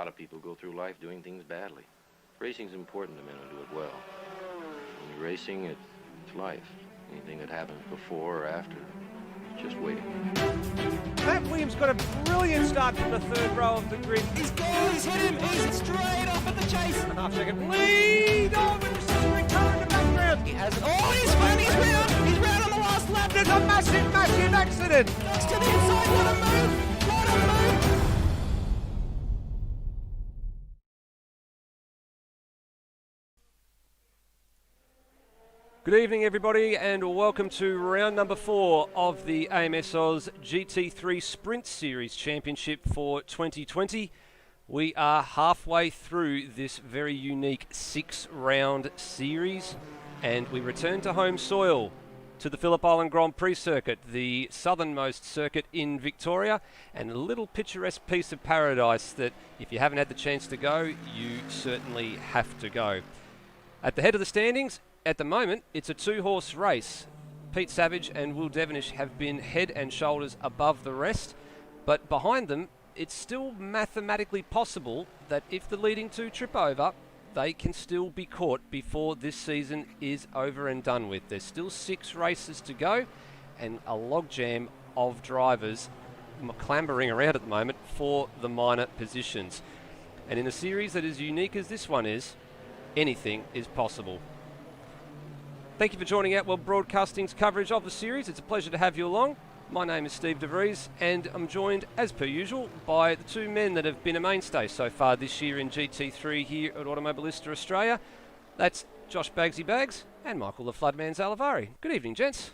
lot of people go through life doing things badly. Racing's important to men who do it well. When you're racing, it's life. Anything that happens before or after, it's just waiting. Matt Williams got a brilliant start from the third row of the grid. He's gone, he's hit him, he's straight off at the chase. A half-second lead. Oh, with the sizzling car in the background. He has it. Oh, he's round on the last lap. There's a massive accident. Next to the inside, what a move, what a move. Good evening, everybody, and welcome to round number 4 of the AMS Oz GT3 Sprint Series Championship for 2020. We are halfway through this very unique 6-round series, and we return to home soil, to the Phillip Island Grand Prix circuit, the southernmost circuit in Victoria, and a little picturesque piece of paradise that, if you haven't had the chance to go, you certainly have to go. At the head of the standings, at the moment, it's a 2-horse race. Pete Savage and Will Devenish have been head and shoulders above the rest, but behind them, it's still mathematically possible that if the leading 2 trip over, they can still be caught before this season is over and done with. There's still 6 races to go and a logjam of drivers clambering around at the moment for the minor positions. And in a series that is unique as this one is, anything is possible. Thank you for joining Outworld Broadcasting's coverage of the series. It's a pleasure to have you along. My name is Steve DeVries, and I'm joined, as per usual, by the 2 men that have been a mainstay so far this year in GT3 here at Automobilista Australia. That's Josh Bagsy Bags and Michael the Floodman Zalavari. Good evening, gents.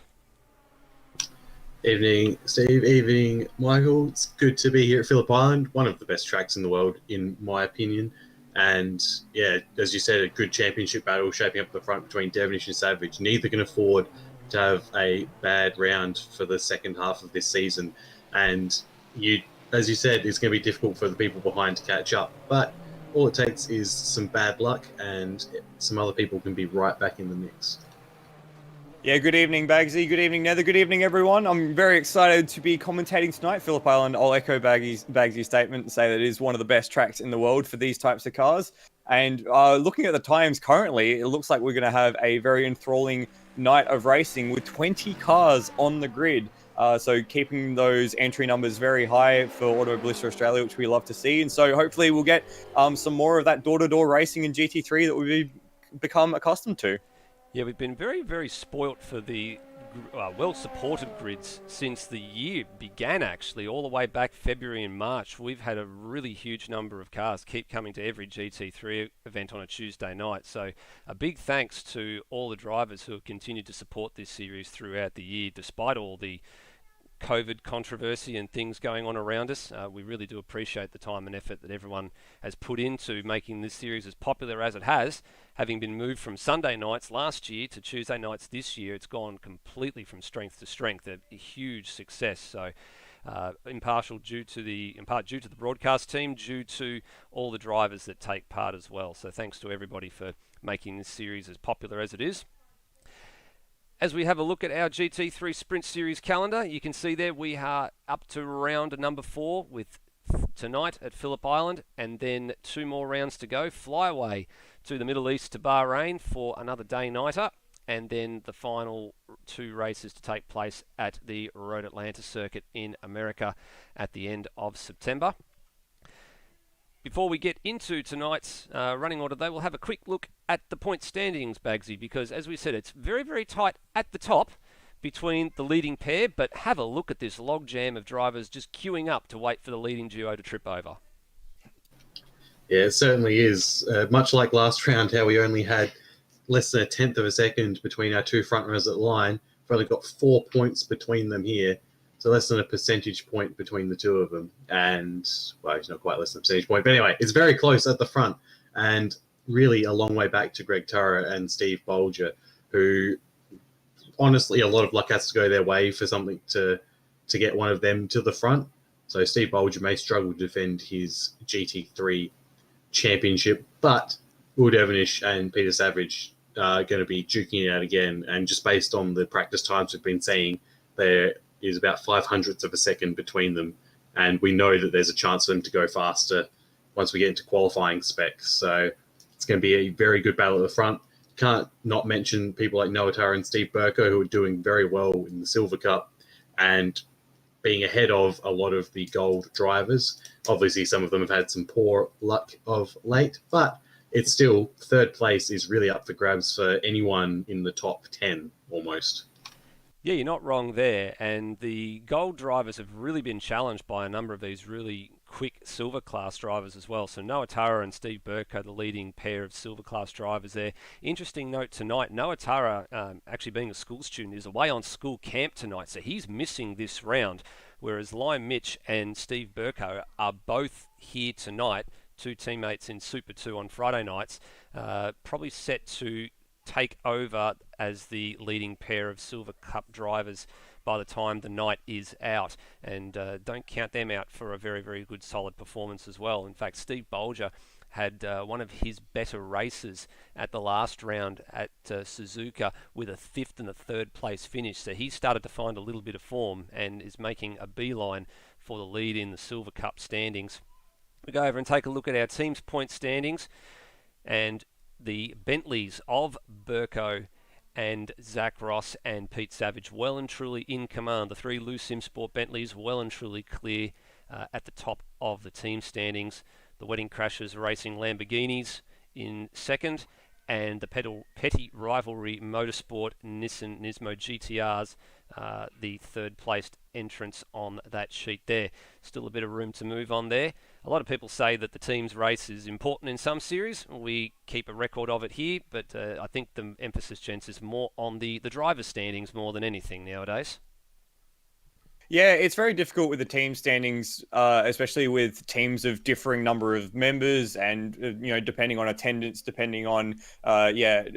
Evening, Steve. Evening, Michael. It's good to be here at Phillip Island, one of the best tracks in the world, in my opinion. And yeah, as you said, a good championship battle shaping up the front between Devenish and Savage. Neither can afford to have a bad round for the second half of this season. And as you said, it's going to be difficult for the people behind to catch up. But all it takes is some bad luck and some other people can be right back in the mix. Yeah, good evening, Bagsy. Good evening, Nether. Good evening, everyone. I'm very excited to be commentating tonight. Phillip Island, I'll echo Bagsy's statement and say that it is one of the best tracks in the world for these types of cars. And looking at the times currently, it looks like we're going to have a very enthralling night of racing with 20 cars on the grid. So keeping those entry numbers very high for Automobilista Australia, which we love to see. And so hopefully we'll get some more of that door-to-door racing in GT3 that we've become accustomed to. Yeah, we've been very, very spoilt for the well-supported grids since the year began, actually, all the way back February and March. We've had a really huge number of cars keep coming to every GT3 event on a Tuesday night. So a big thanks to all the drivers who have continued to support this series throughout the year, despite all the COVID controversy and things going on around us. We really do appreciate the time and effort that everyone has put into making this series as popular as it has. Having been moved from Sunday nights last year to Tuesday nights this year, it's gone completely from strength to strength. A huge success. So in part due to the broadcast team, due to all the drivers that take part as well. So thanks to everybody for making this series as popular as it is. As we have a look at our GT3 Sprint Series calendar, you can see there we are up to round number 4 with tonight at Phillip Island, and then 2 more rounds to go. Fly away to the Middle East to Bahrain for another day-nighter, and then the final 2 races to take place at the Road Atlanta circuit in America at the end of September. Before we get into tonight's running order, though, we'll have a quick look at the point standings, Bagsy, because as we said, it's very, very tight at the top between the leading pair, but have a look at this logjam of drivers just queuing up to wait for the leading duo to trip over. Yeah, it certainly is. Much like last round, how we only had less than a tenth of a second between our 2 front runners at the line. We've only got 4 points between them here. So less than a percentage point between the 2 of them. And, well, it's not quite less than a percentage point. But anyway, it's very close at the front. And really a long way back to Greg Turra and Steve Bolger, who, honestly, a lot of luck has to go their way for something to get one of them to the front. So Steve Bolger may struggle to defend his GT3 championship. But Will Devenish and Peter Savage are going to be duking it out again. And just based on the practice times we've been seeing, there is about 0.05 of a second between them, and we know that there's a chance for them to go faster once we get into qualifying specs. So it's going to be a very good battle at the front. Can't not mention people like Noah Tara and Steve Burko, who are doing very well in the Silver Cup and being ahead of a lot of the gold drivers. Obviously, some of them have had some poor luck of late, but it's still, third place is really up for grabs for anyone in the top 10 almost. Yeah, you're not wrong there. And the gold drivers have really been challenged by a number of these really quick silver class drivers as well. So Noah Tara and Steve Burke are the leading pair of silver class drivers there. Interesting note tonight, Noah Tara, actually being a school student, is away on school camp tonight. So he's missing this round, whereas Lime Mitch and Steve Burko are both here tonight, two teammates in Super 2 on Friday nights, probably set to take over as the leading pair of Silver Cup drivers by the time the night is out. And don't count them out for a very, very good solid performance as well. In fact, Steve Bolger had one of his better races at the last round at Suzuka with a 5th and a 3rd place finish. So he started to find a little bit of form and is making a beeline for the lead in the Silver Cup standings. We go over and take a look at our team's point standings, and the Bentleys of Burko and Zach Ross and Pete Savage well and truly in command. The 3 Lou Sim Sport Bentleys well and truly clear at the top of the team standings. The Wedding Crashers Racing Lamborghinis in 2nd, and the Petty Rivalry Motorsport Nissan Nismo GTRs, the 3rd placed entrants on that sheet there. Still a bit of room to move on there. A lot of people say that the team's race is important in some series. We keep a record of it here, but I think the emphasis, gents, is more on the driver's standings more than anything nowadays. Yeah, it's very difficult with the team standings, especially with teams of differing number of members, and depending on attendance, depending on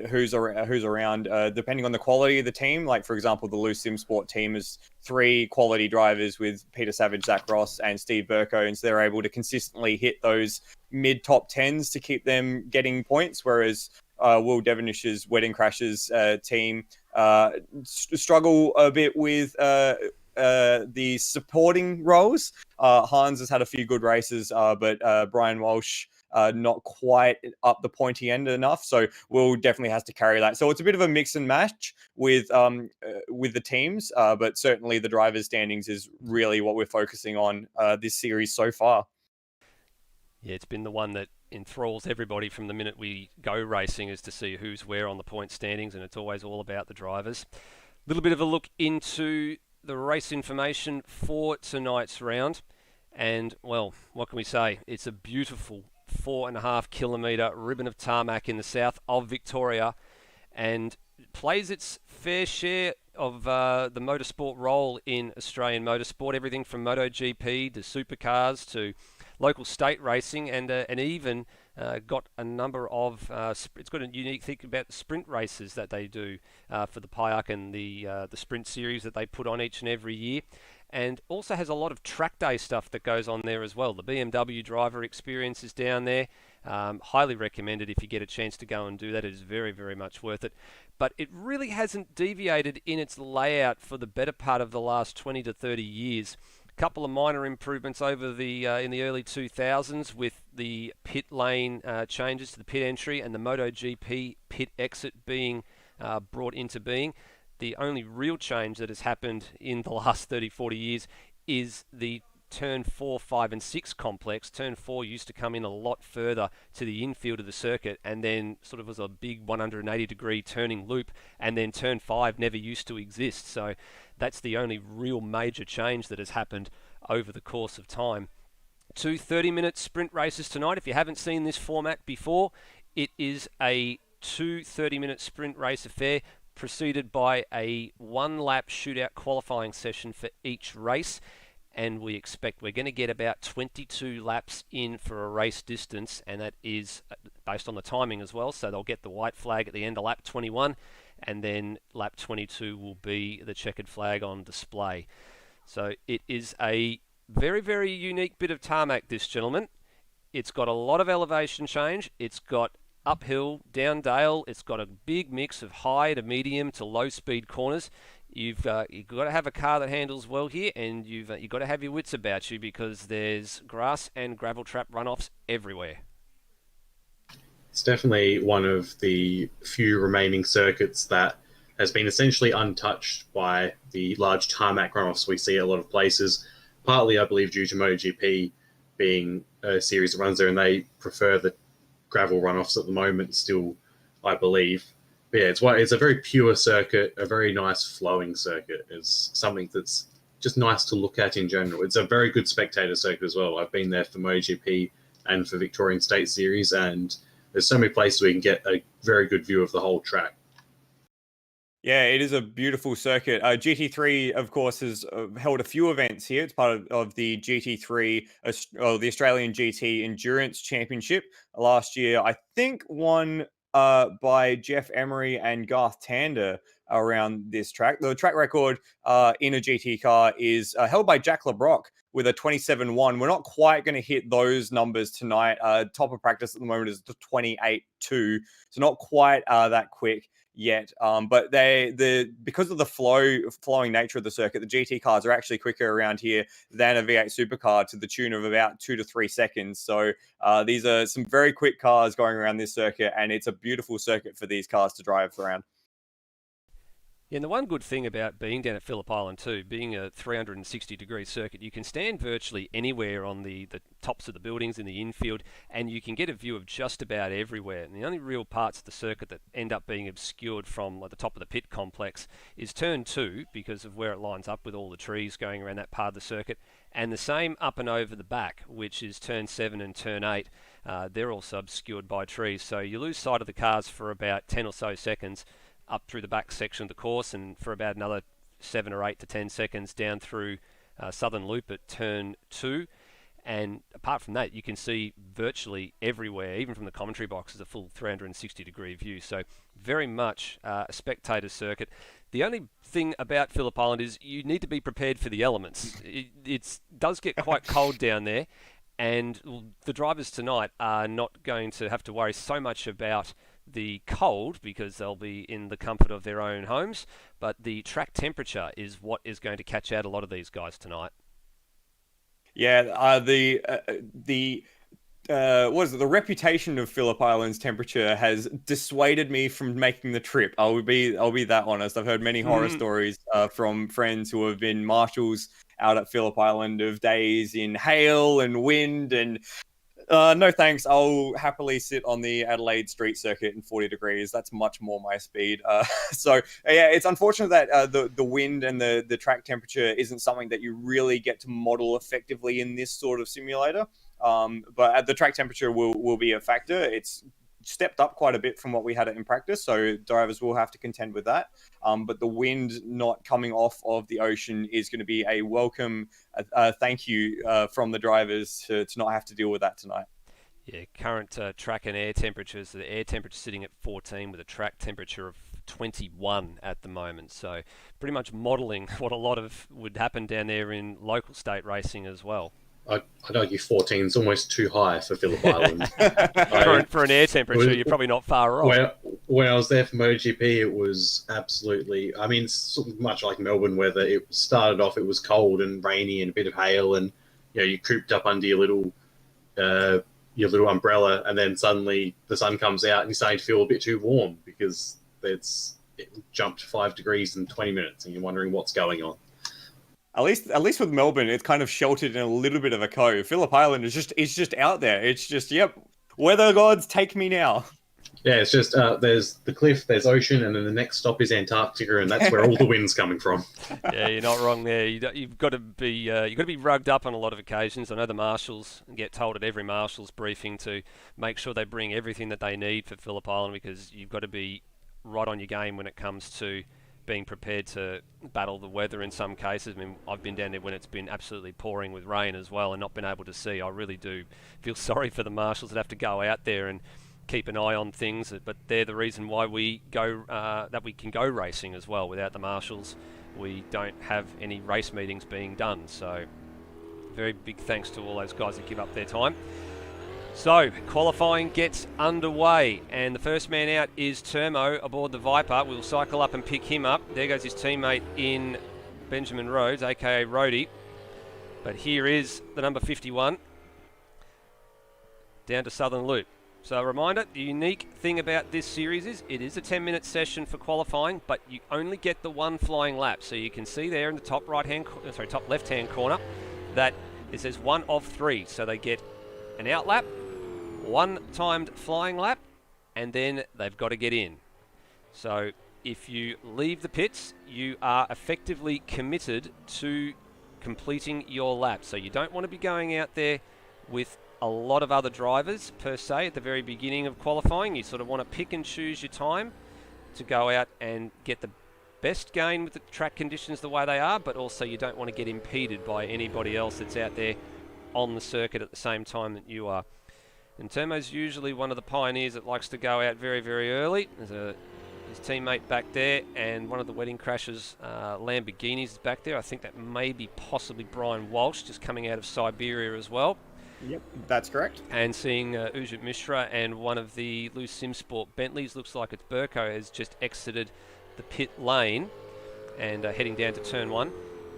who's around, depending on the quality of the team. Like for example, the Loose Sim Sport team is 3 quality drivers with Peter Savage, Zach Ross, and Steve Burko, and so they're able to consistently hit those mid top 10s to keep them getting points. Whereas Will Devonish's Wedding Crashers team struggle a bit with the supporting roles. Hans has had a few good races, but Brian Walsh not quite up the pointy end enough. So Will definitely has to carry that. So it's a bit of a mix and match with the teams, but certainly the drivers' standings is really what we're focusing on this series so far. Yeah, it's been the one that enthralls everybody from the minute we go racing, is to see who's where on the point standings, and it's always all about the drivers. A little bit of a look into the race information for tonight's round, and well, what can we say? It's a beautiful 4.5 kilometre ribbon of tarmac in the south of Victoria, and plays its fair share of the motorsport role in Australian motorsport. Everything from MotoGP to supercars to local state racing, and even got a number of. It's got a unique thing about the sprint races that they do for the Pyack and the sprint series that they put on each and every year, and also has a lot of track day stuff that goes on there as well. The BMW driver experience is down there. Highly recommended if you get a chance to go and do that. It is very, very much worth it. But it really hasn't deviated in its layout for the better part of the last 20 to 30 years. Couple of minor improvements over the in the early 2000s with the pit lane changes to the pit entry and the MotoGP pit exit being brought into being. The only real change that has happened in the last 30, 40 years is the Turn 4, 5 and 6 complex. Turn 4 used to come in a lot further to the infield of the circuit, and then sort of was a big 180 degree turning loop, and then Turn 5 never used to exist. So that's the only real major change that has happened over the course of time. 2 30-minute sprint races tonight. If you haven't seen this format before, it is a 2 30-minute sprint race affair preceded by a 1-lap shootout qualifying session for each race. And we expect we're going to get about 22 laps in for a race distance, and that is based on the timing as well. So they'll get the white flag at the end of lap 21, and then lap 22 will be the checkered flag on display. So it is a very, very unique bit of tarmac, this, gentlemen. It's got a lot of elevation change. It's got uphill, down dale. It's got a big mix of high to medium to low speed corners. you've got to have a car that handles well here, and you've got to have your wits about you because there's grass and gravel trap runoffs everywhere. It's definitely one of the few remaining circuits that has been essentially untouched by the large tarmac runoffs we see at a lot of places. Partly, I believe, due to MotoGP being a series that runs there, and they prefer the gravel runoffs at the moment still, I believe. But yeah, it's a very pure circuit, a very nice flowing circuit. It's something that's just nice to look at in general. It's a very good spectator circuit as well. I've been there for MotoGP and for Victorian State Series, and there's so many places where you can get a very good view of the whole track. Yeah, it is a beautiful circuit. GT3, of course, has held a few events here. It's part of the GT3, the Australian GT Endurance Championship. Last year, I think, won by Jeff Emery and Garth Tander around this track. The track record in a GT car is held by Jack LeBrock with a 27-1. We're not quite going to hit those numbers tonight. Top of practice at the moment is the 28-2, so not quite that quick yet. But because of the flowing nature of the circuit, the GT cars are actually quicker around here than a V8 supercar to the tune of about 2 to 3 seconds. So these are some very quick cars going around this circuit, and it's a beautiful circuit for these cars to drive around. Yeah, and the one good thing about being down at Phillip Island too, being a 360-degree circuit, you can stand virtually anywhere on the tops of the buildings in the infield, and you can get a view of just about everywhere. And the only real parts of the circuit that end up being obscured from the top of the pit complex is turn 2, because of where it lines up with all the trees going around that part of the circuit, and the same up and over the back, which is turn 7 and turn 8. They're also obscured by trees, so you lose sight of the cars for about 10 or so seconds up through the back section of the course, and for about another 7 or 8 to 10 seconds down through Southern Loop at turn 2. And apart from that, you can see virtually everywhere, even from the commentary boxes, a full 360-degree view. So very much a spectator circuit. The only thing about Phillip Island is you need to be prepared for the elements. It does get quite cold down there, and the drivers tonight are not going to have to worry so much about the cold because they'll be in the comfort of their own homes, but the track temperature is what is going to catch out a lot of these guys tonight. Yeah, the reputation of Phillip Island's temperature has dissuaded me from making the trip. I'll be that honest. I've heard many horror stories from friends who have been marshals out at Phillip Island of days in hail and wind, and no thanks. I'll happily sit on the Adelaide street circuit in 40 degrees. That's much more my speed. So yeah, it's unfortunate that the wind and the track temperature isn't something that you really get to model effectively in this sort of simulator. But the track temperature will be a factor. It's stepped up quite a bit from what we had it in practice, so drivers will have to contend with that. But the wind not coming off of the ocean is going to be a welcome thank you from the drivers to not have to deal with that tonight. Yeah, current track and air temperatures, the air temperature sitting at 14 with a track temperature of 21 at the moment. So pretty much modelling what a lot of would happen down there in local state racing as well. I'd argue 14 is almost too high for Phillip Island. For an air temperature, you're probably not far off. When I was there for MotoGP, it was absolutely, I mean, sort of much like Melbourne weather. It started off, it was cold and rainy and a bit of hail, and you cooped up under your little umbrella, and then suddenly the sun comes out and you're starting to feel a bit too warm because it jumped 5 degrees in 20 minutes and you're wondering what's going on. At least with Melbourne, it's kind of sheltered in a little bit of a cove. Phillip Island is just out there. It's just, yep, weather gods, take me now. Yeah, it's just there's the cliff, there's ocean, and then the next stop is Antarctica, and that's where all the wind's coming from. Yeah, you're not wrong there. You've got to be rugged up on a lot of occasions. I know the marshals get told at every marshals briefing to make sure they bring everything that they need for Phillip Island, because you've got to be right on your game when it comes to being prepared to battle the weather in some cases. I mean, I've been down there when it's been absolutely pouring with rain as well and not been able to see. I really do feel sorry for the marshals that have to go out there and keep an eye on things, but they're the reason why we go that we can go racing as well. Without the marshals, we don't have any race meetings being done. So very big thanks to all those guys that give up their time. So, qualifying gets underway, and the first man out is Termo aboard the Viper. We'll cycle up and pick him up. There goes his teammate in Benjamin Rhodes, aka Rhodey. But here is the number 51 down to Southern Loop. So a reminder, the unique thing about this series is it is a 10-minute session for qualifying, but you only get the one flying lap. So you can see there in the top left-hand corner that it says 1 of 3. So they get an out lap, one timed flying lap, and then they've got to get in. So if you leave the pits, you are effectively committed to completing your lap. So you don't want to be going out there with a lot of other drivers per se at the very beginning of qualifying. You sort of want to pick and choose your time to go out and get the best gain with the track conditions the way they are, but also you don't want to get impeded by anybody else that's out there on the circuit at the same time that you are. And Termo's usually one of the pioneers that likes to go out very, very early. There's his teammate back there, and one of the Wedding Crashers Lamborghinis is back there. I think that may be possibly Brian Walsh, just coming out of Siberia as well. Yep, that's correct. And seeing Ujit Mishra and one of the Loose Sim Sport Bentleys, looks like it's Burko, has just exited the pit lane and heading down to turn 1.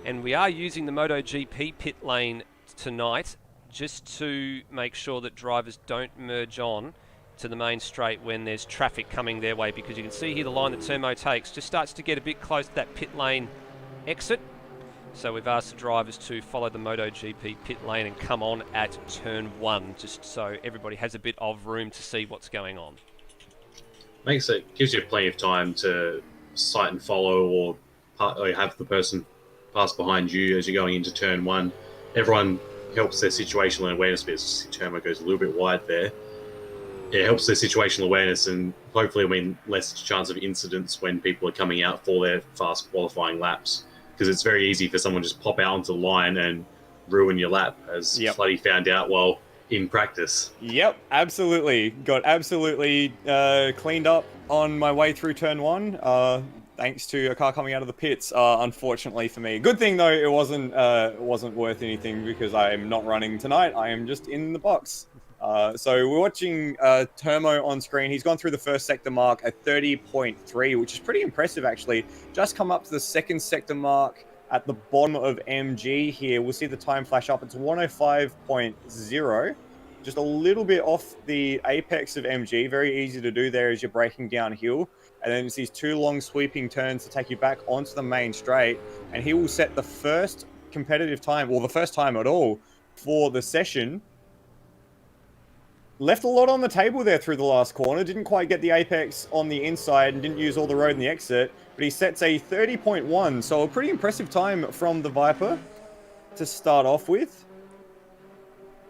And we are using the MotoGP pit lane tonight just to make sure that drivers don't merge on to the main straight when there's traffic coming their way, because you can see here the line that Termo takes just starts to get a bit close to that pit lane exit. So we've asked the drivers to follow the MotoGP pit lane and come on at turn 1, just so everybody has a bit of room to see what's going on. Gives you plenty of time to sight and follow, or have the person pass behind you as you're going into turn 1. Everyone helps their situational awareness, because Termo goes a little bit wide there. It helps their situational awareness, and hopefully less chance of incidents when people are coming out for their fast qualifying laps. Because it's very easy for someone to just pop out onto the line and ruin your lap, as Floody found out while in practice. Yep, absolutely. Got absolutely cleaned up on my way through turn 1, thanks to a car coming out of the pits, unfortunately for me. Good thing, though, it wasn't worth anything, because I am not running tonight. I am just in the box. So we're watching Termo on screen. He's gone through the first sector mark at 30.3, which is pretty impressive, actually. Just come up to the second sector mark at the bottom of MG here. We'll see the time flash up. It's 105.0, just a little bit off the apex of MG. Very easy to do there as you're braking downhill. And then it's these 2 long sweeping turns to take you back onto the main straight. And he will set the first competitive time, or the first time at all, for the session. Left a lot on the table there through the last corner. Didn't quite get the apex on the inside and didn't use all the road in the exit. But he sets a 30.1. So a pretty impressive time from the Viper to start off with.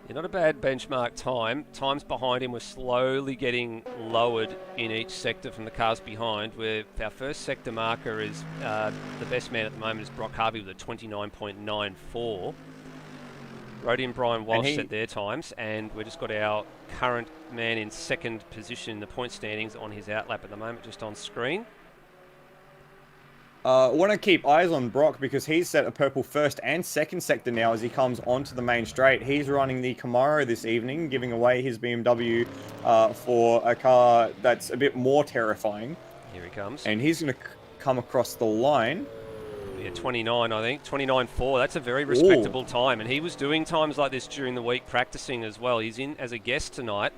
Yeah, not a bad benchmark time. Times behind him were slowly getting lowered in each sector from the cars behind, where our first sector marker is the best man at the moment is Brock Harvey with a 29.94. Rhodey and Brian Walsh set their times, and we've just got our current man in second position in the point standings on his outlap at the moment, just on screen. Want to keep eyes on Brock, because he's set a purple first and second sector now as he comes onto the main straight. He's running the Camaro this evening, giving away his BMW for a car that's a bit more terrifying. Here he comes. And he's going to come across the line. Yeah, 29, I think. 29.4. That's a very respectable time. And he was doing times like this during the week, practicing as well. He's in as a guest tonight.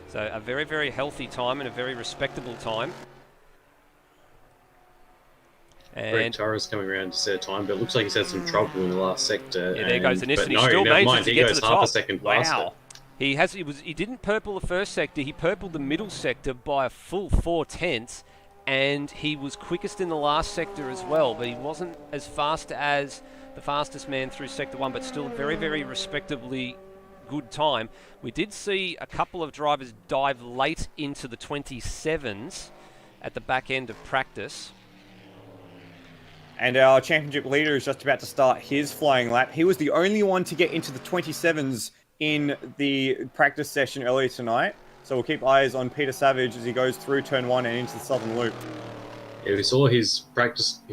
So a very, very healthy time and a very respectable time. Greg Torres coming around to set a time, but it looks like he's had some trouble in the last sector. Yeah, there goes Anis, and he still manages to get to the top. A second faster. He didn't purple the first sector. He purpled the middle sector by a full 4/10. And he was quickest in the last sector as well, but he wasn't as fast as the fastest man through Sector 1, but still a very, very respectably good time. We did see a couple of drivers dive late into the 27s at the back end of practice. And our championship leader is just about to start his flying lap. He was the only one to get into the 27s in the practice session earlier tonight. So we'll keep eyes on Peter Savage as he goes through turn 1 and into the southern loop. Yeah, we saw his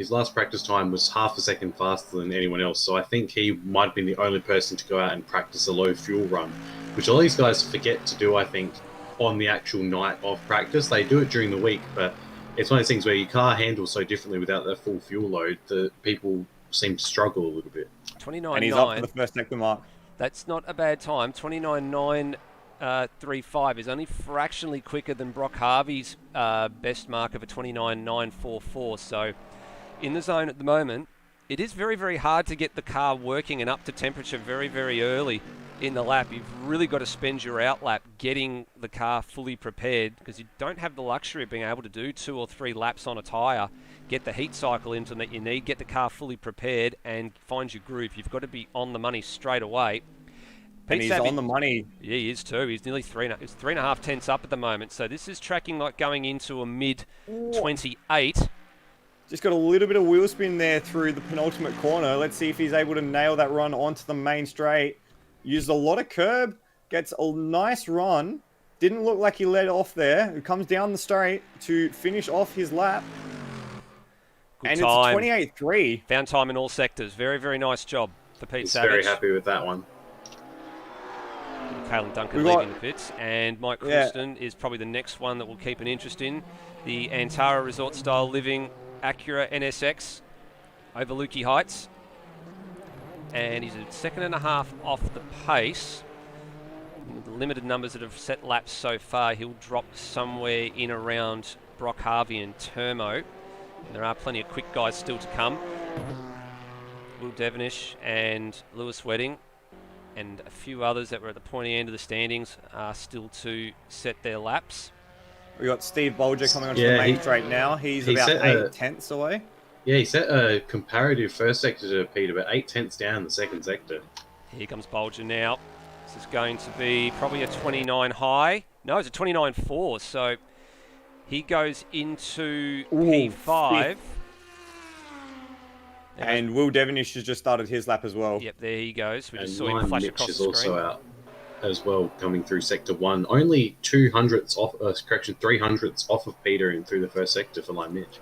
last practice time was half a second faster than anyone else. So I think he might have been the only person to go out and practice a low fuel run. which all these guys forget to do, I think, on the actual night of practice. They do it during the week, but it's one of those things where your car handles so differently without the full fuel load that people seem to struggle a little bit. 29.9. And he's up for the first sector mark. That's not a bad time. 29.935 is only fractionally quicker than Brock Harvey's best mark of a 29.944. So in the zone at the moment, it is very, very hard to get the car working and up to temperature very, very early in the lap. You've really got to spend your out lap getting the car fully prepared, because you don't have the luxury of being able to do 2 or 3 laps on a tyre, get the heat cycle into that you need, get the car fully prepared and find your groove. You've got to be on the money straight away. And he's on the money. Yeah, he is too. He's nearly 3.5 tenths up at the moment. So this is tracking like going into a mid 28. Just got a little bit of wheel spin there through the penultimate corner. Let's see if he's able to nail that run onto the main straight. Used a lot of curb, gets a nice run. Didn't look like he let off there. He comes down the straight to finish off his lap. Good and time. It's 28.3. Found time in all sectors. Very, very nice job for Pete He's Savage. very happy with that one. Kalen Duncan leaving the pits, and Mike Coulston is probably the next one that will keep an interest in. The Antara Resort Style Living Acura NSX over Lukey Heights, and he's a second and a half off the pace. With the limited numbers that have set laps so far, he'll drop somewhere in around Brock Harvey and Termo. And there are plenty of quick guys still to come. Will Devenish and Lewis Wedding and a few others that were at the pointy end of the standings are still to set their laps. We got Steve Bolger coming onto the main straight now. He's about 8 tenths away. Yeah, he set a comparative first sector to Pete, about 8 tenths down the second sector. Here comes Bolger now. This is going to be probably a 29 high. No, it's a 29.4, so he goes into P5. Fifth. And Will Devenish has just started his lap as well. Yep, there he goes. We just And saw him Ryan flash Mitch across is the screen. also out as well, coming through sector 1. Only 3 hundredths off of Peter and through the first sector for Line Mitch.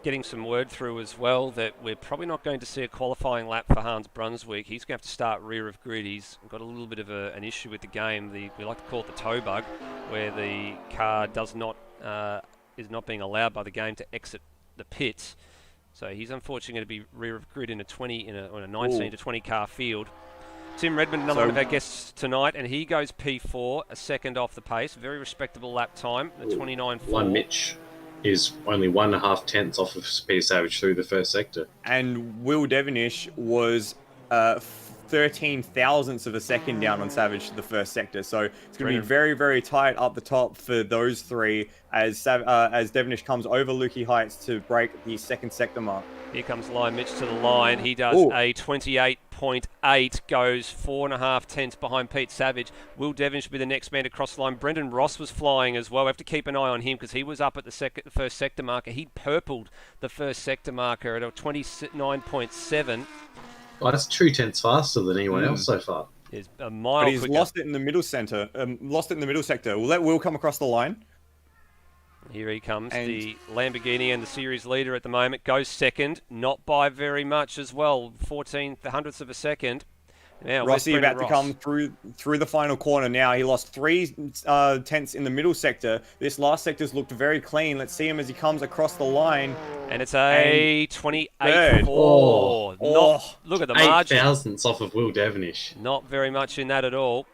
Getting some word through as well that we're probably not going to see a qualifying lap for Hans Brunswick. He's going to have to start rear of grid. He's got a little bit of an issue with the game. We like to call it the toe bug, where the car is not being allowed by the game to exit the pits. So he's unfortunately going to be rear of grid in a 19 to 20 car field. Tim Redmond, another one of our guests tonight, and he goes P4, a second off the pace. Very respectable lap time, a 29.4. Line Mitch is only 1.5 tenths off of Peter Savage through the first sector. And Will Devenish was 13 thousandths of a second down on Savage to the first sector. So it's going to be very, very tight up the top for those three as Devenish comes over Lukey Heights to break the second sector mark. Here comes Line Mitch to the line. He does a 28.8, goes 4.5 tenths behind Pete Savage. Will Devenish be the next man to cross the line. Brendan Ross was flying as well. We have to keep an eye on him because he was up at the first sector marker. He purpled the first sector marker at a 29.7. Oh, that's 2 tenths faster than anyone else so far. Is a mile But he's quicker. lost it in the middle sector. We'll let Will come across the line. Here he comes, the Lamborghini and the series leader at the moment. Goes second, not by very much as well, 14 hundredths of a second. Now, Rossi about to come through the final corner now. He lost 3 tenths in the middle sector. This last sector's looked very clean. Let's see him as he comes across the line. And it's a 28.4. Look at the 8 margin. thousandths off of Will Devenish. Not very much in that at all.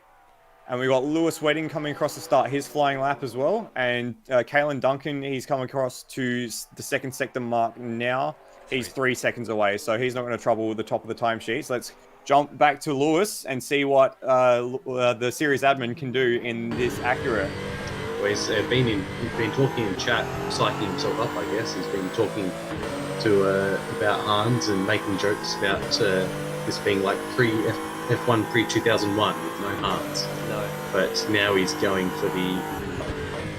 And we got Lewis Wedding coming across to start his flying lap as well. And Kalen Duncan, he's come across to the second sector mark now. He's 3 seconds away, so he's not going to trouble the top of the timesheets. Let's jump back to Lewis and see what the series admin can do in this Acura. Well, he's been talking in chat, psyching himself up, I guess. He's been talking to about Hans and making jokes about this being like F1 pre-2001 with no Hans. No. But now he's going for the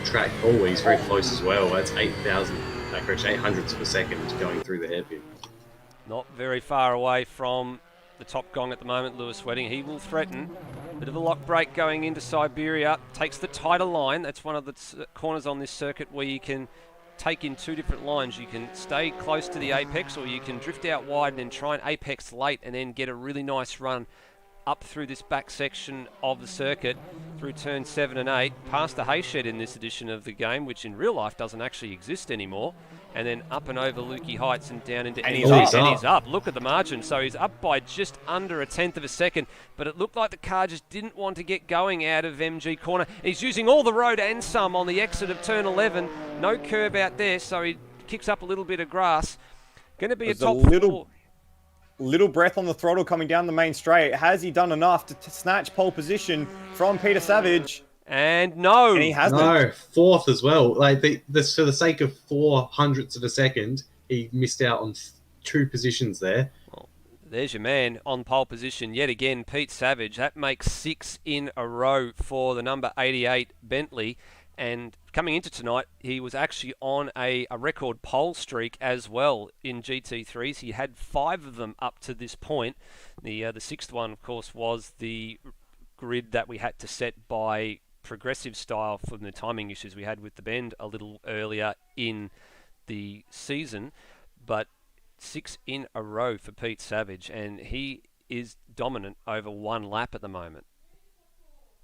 track. Oh, he's very close as well. That's 8 hundredths of a second going through the hairpin. Not very far away from the top gong at the moment, Lewis Wedding. He will threaten. Bit of a lock break going into Siberia. Takes the tighter line. That's one of the corners on this circuit where you can take in 2 different lines. You can stay close to the apex, or you can drift out wide and then try and apex late and then get a really nice run up through this back section of the circuit, through turn 7 and 8, past the Hayshed in this edition of the game, which in real life doesn't actually exist anymore, and then up and over Lukey Heights and down into And MG. he's up. And he's up. Look at the margin. So he's up by just under a tenth of a second, but it looked like the car just didn't want to get going out of MG corner. He's using all the road and some on the exit of turn 11. No curb out there, so he kicks up a little bit of grass. Going to be There's a top four. Little breath on the throttle coming down the main straight. Has he done enough to snatch pole position from Peter Savage? And no. And he hasn't. No, fourth as well. Like this, for the sake of 400ths of a second, he missed out on 2 positions there. Well, there's your man on pole position yet again, Pete Savage. That makes 6 in a row for the number 88 Bentley. And coming into tonight, he was actually on a record pole streak as well in GT3s. He had 5 of them up to this point. The 6th one, of course, was the grid that we had to set by progressive style from the timing issues we had with the bend a little earlier in the season. But 6 in a row for Pete Savage, and he is dominant over 1 lap at the moment.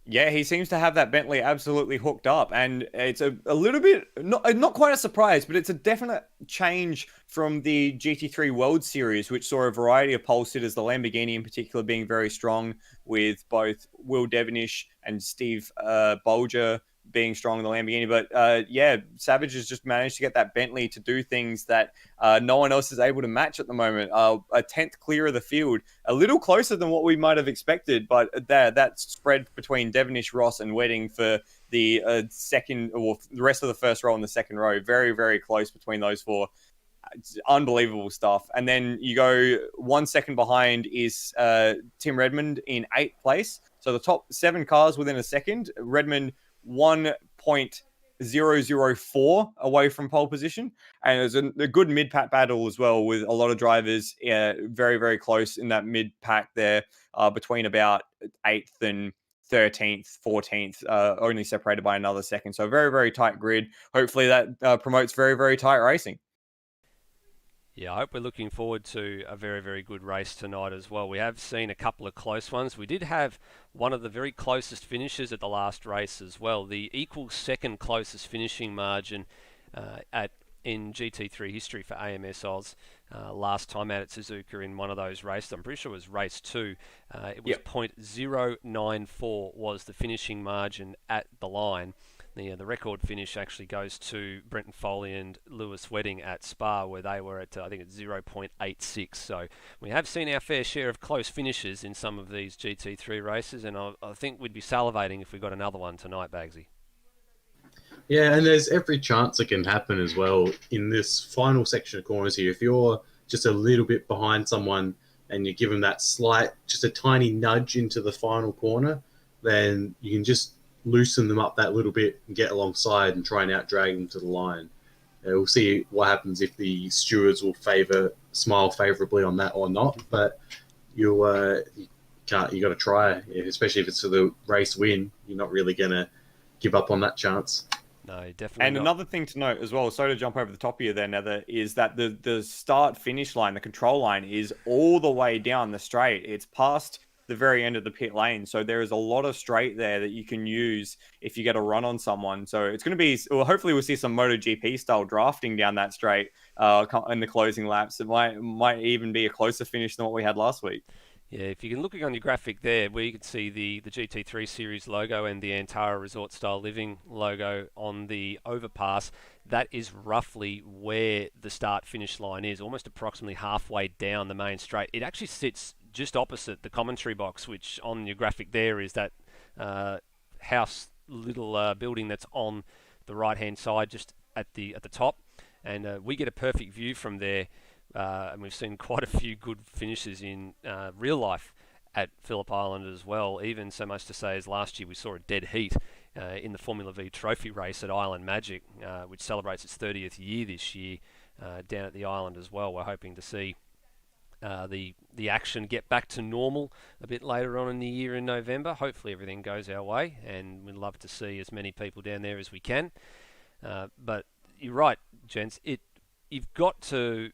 Yeah, he seems to have that Bentley absolutely hooked up, and it's a little bit, not quite a surprise, but it's a definite change from the GT3 World Series, which saw a variety of pole sitters, the Lamborghini in particular being very strong, with both Will Devonish and Steve Bolger being strong in the Lamborghini. But yeah, Savage has just managed to get that Bentley to do things that no one else is able to match at the moment. A 10th clear of the field, a little closer than what we might have expected, but that spread between Devonish, Ross and Wedding for the second, or the rest of the first row and the second row, very, very close between those 4. It's unbelievable stuff. And then you go 1 second behind is Tim Redmond in 8th place. So the top 7 cars within a second. Redmond 1.004 away from pole position, and there's a good mid-pack battle as well, with a lot of drivers very, very close in that mid-pack there, between about 8th and 13th, 14th, only separated by another second. So very, very tight grid. Hopefully that promotes very, very tight racing. Yeah, I hope we're looking forward to a very, very good race tonight as well. We have seen a couple of close ones. We did have one of the very closest finishes at the last race as well. The equal second closest finishing margin in GT3 history for AMS Oz last time out at Suzuka in one of those races. I'm pretty sure it was race 2. It was 0.094 was the finishing margin at the line. The record finish actually goes to Brenton Foley and Lewis Wedding at Spa, where they were at, I think it's 0.86. So we have seen our fair share of close finishes in some of these GT3 races, and I think we'd be salivating if we got another one tonight, Bagsy. Yeah, and there's every chance it can happen as well in this final section of corners here. If you're just a little bit behind someone and you give them that slight, just a tiny nudge into the final corner, then you can just loosen them up that little bit and get alongside and try and out-drag them to the line. We'll see what happens if the stewards will smile favourably on that or not, but you got to try, especially if it's for the race win. You're not really going to give up on that chance. No, definitely And not. another thing to note as well, so to jump over the top of you there, Nether, is that the start-finish line, the control line, is all the way down the straight. It's past the very end of the pit lane, so there is a lot of straight there that you can use if you get a run on someone. So it's going to be, well, hopefully we'll see some MotoGP style drafting down that straight in the closing laps. It might even be a closer finish than what we had last week. Yeah, if you can look on your graphic there, where you can see the GT3 Series logo and the Antara Resort Style Living logo on the overpass, that is roughly where the start-finish line is, almost approximately halfway down the main straight. It actually sits just opposite the commentary box, which on your graphic there is that house little building that's on the right-hand side, just at the top, and we get a perfect view from there. And we've seen quite a few good finishes in real life at Phillip Island as well, even so much to say as last year we saw a dead heat in the Formula V trophy race at Island Magic, which celebrates its 30th year this year down at the island as well. We're hoping to see the action get back to normal a bit later on in the year in November. Hopefully everything goes our way, and we'd love to see as many people down there as we can. But you're right, gents, you've got to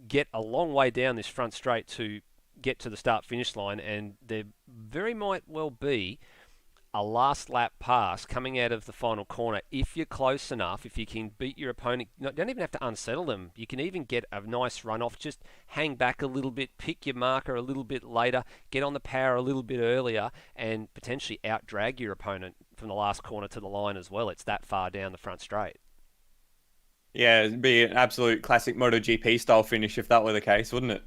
get a long way down this front straight to get to the start-finish line, and there very might well be a last lap pass coming out of the final corner. If you're close enough, if you can beat your opponent, you don't even have to unsettle them. You can even get a nice run off, just hang back a little bit, pick your marker a little bit later, get on the power a little bit earlier, and potentially out-drag your opponent from the last corner to the line as well. It's that far down the front straight. Yeah, it'd be an absolute classic MotoGP style finish if that were the case, wouldn't it?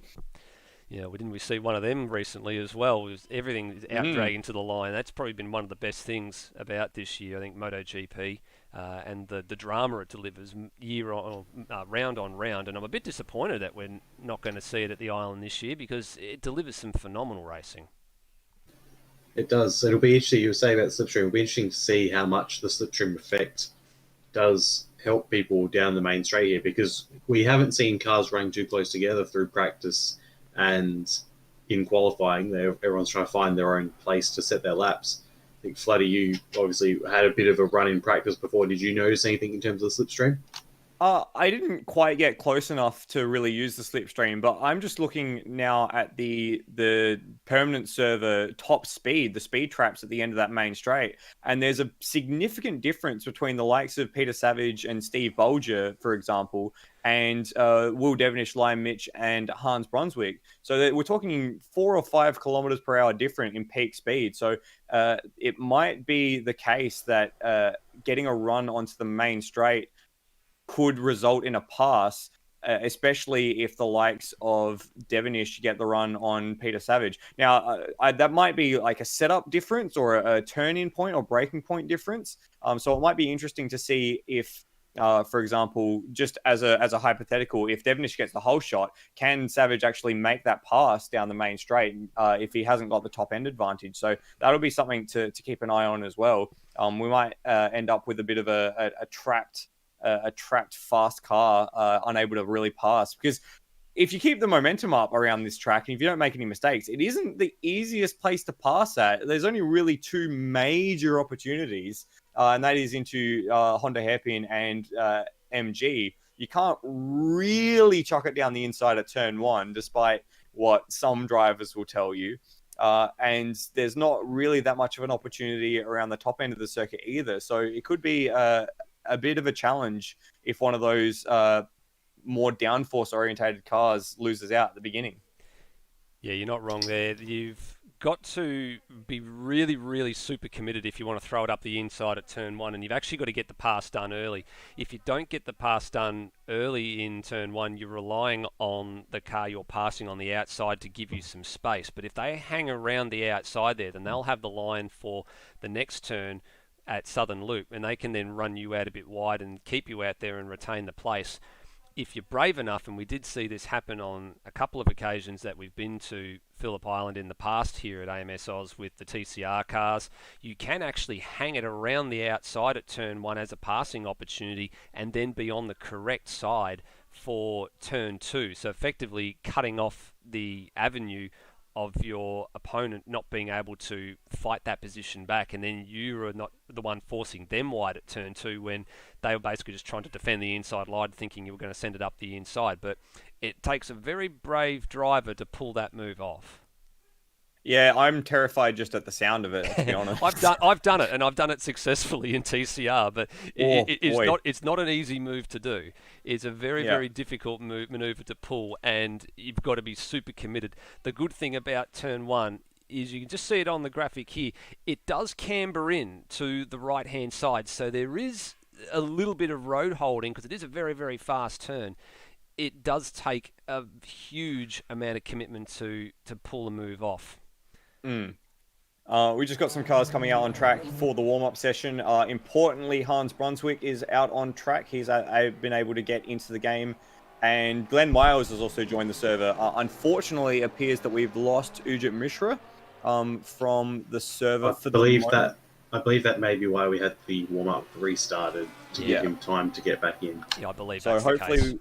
Yeah, we see one of them recently as well. It was everything is out dragging to the line. That's probably been one of the best things about this year. I think MotoGP and the drama it delivers round on round. And I'm a bit disappointed that we're not going to see it at the island this year because it delivers some phenomenal racing. It does. It'll be interesting. You were saying about slipstream. It'll be interesting to see how much the slipstream effect does help people down the main straight here, because we haven't seen cars running too close together through practice. And in qualifying, everyone's trying to find their own place to set their laps. I think, Floody, you obviously had a bit of a run in practice before. Did you notice anything in terms of the slipstream? I didn't quite get close enough to really use the slipstream, but I'm just looking now at the permanent server top speed, the speed traps at the end of that main straight, and there's a significant difference between the likes of Peter Savage and Steve Bolger, for example, and Will Devenish, Liam Mitch, and Hans Brunswick. So we're talking 4 or 5 kilometers per hour different in peak speed. So it might be the case that getting a run onto the main straight could result in a pass, especially if the likes of Devenish get the run on Peter Savage. Now, that might be like a setup difference or a turn-in point or breaking point difference. So it might be interesting to see if, for example, just as a hypothetical, if Devenish gets the whole shot, can Savage actually make that pass down the main straight if he hasn't got the top-end advantage? So that'll be something to keep an eye on as well. We might end up with a bit of a trapped fast car, unable to really pass, because if you keep the momentum up around this track and if you don't make any mistakes, it isn't the easiest place to pass at. There's only really 2 major opportunities, and that is into Honda Hairpin and MG. You can't really chuck it down the inside at turn 1, despite what some drivers will tell you. And there's not really that much of an opportunity around the top end of the circuit either. So it could be a bit of a challenge if one of those more downforce orientated cars loses out at the beginning. Yeah, you're not wrong there. You've got to be really, really super committed if you want to throw it up the inside at turn 1, and you've actually got to get the pass done early. If you don't get the pass done early in turn 1, you're relying on the car you're passing on the outside to give you some space. But if they hang around the outside there, then they'll have the line for the next turn at Southern Loop, and they can then run you out a bit wide and keep you out there and retain the place. If you're brave enough, and we did see this happen on a couple of occasions that we've been to Phillip Island in the past here at AMS Oz with the TCR cars, you can actually hang it around the outside at turn 1 as a passing opportunity and then be on the correct side for turn 2. So effectively cutting off the avenue of your opponent not being able to fight that position back, and then you are not the one forcing them wide at turn 2 when they were basically just trying to defend the inside line, thinking you were going to send it up the inside. But it takes a very brave driver to pull that move off. Yeah, I'm terrified just at the sound of it, to be honest. I've done it, and I've done it successfully in TCR, but it's not an easy move to do. It's a very difficult maneuver to pull, and you've got to be super committed. The good thing about turn 1 is you can just see it on the graphic here. It does camber in to the right-hand side, so there is a little bit of road holding because it is a very, very fast turn. It does take a huge amount of commitment to pull a move off. We just got some cars coming out on track for the warm-up session. Importantly, Hans Brunswick is out on track. He's been able to get into the game. And Glenn Miles has also joined the server. Unfortunately, it appears that we've lost Ujit Mishra from the server. I believe that may be why we had the warm-up restarted to give him time to get back in. Yeah, I believe so. That's the case.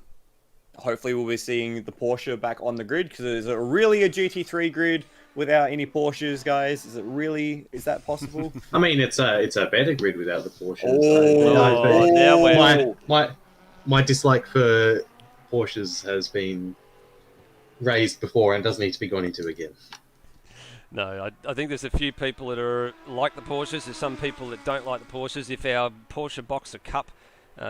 Hopefully we'll be seeing the Porsche back on the grid, because it's really a GT3 grid without any Porsches, guys. Is that possible? I mean, it's a better grid without the Porsches. My dislike for Porsches has been raised before and doesn't need to be gone into again. No, I think there's a few people that are like the Porsches. There's some people that don't like the Porsches. If our Porsche Boxer Cup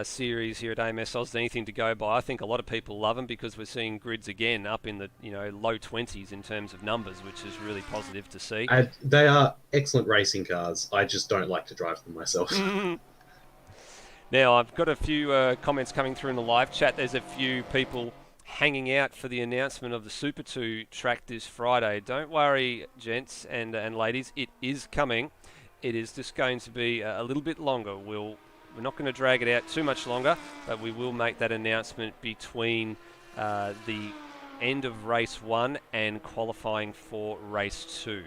series here at AMS Oz is anything to go by, I think a lot of people love them because we're seeing grids again up in the low 20s in terms of numbers, which is really positive to see. They are excellent racing cars. I just don't like to drive them myself. Now, I've got a few comments coming through in the live chat. There's a few people hanging out for the announcement of the Super 2 track this Friday. Don't worry, gents and ladies, it is coming. It is just going to be a little bit longer. We're not going to drag it out too much longer, but we will make that announcement between the end of race 1 and qualifying for race 2.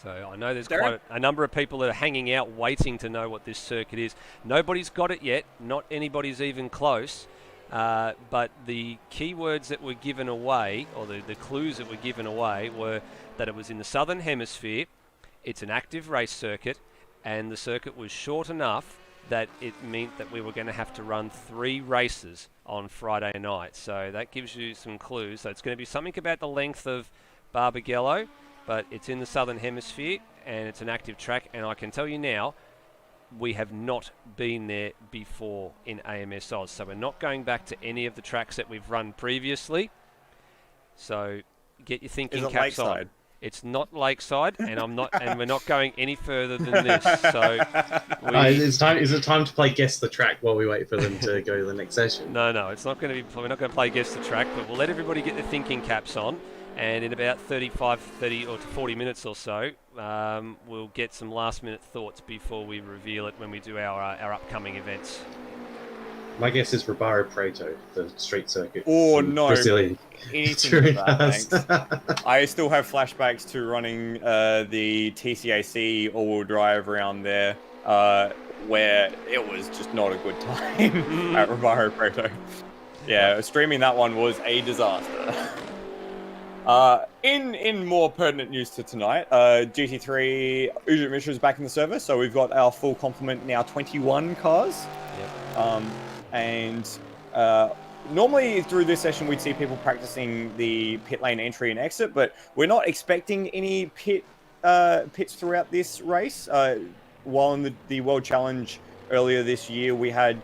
So I know there's quite a number of people that are hanging out waiting to know what this circuit is. Nobody's got it yet. Not anybody's even close. But the keywords that were given away, or the clues that were given away, were that it was in the Southern Hemisphere, it's an active race circuit, and the circuit was short enough that it meant that we were going to have to run 3 races on Friday night. So that gives you some clues. So it's going to be something about the length of Barbagallo, but it's in the Southern Hemisphere, and it's an active track, and I can tell you now, we have not been there before in AMS Oz, so we're not going back to any of the tracks that we've run previously. So get your thinking caps on. It's not Lakeside, and we're not going any further than this. So is it time to play Guess the Track while we wait for them to go to the next session? No, it's not going to be. We're not going to play Guess the Track, but we'll let everybody get their thinking caps on. And in about 30 or to 40 minutes or so, we'll get some last-minute thoughts before we reveal it when we do our upcoming events. My guess is Ribeirão Preto, the street circuit. Oh, no. Brazilian. Anything but that, thanks. I still have flashbacks to running the TCAC all-wheel drive around there, where it was just not a good time at Ribeirão Preto. Yeah, streaming that one was a disaster. In more pertinent news to tonight, GT3 Ujit Mishra is back in the service, so we've got our full complement now, 21 cars. Yep. Normally through this session we'd see people practicing the pit lane entry and exit, but we're not expecting any pits throughout this race. While in the World Challenge earlier this year we had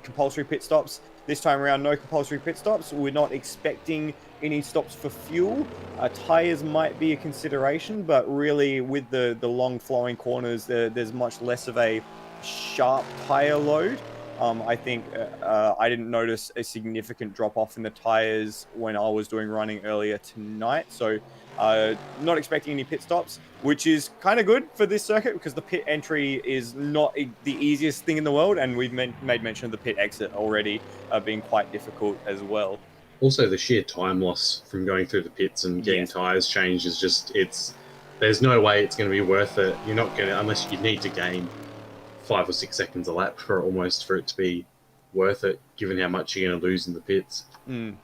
compulsory pit stops, this time around no compulsory pit stops. We're not expecting any stops for fuel. Tires might be a consideration, but really with the long flowing corners, there's much less of a sharp tire load. I think I didn't notice a significant drop off in the tires when I was doing running earlier tonight. So not expecting any pit stops, which is kind of good for this circuit because the pit entry is not the easiest thing in the world. And we've made mention of the pit exit already being quite difficult as well. Also, the sheer time loss from going through the pits and getting tires changed is just, there's no way it's going to be worth it. You're not going to, unless you need to gain 5 or 6 seconds a lap for it to be worth it, given how much you're going to lose in the pits. And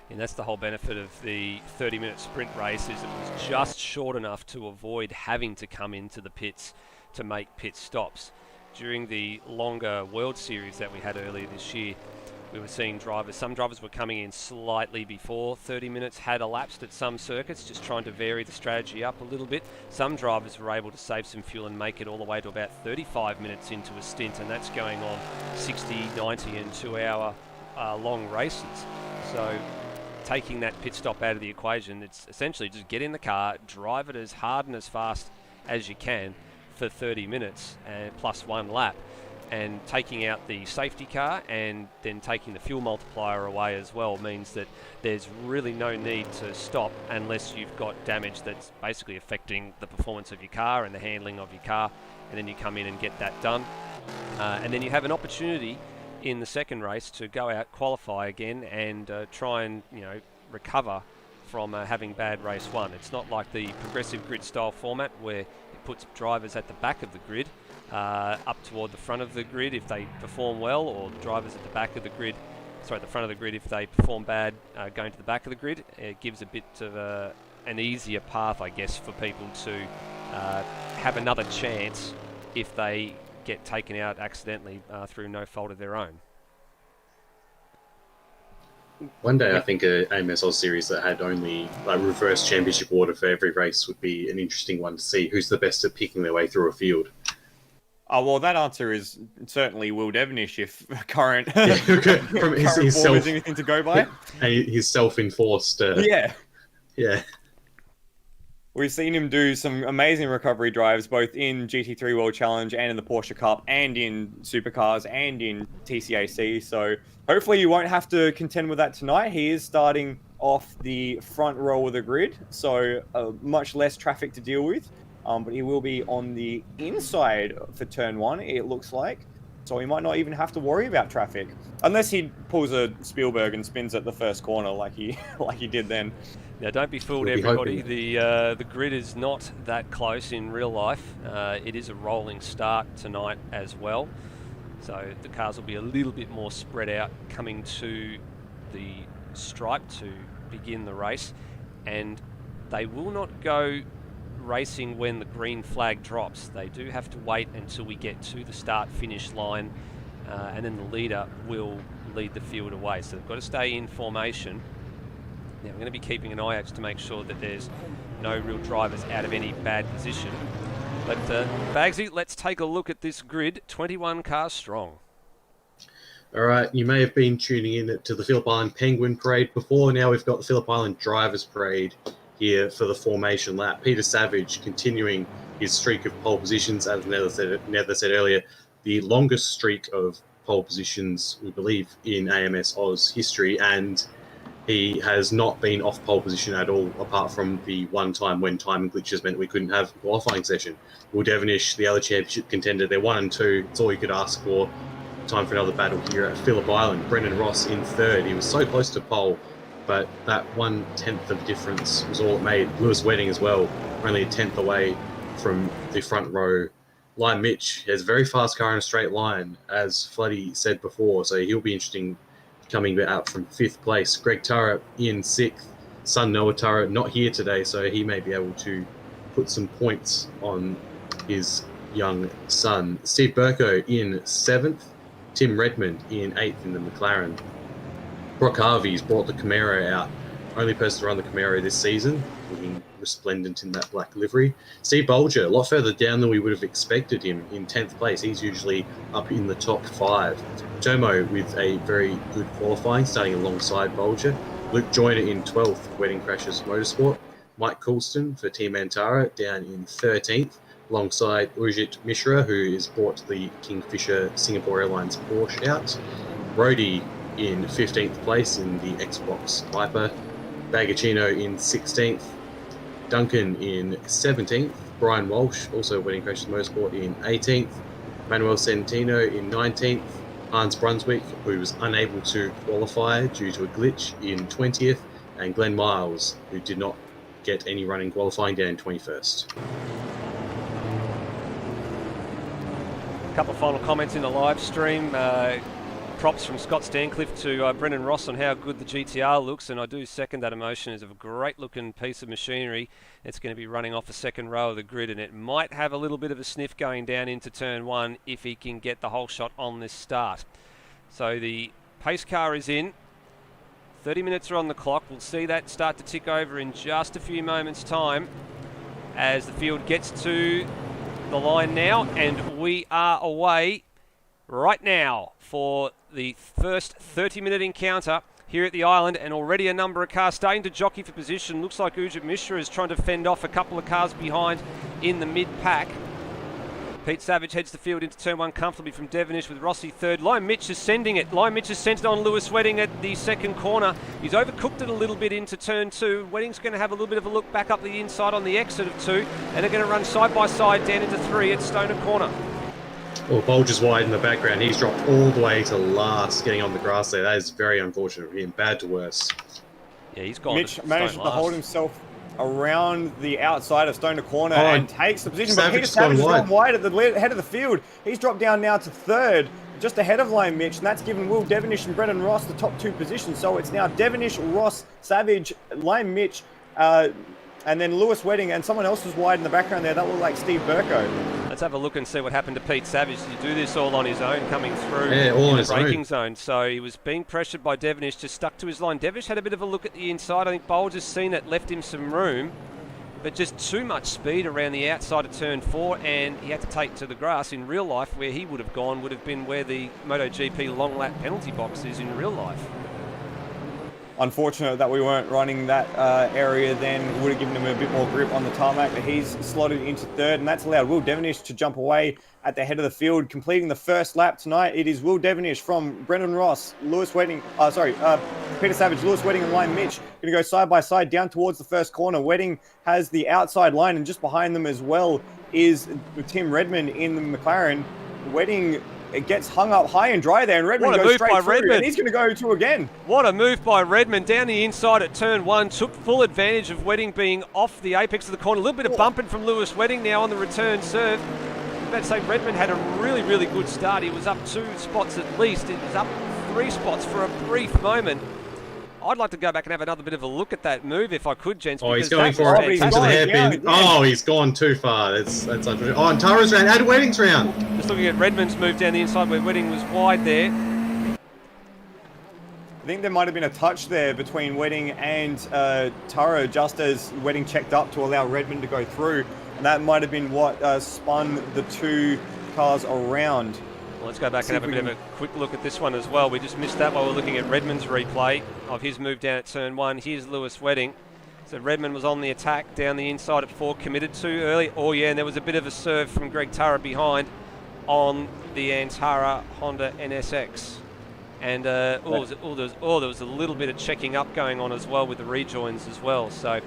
that's the whole benefit of the 30-minute sprint race, is it was just short enough to avoid having to come into the pits to make pit stops. During the longer World Series that we had earlier this year, we were seeing some drivers were coming in slightly before 30 minutes had elapsed at some circuits, just trying to vary the strategy up a little bit. Some drivers were able to save some fuel and make it all the way to about 35 minutes into a stint, and that's going on 60, 90 and 2-hour long races. So taking that pit stop out of the equation, it's essentially just get in the car, drive it as hard and as fast as you can for 30 minutes and plus 1 lap. And taking out the safety car and then taking the fuel multiplier away as well means that there's really no need to stop unless you've got damage that's basically affecting the performance of your car and the handling of your car, and then you come in and get that done. And then you have an opportunity in the second race to go out, qualify again, and try and recover from having bad race 1. It's not like the progressive grid style format where it puts drivers at the back of the grid up toward the front of the grid if they perform well, or drivers at the back of the grid, the front of the grid if they perform bad, going to the back of the grid. It gives a bit of an easier path, I guess, for people to have another chance if they get taken out accidentally through no fault of their own. One day, I think a AMS Oz series that had only like reverse championship order for every race would be an interesting one to see who's the best at picking their way through a field. Oh, well, that answer is certainly Will Devonish if current, Yeah, from his current form self, is anything to go by. his self-enforced. Yeah. Yeah. We've seen him do some amazing recovery drives, both in GT3 World Challenge and in the Porsche Cup and in Supercars and in TCAC. So hopefully you won't have to contend with that tonight. He is starting off the front row of the grid, so much less traffic to deal with. But he will be on the inside for turn 1, it looks like. So he might not even have to worry about traffic. Unless he pulls a Spielberg and spins at the first corner like he did then. Now, don't be fooled, We'll be everybody. hoping. The grid is not that close in real life. It is a rolling start tonight as well. So the cars will be a little bit more spread out coming to the stripe to begin the race. And they will not go racing when the green flag drops. They do have to wait until we get to the start-finish line. And then the leader will lead the field away. So they've got to stay in formation. Now, we're going to be keeping an eye out to make sure that there's no real drivers out of any bad position. But, Bagsy, let's take a look at this grid, 21 cars strong. All right, you may have been tuning in to the Phillip Island Penguin Parade before. Now we've got the Phillip Island Drivers Parade here for the formation lap. Peter Savage continuing his streak of pole positions, as Nether said earlier, the longest streak of pole positions, we believe, in AMS Oz history, and he has not been off pole position at all, apart from the one time when timing glitches meant we couldn't have a qualifying session. Will Devonish, the other championship contender, they're 1 and 2. It's all you could ask for. Time for another battle here at Phillip Island. Brendan Ross in 3rd. He was so close to pole, but that 1/10 of difference was all it made. Lewis Wedding as well, only a 10th away from the front row. Lime Mitch has a very fast car in a straight line, as Floody said before, so he'll be interesting coming out from 5th place. Greg Turra in 6th. Son Noah Turra not here today, so he may be able to put some points on his young son. Steve Burko in 7th. Tim Redmond in 8th in the McLaren. Brock Harvey's brought the Camaro out. Only person to run the Camaro this season, looking resplendent in that black livery. Steve Bolger, a lot further down than we would have expected him, in 10th place. He's usually up in the top 5. Jomo with a very good qualifying, starting alongside Bolger. Luke Joyner in 12th, Wedding Crashers Motorsport. Mike Coulston for Team Antara down in 13th, alongside Ujit Mishra, who has brought the Kingfisher Singapore Airlines Porsche out. Brody in 15th place in the Xbox Viper. Bagacino in 16th. Duncan in 17th. Brian Walsh, also Wedding Crashers Motorsport, in 18th. Manuel Centino in 19th. Hans Brunswick, who was unable to qualify due to a glitch, in 20th. And Glenn Miles, who did not get any running qualifying, down in 21st. A couple of final comments in the live stream. Props from Scott Stancliffe to Brendan Ross on how good the GTR looks, and I do second that emotion. It's a great looking piece of machinery. It's going to be running off the second row of the grid, and it might have a little bit of a sniff going down into turn 1 if he can get the whole shot on this start. So the pace car is in. 30 minutes are on the clock. We'll see that start to tick over in just a few moments' time as the field gets to the line now, and we are away right now for the first 30-minute encounter here at the island, and already a number of cars starting to jockey for position. Looks like Ujit Mishra is trying to fend off a couple of cars behind in the mid-pack. Pete Savage heads the field into turn 1 comfortably from Devonish with Rossi 3rd. Lime Mitch is sending it. Lime Mitch has sent it on Lewis Wedding at the second corner. He's overcooked it a little bit into turn 2. Wedding's going to have a little bit of a look back up the inside on the exit of 2, and they're going to run side by side down into 3 at Stoner Corner. Well, Bulger's wide in the background. He's dropped all the way to last, getting on the grass there. That is very unfortunate for him. Bad to worse. Yeah, he's gone. Mitch managed to hold himself around the outside of Stoner Corner and takes the position. But Peter Savage has gone wide at the head of the field. He's dropped down now to 3rd, just ahead of Lime Mitch, and that's given Will Devonish and Brendan Ross the top 2 positions. So it's now Devonish, Ross, Savage, Lime Mitch, and then Lewis Wedding, and someone else was wide in the background there. That looked like Steve Burko. That's have a look and see what happened to Pete Savage. He do this all on his own coming through all on in the his braking own. zone. So he was being pressured by Devonish, just stuck to his line. Devonish had a bit of a look at the inside. I think Bolger's seen it, left him some room, but just too much speed around the outside of turn 4, and he had to take to the grass. In real life, where he would have gone would have been where the MotoGP long lap penalty box is in real life. Unfortunate that we weren't running that area then. Would have given him a bit more grip on the tarmac, but he's slotted into third, and that's allowed Will Devonish to jump away at the head of the field, completing the first lap tonight. It is Will Devonish from Brendan Ross, Peter Savage, Lewis Wedding and Lime Mitch. Going to go side by side down towards the first corner. Wedding has the outside line, and just behind them as well is Tim Redmond in the McLaren. Wedding, it gets hung up high and dry there, and Redmond goes straight through, Redmond. and he's going to go through again. What a move by Redmond down the inside at turn 1. Took full advantage of Wedding being off the apex of the corner. A little bit of bumping from Lewis Wedding now on the return serve. I was about to say Redmond had a really, really good start. He was up 2 spots at least. It was up 3 spots for a brief moment. I'd like to go back and have another bit of a look at that move if I could, gents. Oh, he's going for it into the hairpin. Oh, he's gone too far. That's unfortunate. Oh, and Tara's round. Add Wedding's round. Just looking at Redmond's move down the inside where Wedding was wide there. I think there might have been a touch there between Wedding and Taro, just as Wedding checked up to allow Redmond to go through. And that might have been what spun the 2 cars around. Well, let's go back and have a bit of a quick look at this one as well. We just missed that while we're looking at Redmond's replay of his move down at turn 1. Here's Lewis Wedding. So Redmond was on the attack down the inside at 4, committed too early. Oh yeah, and there was a bit of a serve from Greg Tara behind on the Antara Honda NSX. And there was a little bit of checking up going on as well with the rejoins as well. So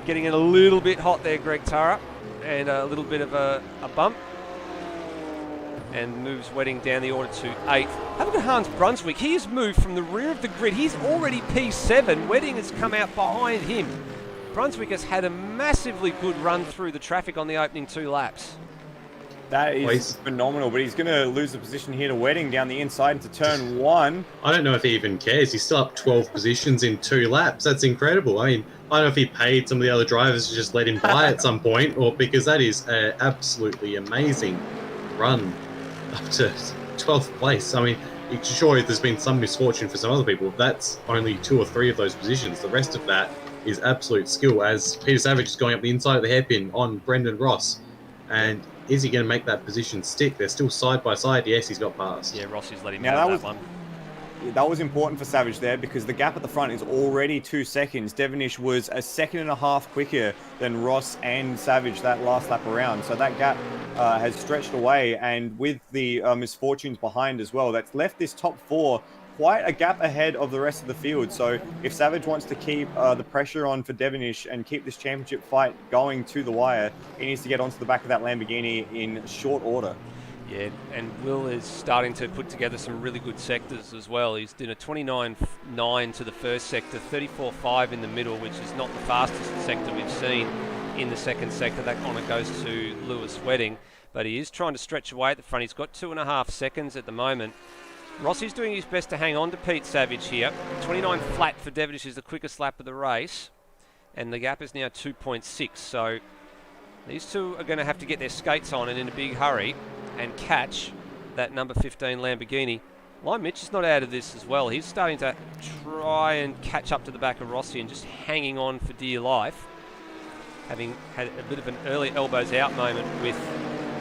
getting it a little bit hot there, Greg Tara, and a little bit of a bump. And moves Wedding down the order to 8th. Have a look at Hans Brunswick. He has moved from the rear of the grid. He's already P7. Wedding has come out behind him. Brunswick has had a massively good run through the traffic on the opening 2 laps. That is phenomenal, but he's going to lose the position here to Wedding down the inside into turn 1. I don't know if he even cares. He's still up 12 positions in 2 laps. That's incredible. I mean, I don't know if he paid some of the other drivers to just let him by at some point, or because that is an absolutely amazing run up to 12th place. I mean, sure, there's been some misfortune for some other people. That's only 2 or 3 of those positions. The rest of that is absolute skill, as Peter Savage is going up the inside of the hairpin on Brendan Ross. And is he going to make that position stick? They're still side by side. Yes, he's got past. Yeah, Rossi's let him have that one. That was important for Savage there, because the gap at the front is already 2 seconds. Devonish was a 1.5 seconds quicker than Ross and Savage that last lap around. So that gap has stretched away, and with the misfortunes behind as well, that's left this top 4 quite a gap ahead of the rest of the field. So if Savage wants to keep the pressure on for Devonish and keep this championship fight going to the wire, he needs to get onto the back of that Lamborghini in short order. Yeah, and Will is starting to put together some really good sectors as well. He's done a 29.9 to the first sector, 34.5 in the middle, which is not the fastest sector we've seen in the second sector. That kind of goes to Lewis Wedding, but he is trying to stretch away at the front. He's got 2.5 seconds at the moment. Rossi's doing his best to hang on to Pete Savage here. 29 flat for Devonish is the quickest lap of the race, and the gap is now 2.6. So these two are going to have to get their skates on and in a big hurry and catch that number 15 Lamborghini. Lime Mitch is not out of this as well. He's starting to try and catch up to the back of Rossi and just hanging on for dear life, having had a bit of an early elbows out moment with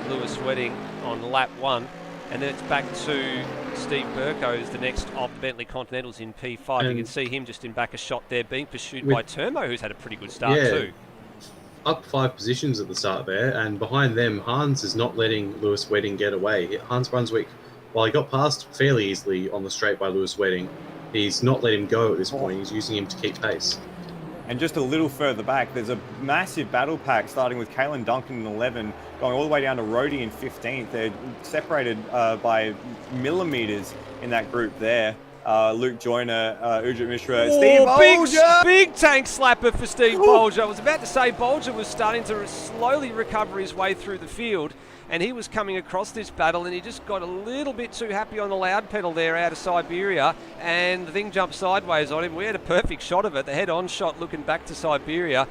Lewis Wedding on lap 1. And then it's back to Steve Burko, who's the next of the Bentley Continentals in P5. You can see him just in back a shot there, being pursued by Turmo, who's had a pretty good start too. Up 5 positions at the start there, and behind them, Hans is not letting Lewis Wedding get away. Hans Brunswick, while he got past fairly easily on the straight by Lewis Wedding, he's not let him go at this point. He's using him to keep pace. And just a little further back, there's a massive battle pack starting with Kalen Duncan in 11, going all the way down to Rhodey in 15th. They're separated by millimeters in that group there. Luke Joyner, Ujit Mishra, Steve Bolger! Big tank slapper for Steve Bolger. I was about to say Bolger was starting to slowly recover his way through the field, and he was coming across this battle, and he just got a little bit too happy on the loud pedal there out of Siberia, and the thing jumped sideways on him. We had a perfect shot of it, the head-on shot looking back to Siberia,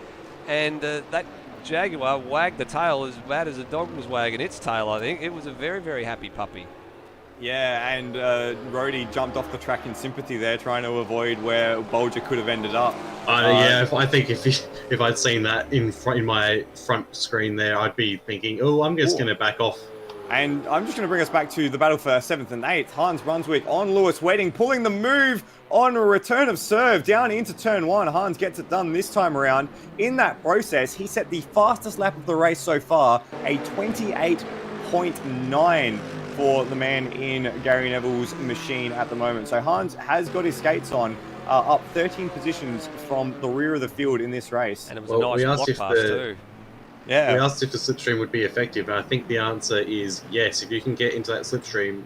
and that Jaguar wagged the tail as bad as a dog was wagging its tail, I think. It was a very, very happy puppy. Yeah, and Rhodey jumped off the track in sympathy there, trying to avoid where Bolger could have ended up. Yeah, I think if I'd seen that in my front screen there, I'd be thinking, oh, I'm just going to back off. And I'm just going to bring us back to the battle for 7th and 8th. Hans Brunswick on Lewis Wedding, pulling the move on a return of serve down into turn 1. Hans gets it done this time around. In that process, he set the fastest lap of the race so far, a 28.9 for the man in Gary Neville's machine at the moment. So Hans has got his skates on, up 13 positions from the rear of the field in this race. And it was a nice block pass too. Yeah. We asked if the slipstream would be effective, and I think the answer is yes. If you can get into that slipstream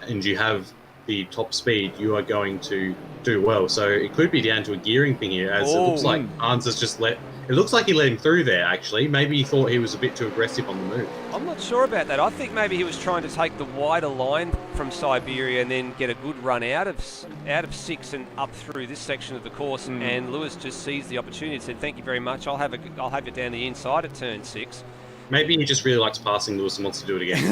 and you have the top speed, you are going to do well. So it could be down to a gearing thing here, as it looks like Hans has just let... It looks like he let him through there, actually. Maybe he thought he was a bit too aggressive on the move. I'm not sure about that. I think maybe he was trying to take the wider line from Siberia and then get a good run out of 6 and up through this section of the course. And Lewis just seized the opportunity and said, "Thank you very much. I'll have you down the inside at turn 6." Maybe he just really likes passing Lewis and wants to do it again.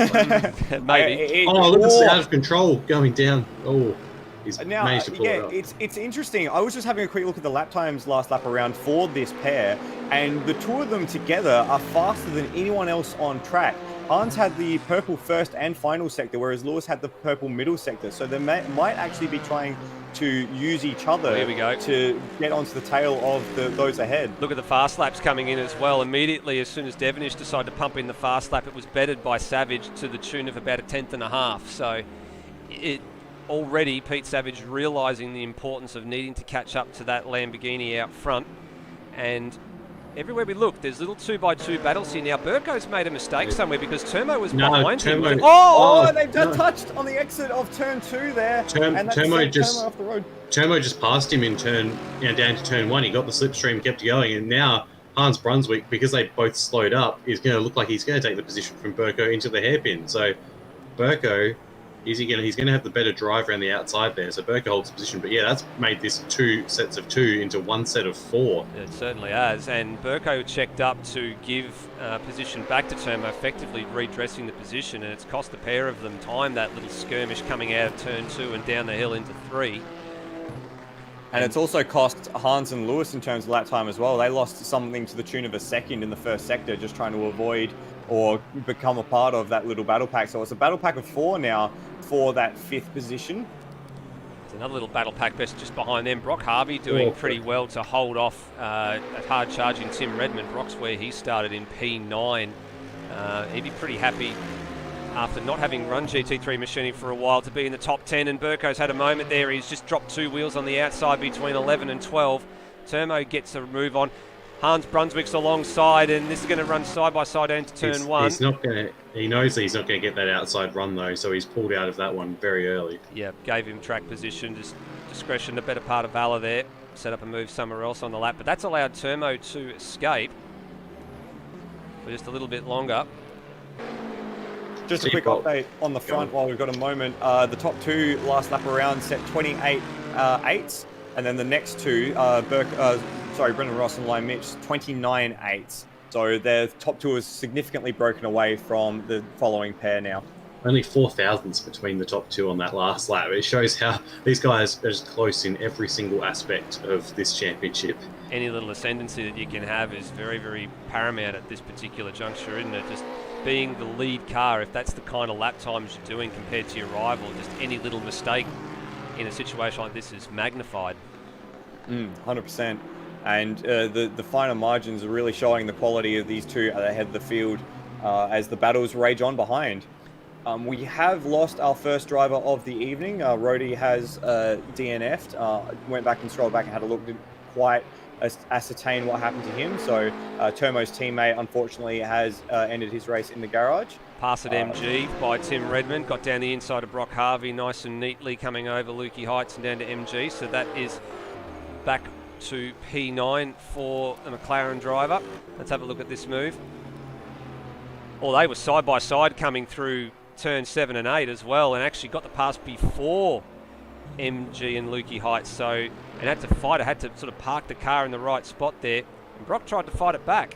Maybe. Look, it's out of control going down. Oh. He's managed to pull it up. It's interesting. I was just having a quick look at the lap times last lap around for this pair, and the two of them together are faster than anyone else on track. Hans had the purple first and final sector, whereas Lewis had the purple middle sector. So they might actually be trying to use each other to get onto the tail of those ahead. Look at the fast laps coming in as well. Immediately, as soon as Devonish decided to pump in the fast lap, it was bettered by Savage to the tune of about a 1/10 and a half. So already Pete Savage realising the importance of needing to catch up to that Lamborghini out front. And everywhere we look, there's little 2x2 battles here. Now, Burko's made a mistake somewhere because Turmo was behind him. They've just touched on the exit of turn 2 there. Turmo off the road. Turmo just passed him in down to turn 1. He got the slipstream, kept going, and now Hans Brunswick, because they both slowed up, is going to look like he's going to take the position from Burko into the hairpin. So Burko... He's going to have the better drive around the outside there, so Burko holds the position. But yeah, that's made this 2 sets of 2 into 1 set of 4. It certainly has, and Burko checked up to give position back to Turmo, effectively redressing the position, and it's cost the pair of them time, that little skirmish coming out of turn 2 and down the hill into 3. And it's also cost Hans and Lewis in terms of lap time as well. They lost something to the tune of a second in the first sector, just trying to avoid or become a part of that little battle pack. So it's a battle pack of 4 now for that 5th position. There's another little battle pack just behind them. Brock Harvey doing pretty well to hold off a hard charging Tim Redmond. Brock's where he started in P9. He'd be pretty happy after not having run GT3 machining for a while to be in the top 10, and Burko's had a moment there. He's just dropped 2 wheels on the outside between 11 and 12. Turmo gets a move on. Hans Brunswick's alongside, and this is going to run side by side into turn 1. He knows that he's not going to get that outside run though, so he's pulled out of that one very early. Yeah, gave him track position, just discretion, the better part of Valor there. Set up a move somewhere else on the lap, but that's allowed Turmo to escape for just a little bit longer. Just a quick update on the front while we've got a moment. The top 2 last lap around set 28.8s, and then the next 2, Brendan Ross and Lime Mitch, 29.8s. So their top 2 is significantly broken away from the following pair now. Only 4 thousandths between the top 2 on that last lap. It shows how these guys are just close in every single aspect of this championship. Any little ascendancy that you can have is very, very paramount at this particular juncture, isn't it? Just being the lead car, if that's the kind of lap times you're doing compared to your rival, just any little mistake in a situation like this is magnified. 100%. And the finer margins are really showing the quality of these two ahead of the field as the battles rage on behind. We have lost our first driver of the evening. Rhodey has DNF'd. Went back and scrolled back and had a look, didn't quite ascertain what happened to him. So Turmo's teammate, unfortunately, has ended his race in the garage. Pass at MG by Tim Redmond. Got down the inside of Brock Harvey nice and neatly, coming over Lukey Heights and down to MG. So that is back to P9 for the McLaren driver. Let's have a look at this move. Oh, they were side by side coming through turn 7 and 8 as well, and actually got the pass before MG and Lukey Heights. So, and had to fight it, had to sort of park the car in the right spot there. And Brock tried to fight it back.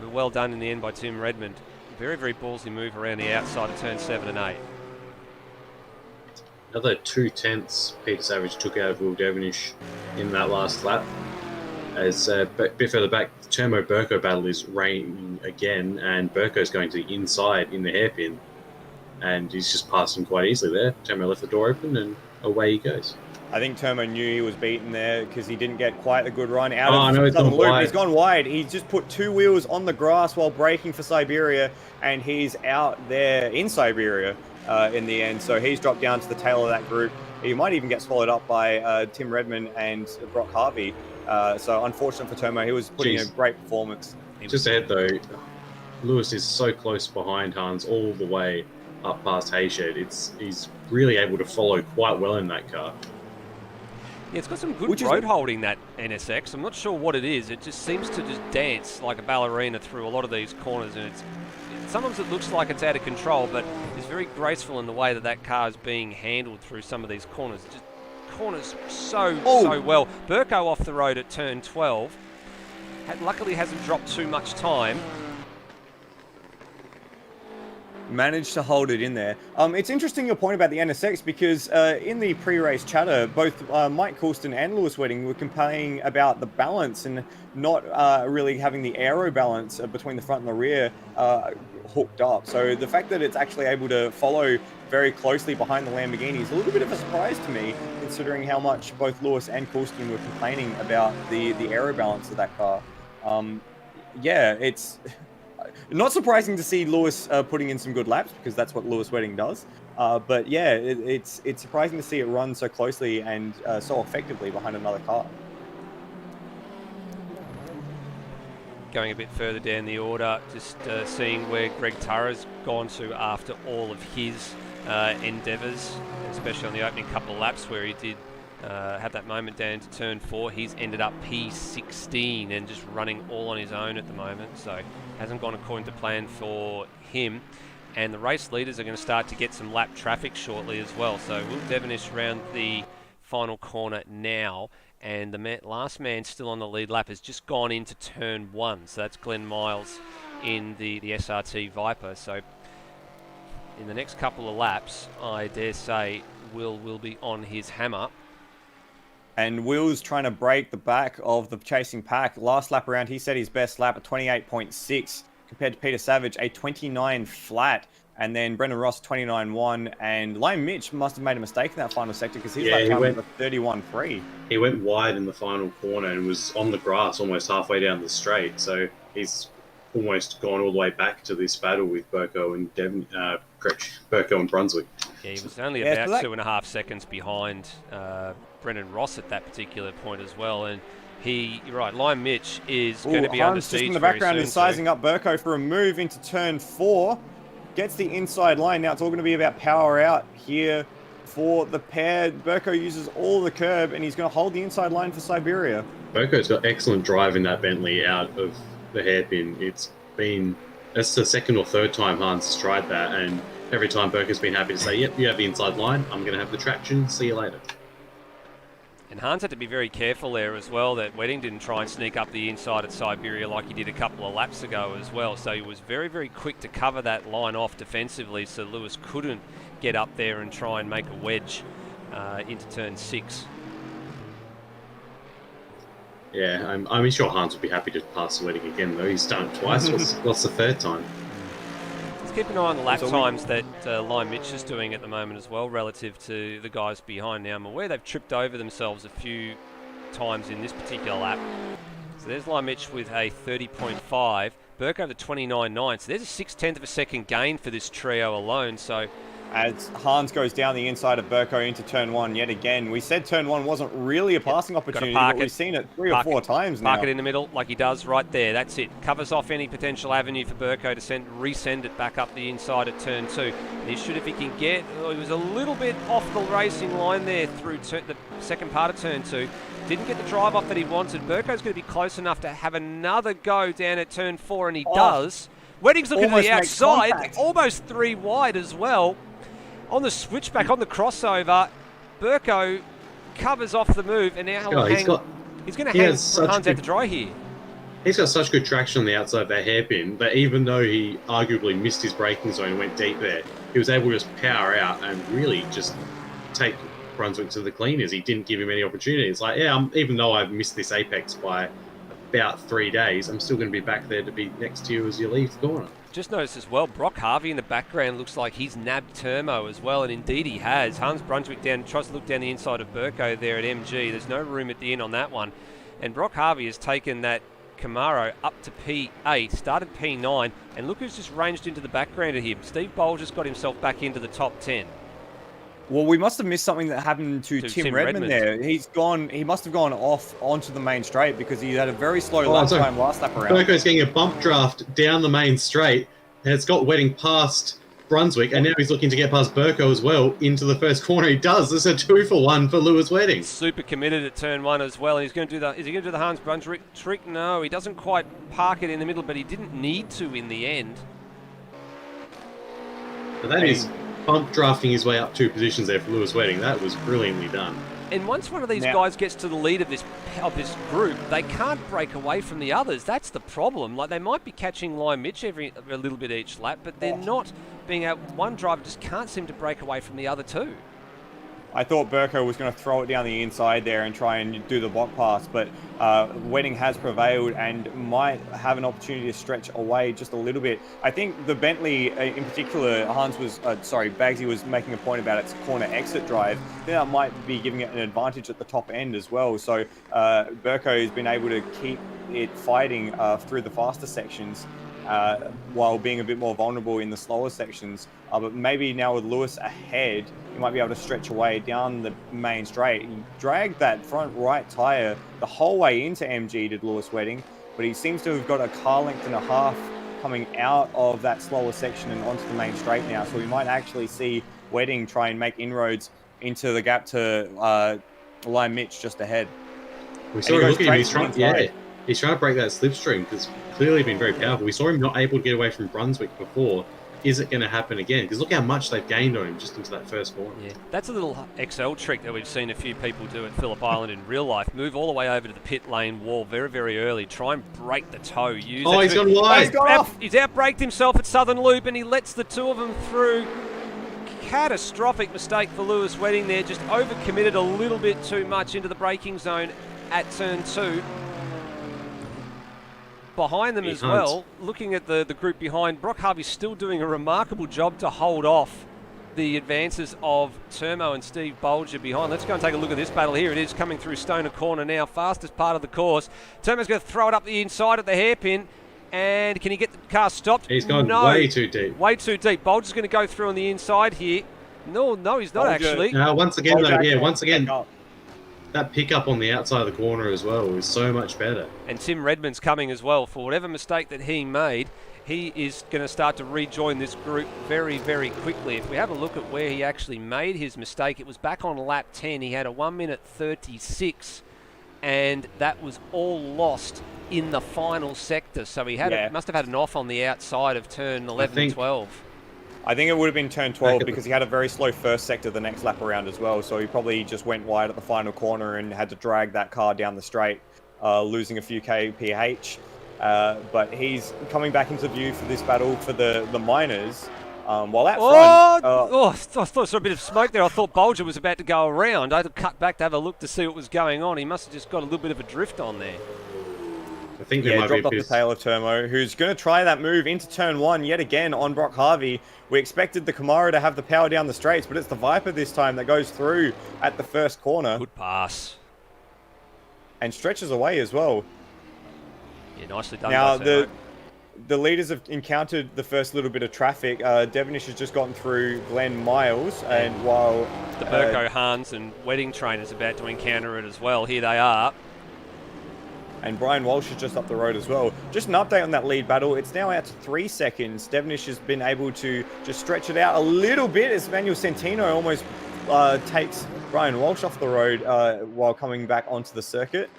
But well done in the end by Tim Redmond. Very, very ballsy move around the outside of turn 7 and 8. Another 2/10 Peter Savage took out of Will Devonish in that last lap. As a bit further back, the Turmo-Burko battle is raining again, and Burko's going to the inside in the hairpin. And he's just passed him quite easily there. Turmo left the door open, and away he goes. I think Turmo knew he was beaten there because he didn't get quite a good run out Oh, of no, he's Southern gone Loop. wide. He's gone wide. He's just put 2 wheels on the grass while braking for Siberia, and he's out there in Siberia in the end. So he's dropped down to the tail of that group. He might even get swallowed up by Tim Redmond and Brock Harvey. So unfortunate for Turmo. He was putting in a great performance. Just ahead, though, Lewis is so close behind Hans all the way up past Hayshed. He's really able to follow quite well in that car. Yeah, it's got some good road holding, that NSX. I'm not sure what it is. It just seems to just dance like a ballerina through a lot of these corners, and sometimes it looks like it's out of control, but it's very graceful in the way that that car is being handled through some of these corners. It just corners so well. Burko off the road at turn 12. Luckily hasn't dropped too much time. Managed to hold it in there. It's interesting your point about the NSX because in the pre-race chatter, both Mike Coulston and Lewis Wedding were complaining about the balance and not really having the aero balance between the front and the rear hooked up. So the fact that it's actually able to follow very closely behind the Lamborghini is a little bit of a surprise to me, considering how much both Lewis and Coulston were complaining about the aero balance of that car. Yeah, it's not surprising to see Lewis putting in some good laps because that's what Lewis Wedding does. But yeah, it's surprising to see it run so closely and so effectively behind another car. Going a bit further down the order, just seeing where Greg Turra's gone to after all of his endeavours, especially on the opening couple of laps where he did have that moment down to turn 4. He's ended up P16 and just running all on his own at the moment, so hasn't gone according to plan for him. And the race leaders are going to start to get some lap traffic shortly as well. So Will Devonish round the final corner now, and the last man still on the lead lap has just gone into turn 1. So that's Glenn Miles in the SRT Viper. So in the next couple of laps, I dare say Will be on his hammer. And Will's trying to break the back of the chasing pack. Last lap around, he set his best lap at 28.6 compared to Peter Savage, a 29 flat. And then Brendan Ross, 29.1. And Lime Mitch must have made a mistake in that final sector because his lap time was a 31.3. He went wide in the final corner and was on the grass almost halfway down the straight. So he's almost gone all the way back to this battle with Burko and Burko and Brunswick. Yeah, he was only about 2.5 seconds behind Brendan Ross at that particular point as well, and you're right, Lime Mitch is going to be under siege just in the background is sizing up Burko for a move into turn 4, gets the inside line. Now it's all going to be about power out here for the pair. Burko uses all the curb, and he's going to hold the inside line for Siberia. Burko's got excellent drive in that Bentley out of the hairpin. That's the second or third time Hans has tried that, and every time Burko's been happy to say, yep, you have the inside line, I'm going to have the traction, see you later. And Hans had to be very careful there as well that Wedding didn't try and sneak up the inside at Siberia like he did a couple of laps ago as well. So he was very, very quick to cover that line off defensively so Lewis couldn't get up there and try and make a wedge into turn 6. Yeah, I'm sure Hans would be happy to pass Wedding again, though. He's done it twice. What's the third time? Let's keep an eye on the lap times that Lime Mitch is doing at the moment as well, relative to the guys behind. Now, I'm aware they've tripped over themselves a few times in this particular lap. So there's Lime Mitch with a 30.5. Burko the 29.9. So there's a 0.6 of a second gain for this trio alone. So as Hans goes down the inside of Burko into turn 1 yet again. We said turn 1 wasn't really a passing opportunity, but we've seen it 3 or 4 times now. Park it in the middle like he does right there. That's it. Covers off any potential avenue for Burko to resend it back up the inside at turn 2. And he should, if he can get, he was a little bit off the racing line there through the second part of turn 2. Didn't get the drive off that he wanted. Burko's going to be close enough to have another go down at turn 4, and he does. Wedding's looking to the outside, almost 3 wide as well. On the switchback, on the crossover, Burko covers off the move, and now he's going to hang Hans out to dry here. he's got such good traction on the outside of that hairpin that even though he arguably missed his braking zone and went deep there, he was able to just power out and really just take Brunswick to the cleaners. He didn't give him any opportunity. It's like, yeah, even though I've missed this apex by about 3 days, I'm still going to be back there to be next to you as you leave the corner. Just noticed as well, Brock Harvey in the background looks like he's nabbed Turmo as well, and indeed he has. Hans Brunswick tries to look down the inside of Burko there at MG. There's no room at the end on that one. And Brock Harvey has taken that Camaro up to P8, started P9, and look who's just ranged into the background of him. Steve Bowl just got himself back into the top 10. Well, we must have missed something that happened to Tim Redmond there. He must have gone off onto the main straight because he had a very slow lap time last lap around. Burko's getting a bump draft down the main straight, and it's got Wedding past Brunswick, and now he's looking to get past Burko as well into the first corner. He does. This is a 2-for-1 for Lewis Wedding. Super committed at turn 1 as well. And he's going to do is he going to do the Hans Brunswick trick? No, he doesn't quite park it in the middle, but he didn't need to in the end. But that is bump drafting his way up 2 positions there for Lewis Wedding. That was brilliantly done. And once one of these guys gets to the lead of this group, they can't break away from the others. That's the problem. Like, they might be catching Lime Mitch a little bit each lap, but they're not being able. One driver just can't seem to break away from the other two. I thought Burko was going to throw it down the inside there and try and do the block pass, but Wedding has prevailed and might have an opportunity to stretch away just a little bit. I think the Bentley in particular, Bagsy was making a point about its corner exit drive. I think that might be giving it an advantage at the top end as well. So Burko has been able to keep it fighting through the faster sections while being a bit more vulnerable in the slower sections. But maybe now with Lewis ahead, he might be able to stretch away down the main straight. He dragged that front right tyre the whole way into MG, did Lewis Wedding, but he seems to have got a car length and a half coming out of that slower section and onto the main straight now. So we might actually see Wedding try and make inroads into the gap to Lime Mitch just ahead. We saw him looking, he's trying to break that slipstream because clearly been very powerful. We saw him not able to get away from Brunswick before. Is it going to happen again? Because look how much they've gained on him just into that first corner. Yeah, that's a little XL trick that we've seen a few people do at Phillip Island in real life. Move all the way over to the pit lane wall very, very early. Try and break the toe. He's gone wide. He's outbraked himself at Southern Loop and he lets the two of them through. Catastrophic mistake for Lewis Wedding there. Just overcommitted a little bit too much into the braking zone at turn 2. Behind them as well, looking at the group behind, Brock Harvey's still doing a remarkable job to hold off the advances of Turmo and Steve Bolger behind. Let's go and take a look at this battle. Here it is coming through Stoner Corner now, fastest part of the course. Turmo's going to throw it up the inside at the hairpin. And can he get the car stopped? He's gone way too deep. Way too deep. Bolger's going to go through on the inside here. No, he's not actually. Once again, that pickup on the outside of the corner as well is so much better. And Tim Redmond's coming as well. For whatever mistake that he made, he is going to start to rejoin this group very, very quickly. If we have a look at where he actually made his mistake, it was back on lap 10. He had a 1:36, and that was all lost in the final sector. So he had must have had an off on the outside of turn 11 and 12. I think it would have been turn 12 because he had a very slow first sector the next lap around as well. So he probably just went wide at the final corner and had to drag that car down the straight, losing a few kph. But he's coming back into view for this battle for the minors. While that front... I thought I saw a bit of smoke there. I thought Bolger was about to go around. I had to cut back to have a look to see what was going on. He must have just got a little bit of a drift on there. I think there might dropped be off the tail of Turmo, who's going to try that move into turn 1 yet again on Brock Harvey. We expected the Camaro to have the power down the straights, but it's the Viper this time that goes through at the first corner. Good pass. And stretches away as well. Yeah, nicely done. Now, the leaders have encountered the first little bit of traffic. Devonish has just gotten through Glenn Miles, and while... The Burko Hans and Wedding Train is about to encounter it as well. Here they are. And Brian Walsh is just up the road as well. Just an update on that lead battle. It's now out to 3 seconds. Devonish has been able to just stretch it out a little bit as Manuel Santino almost takes Brian Walsh off the road while coming back onto the circuit.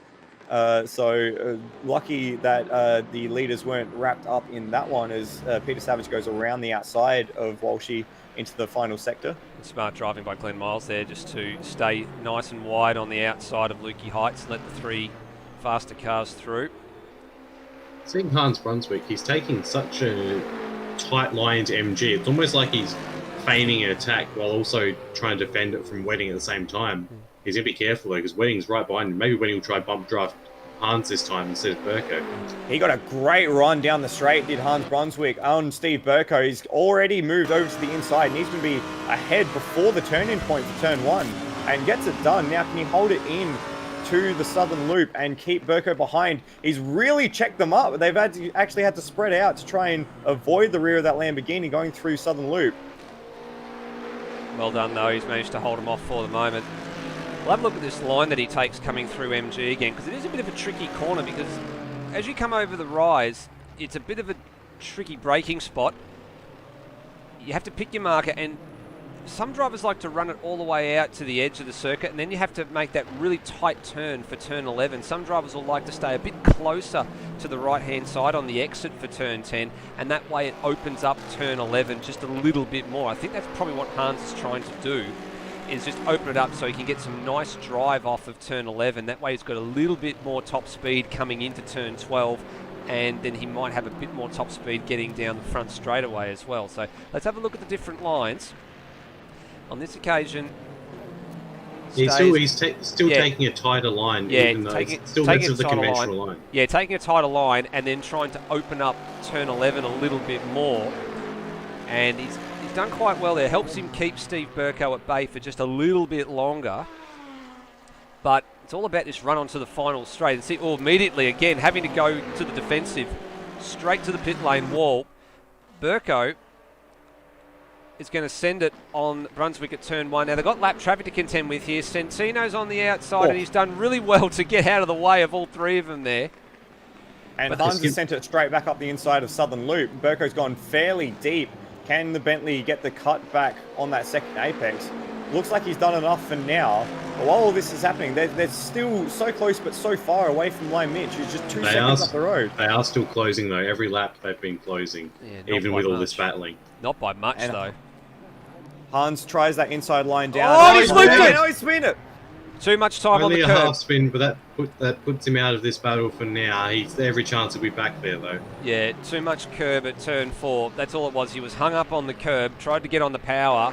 Lucky that the leaders weren't wrapped up in that one as Peter Savage goes around the outside of Walshy into the final sector. Smart driving by Glenn Miles there just to stay nice and wide on the outside of Lukey Heights and let the 3 faster cars through. Seeing Hans Brunswick, he's taking such a tight line to MG. It's almost like he's feigning an attack while also trying to defend it from Wedding at the same time. He's going to be careful, though, because Wedding's right behind him. Maybe Wedding will try bump draft Hans this time instead of Burko. He got a great run down the straight, did Hans Brunswick on Steve Burko. He's already moved over to the inside, and he's going to be ahead before the turn-in point for turn 1, and gets it done. Now, can he hold it in to the southern loop and keep Burko behind? He's really checked them up. They've actually had to spread out to try and avoid the rear of that Lamborghini going through southern loop. Well done, though. He's managed to hold him off for the moment. We'll have a look at this line that he takes coming through MG again, because it is a bit of a tricky corner, because as you come over the rise, it's a bit of a tricky braking spot. You have to pick your marker, and some drivers like to run it all the way out to the edge of the circuit, and then you have to make that really tight turn for turn 11. Some drivers will like to stay a bit closer to the right-hand side on the exit for turn 10, and that way it opens up turn 11 just a little bit more. I think that's probably what Hans is trying to do, is just open it up so he can get some nice drive off of turn 11. That way he's got a little bit more top speed coming into turn 12, and then he might have a bit more top speed getting down the front straightaway as well. So let's have a look at the different lines. On this occasion, He's still taking a tighter line, even though it's still the conventional line. Yeah, taking a tighter line and then trying to open up turn 11 a little bit more. And he's done quite well there. Helps him keep Steve Burko at bay for just a little bit longer. But it's all about this run onto the final straight. And see, immediately, again, having to go to the defensive, straight to the pit lane wall. Burko is going to send it on Brunswick at turn 1. Now, they've got lap traffic to contend with here. Centino's on the outside, and he's done really well to get out of the way of all three of them there. And Hans has sent it straight back up the inside of Southern Loop. Burko's gone fairly deep. Can the Bentley get the cut back on that second apex? Looks like he's done enough for now. But while all this is happening, they're still so close but so far away from Lime Mitch, who's just 2 seconds up the road. They are still closing, though. Every lap they've been closing, even with all this battling. Not by much, though. Hans tries that inside line down. Oh, he's looped it! No, he's spun it! Too much time Only on the curb. a half spin, but that puts him out of this battle for now. He's every chance he'll be back there, though. Yeah, too much curb at turn 4. That's all it was. He was hung up on the curb, tried to get on the power,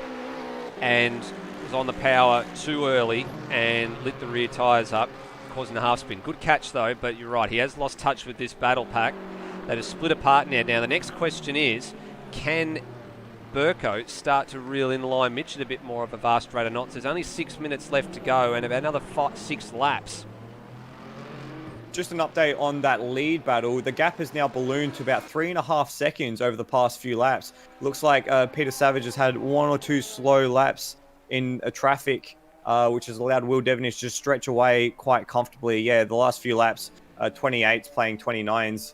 and was on the power too early and lit the rear tyres up, causing a half spin. Good catch, though, but you're right. He has lost touch with this battle pack. They have split apart now. Now, the next question is, can Burko start to reel in Lime Mitchell a bit more of a vast rate of knots? There's only 6 minutes left to go and about another 6 laps. Just an update on that lead battle. The gap has now ballooned to about 3.5 seconds over the past few laps. Looks like Peter Savage has had 1 or 2 slow laps in traffic, which has allowed Will Devonish to stretch away quite comfortably. Yeah, the last few laps, 28s playing 29s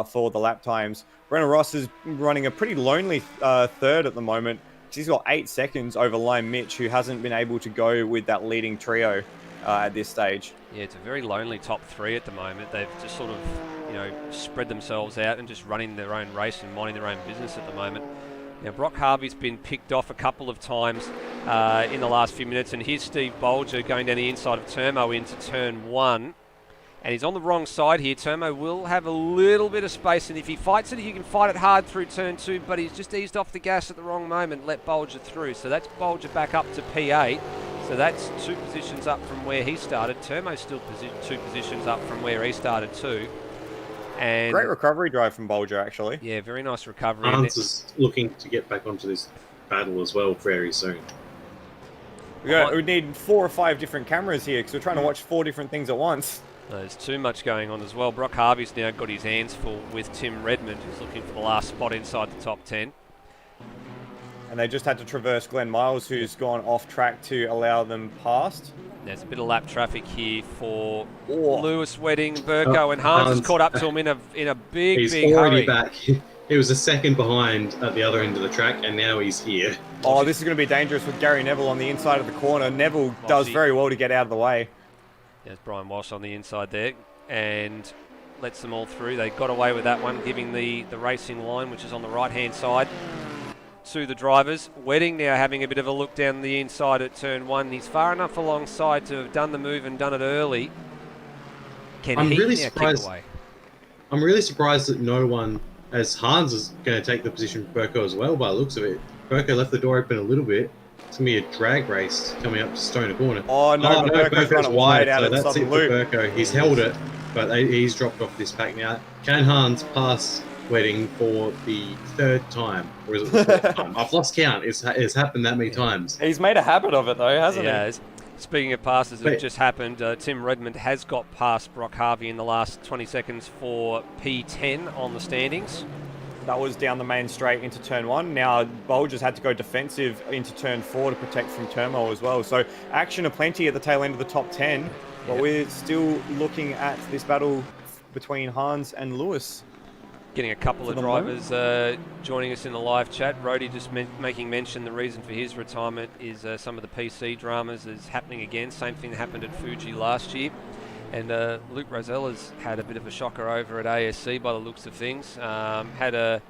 for the lap times. Brennan Ross is running a pretty lonely third at the moment. He's got 8 seconds over Lime Mitch, who hasn't been able to go with that leading trio at this stage. Yeah, it's a very lonely top 3 at the moment. They've just sort of, spread themselves out and just running their own race and minding their own business at the moment. Now, Brock Harvey's been picked off a couple of times in the last few minutes, and here's Steve Bolger going down the inside of Turmo into turn 1. And he's on the wrong side here. Turmo will have a little bit of space, and if he fights it, he can fight it hard through turn 2, but he's just eased off the gas at the wrong moment, let Bolger through. So that's Bolger back up to P8. So that's 2 positions up from where he started. Turmo's still 2 positions up from where he started too. And great recovery drive from Bolger, actually. Yeah, very nice recovery. Hans is looking to get back onto this battle as well very soon. We need 4 or 5 different cameras here because we're trying to watch 4 different things at once. There's too much going on as well. Brock Harvey's now got his hands full with Tim Redmond, who's looking for the last spot inside the top 10. And they just had to traverse Glenn Miles, who's gone off track to allow them past. There's a bit of lap traffic here for Lewis Wedding, Burko, and Hans has caught up to him in a big, he's big already hurry. back. He was a second behind at the other end of the track, and now he's here. Oh, this is going to be dangerous with Gary Neville on the inside of the corner. Neville does very well to get out of the way. There's Brian Walsh on the inside there and lets them all through. They got away with that one, giving the racing line, which is on the right-hand side, to the drivers. Wedding now having a bit of a look down the inside at turn 1. He's far enough alongside to have done the move and done it early. Can I'm he really now surprised. kick away? I'm really surprised that no one, as Hans is going to take the position for Burko as well by the looks of it. Burko left the door open a little bit. It's going to be a drag race coming up to Stone Corner. Oh, no, but Burko's run it wide out so of the that's it southern for loop. Burko. He's held it, but he's dropped off this pack now. Can Hans pass Wedding for the third time? Or is it the fourth time? I've lost count. It's happened that many times. He's made a habit of it, though, hasn't he? Yeah. Speaking of passes, it just happened. Tim Redmond has got past Brock Harvey in the last 20 seconds for P10 on the standings. That was down the main straight into turn 1. Now, Bulgers had to go defensive into turn 4 to protect from turmoil as well. So, action aplenty at the tail end of the top 10. But we're still looking at this battle between Hans and Lewis. Getting a couple of drivers joining us in the live chat. Rhodey just making mention the reason for his retirement is some of the PC dramas is happening again. Same thing that happened at Fuji last year. And Luke Rosella's had a bit of a shocker over at ASC by the looks of things. Had a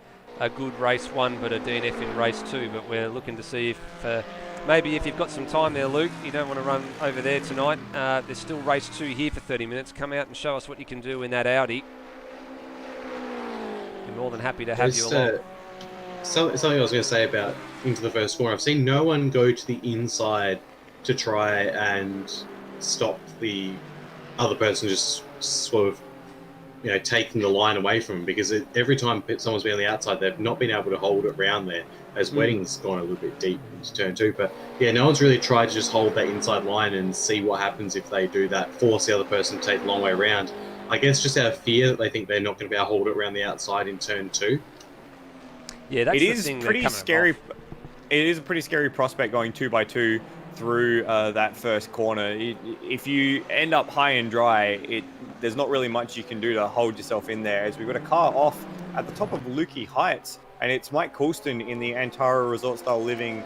good race 1 but a DNF in race 2. But we're looking to see if maybe if you've got some time there, Luke, you don't want to run over there tonight. There's still race 2 here for 30 minutes. Come out and show us what you can do in that Audi. More than happy to have you along. Something I was going to say about into the first corner. I've seen no one go to the inside to try and stop the other person just sort of, taking the line away from them, because every time someone's been on the outside, they've not been able to hold it around there, as Wedding's gone a little bit deep into turn 2. But yeah, no one's really tried to just hold that inside line and see what happens if they do that, force the other person to take the long way around. I guess just out of fear that they think they're not going to be able to hold it around the outside in turn 2. Yeah, that's it is pretty scary. It is a pretty scary prospect going 2x2 through that first corner. If you end up high and dry, there's not really much you can do to hold yourself in there. As we've got a car off at the top of Lukey Heights, and it's Mike Coulston in the Antara Resort Style Living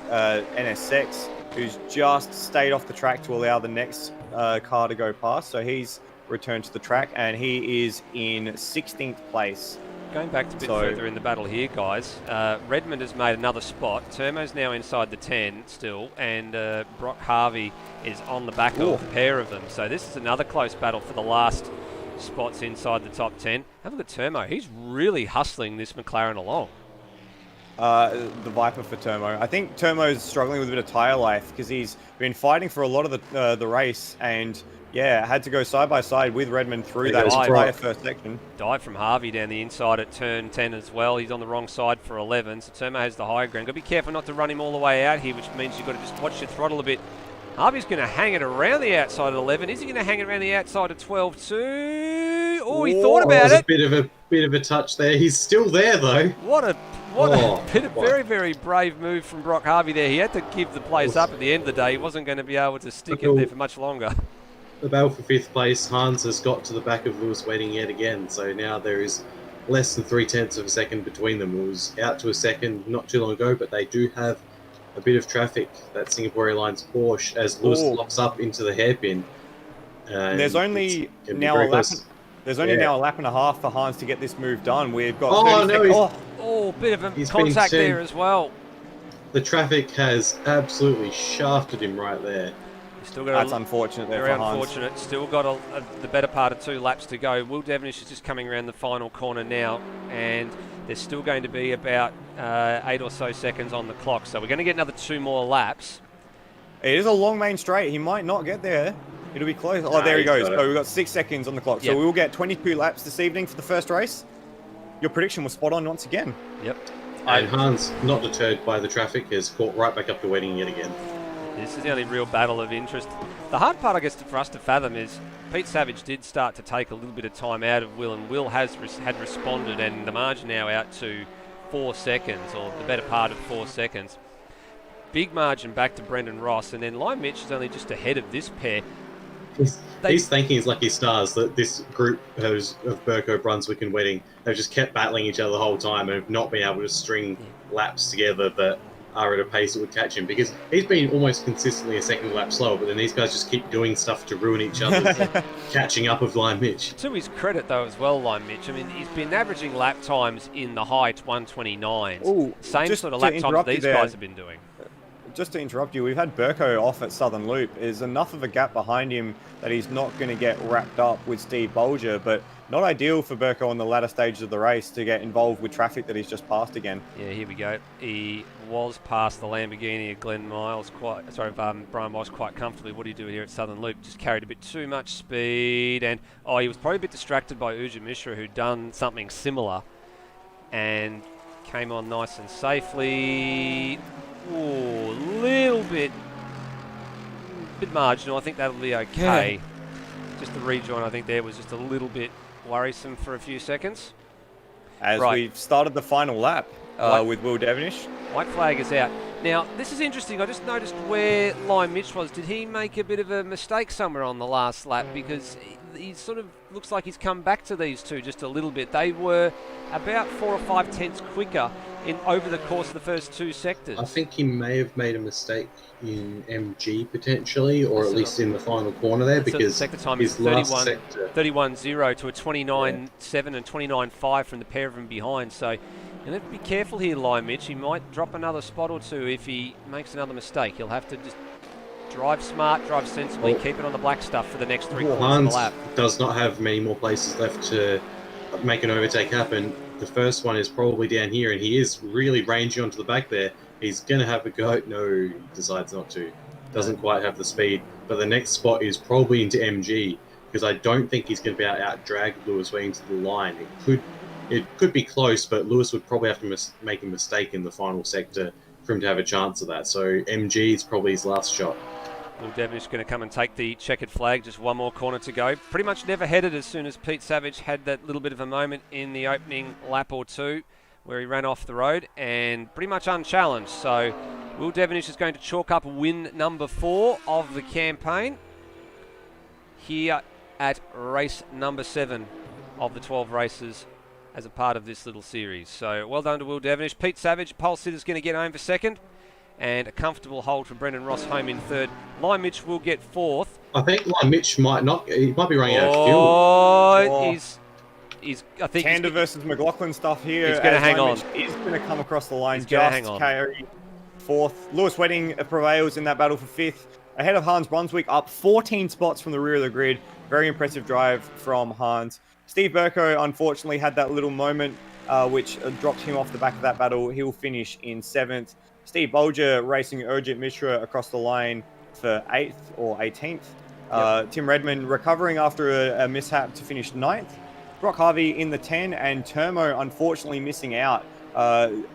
NSX, who's just stayed off the track to allow the next car to go past. So he's returned to the track, and he is in 16th place. Going back a bit further in the battle here, guys, Redmond has made another spot. Termo's now inside the 10 still, and Brock Harvey is on the back of a pair of them. So this is another close battle for the last spots inside the top 10. Have a look at Termo. He's really hustling this McLaren along. The Viper for Termo. I think Termo's struggling with a bit of tyre life because he's been fighting for a lot of the race, and had to go side by side with Redmond through that entire first section. Dive from Harvey down the inside at turn 10 as well. He's on the wrong side for 11, so Termo has the higher ground. Got to be careful not to run him all the way out here, which means you've got to just watch your throttle a bit. Harvey's going to hang it around the outside at 11. Is he going to hang it around the outside at 12 too? Oh, he thought about it. A bit of a touch there. He's still there though. What a very, very brave move from Brock Harvey there. He had to give the place up at the end of the day. He wasn't going to be able to stick it there for much longer. The battle for 5th place, Hans has got to the back of Lewis Wedding yet again. So now there is less than 0.3 of a second between them. It was out to a second not too long ago, but they do have a bit of traffic, that Singapore Airlines Porsche, as Lewis locks up into the hairpin. There's only now a lap. There's only now a lap and a half for Hans to get this move done. We've got bit of a contact there as well. The traffic has absolutely shafted him right there. Still got That's unfortunate there for Hans. Very unfortunate. Still got the better part of 2 laps to go. Will Devonish is just coming around the final corner now, and there's still going to be about 8 or so seconds on the clock. So we're going to get another 2 more laps. It is a long main straight. He might not get there. It'll be close. Oh, there he goes. So we've got 6 seconds on the clock. So we will get 22 laps this evening for the first race. Your prediction was spot on once again. Yep. And Hans, not deterred by the traffic, is caught right back up to Wedding yet again. This is the only real battle of interest. The hard part, I guess, for us to fathom is Pete Savage did start to take a little bit of time out of Will, and Will had responded, and the margin now out to 4 seconds, or the better part of 4 seconds. Big margin back to Brendan Ross, and then Lime Mitch is only just ahead of this pair. He's thanking his lucky stars that this group of Burko, Brunswick and Wedding have just kept battling each other the whole time and have not been able to string laps together that are at a pace that would catch him, because he's been almost consistently a second lap slower, but then these guys just keep doing stuff to ruin each other, catching up with Lime Mitch. To his credit, though, as well, Lime Mitch, I mean, he's been averaging lap times in the high 129s. Same sort of lap times these guys have been doing. just to interrupt you, we've had Burko off at Southern Loop. Is enough of a gap behind him that he's not going to get wrapped up with Steve Bolger, but not ideal for Burko on the latter stages of the race to get involved with traffic that he's just passed again. Yeah, here we go. He was past the Lamborghini of Brian Miles quite comfortably. What do you do here at Southern Loop? Just carried a bit too much speed, and he was probably a bit distracted by Ujit Mishra, who'd done something similar, and came on nice and safely. Ooh, little bit marginal. I think that'll be okay. Yeah. Just the rejoin, I think there was just a little bit worrisome for a few seconds. As Right. we've started the final lap with Will Devenish. White flag is out. Now, this is interesting. I just noticed where Lime Mitch was. Did he make a bit of a mistake somewhere on the last lap? Because he sort of looks like he's come back to these two just a little bit. They were about 4 or 5 tenths quicker over the course of the first 2 sectors. I think he may have made a mistake in MG potentially, or at least in the final corner there, because sector time his is last sector 31.0 to a 29.7 and 29.5 from the pair of them behind. So you'll have to be careful here, Lime Mitch. He might drop another spot or two if he makes another mistake. He'll have to just drive smart, drive sensibly, keep it on the black stuff for the next 3 quarters of Hans the lap. does not have many more places left to make an overtake happen. The first one is probably down here, and he is really ranging onto the back there. He's going to have a go. No, he decides not to. Doesn't quite have the speed. But the next spot is probably into MG, because I don't think he's going to be able to out-drag Lewis Wing to the line. It could be close, but Lewis would probably have to make a mistake in the final sector for him to have a chance of that. So MG is probably his last shot. Will Devenish going to come and take the checkered flag. Just one more corner to go. Pretty much never headed as soon as Pete Savage had that little bit of a moment in the opening lap or two where he ran off the road, and pretty much unchallenged. So Will Devenish is going to chalk up win number 4 of the campaign here at race number 7 of the 12 races as a part of this little series. So well done to Will Devenish. Pete Savage, pole sitter's going to get home for 2nd. And a comfortable hold for Brendan Ross home in 3rd. Lime Mitch will get 4th. I think Lime Mitch might not. He might be running out of fuel. I think Tander versus McLaughlin stuff here. He's going to hang on. He's going to come across the line. He's going to hang on. Carry 4th. Lewis Wedding prevails in that battle for 5th. Ahead of Hans Brunswick, up 14 spots from the rear of the grid. Very impressive drive from Hans. Steve Burko, unfortunately, had that little moment which dropped him off the back of that battle. He'll finish in 7th. Steve Bolger racing Ujit Mishra across the line for 8th or 18th. Yep. Tim Redmond recovering after a mishap to finish 9th. Brock Harvey in the 10, and Termo unfortunately missing out,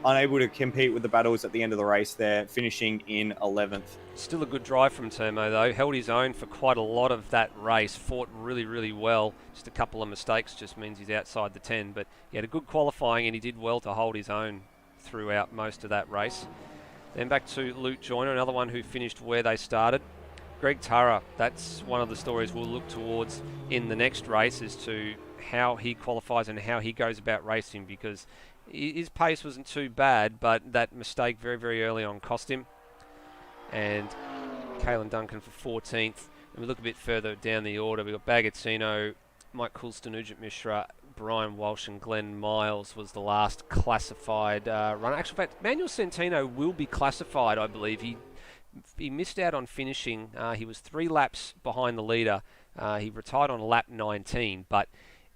unable to compete with the battles at the end of the race there, finishing in 11th. Still a good drive from Termo though. Held his own for quite a lot of that race. Fought really, really well. Just a couple of mistakes just means he's outside the 10. But he had a good qualifying and he did well to hold his own throughout most of that race. Then back to Luke Joyner, another one who finished where they started. Greg Turra, that's one of the stories we'll look towards in the next race as to how he qualifies and how he goes about racing, because his pace wasn't too bad, but that mistake very, very early on cost him. And Kalen Duncan for 14th. And we look a bit further down the order. We've got Bagattino, Mike Coulston, Ujit Mishra, Brian Walsh and Glenn Miles was the last classified runner. Actually, in fact, Manuel Centino will be classified, I believe. He missed out on finishing. He was 3 laps behind the leader. He retired on lap 19, but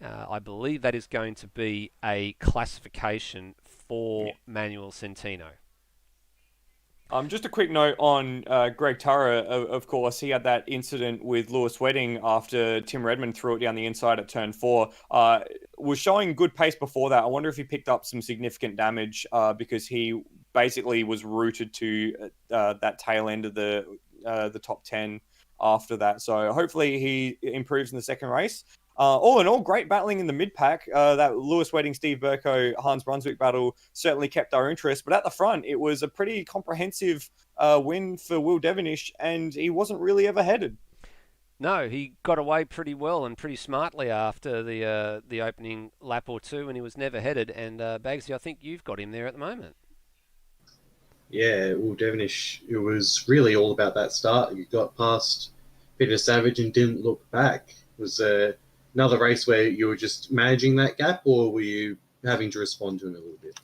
I believe that is going to be a classification for Manuel Centino. Just a quick note on Greg Turra, of course. He had that incident with Lewis Wedding after Tim Redmond threw it down the inside at turn 4. Was showing good pace before that. I wonder if he picked up some significant damage because he basically was rooted to that tail end of the top 10 after that. So hopefully he improves in the second race. All in all, great battling in the mid-pack. That Lewis Wedding, Steve Burko, Hans Brunswick battle certainly kept our interest. But at the front, it was a pretty comprehensive win for Will Devenish, and he wasn't really ever headed. No, he got away pretty well and pretty smartly after the opening lap or two, and he was never headed. And Bagsy, I think you've got him there at the moment. Yeah, Will Devenish, it was really all about that start. You got past Peter Savage and didn't look back. It was another race where you were just managing that gap, or were you having to respond to him a little bit?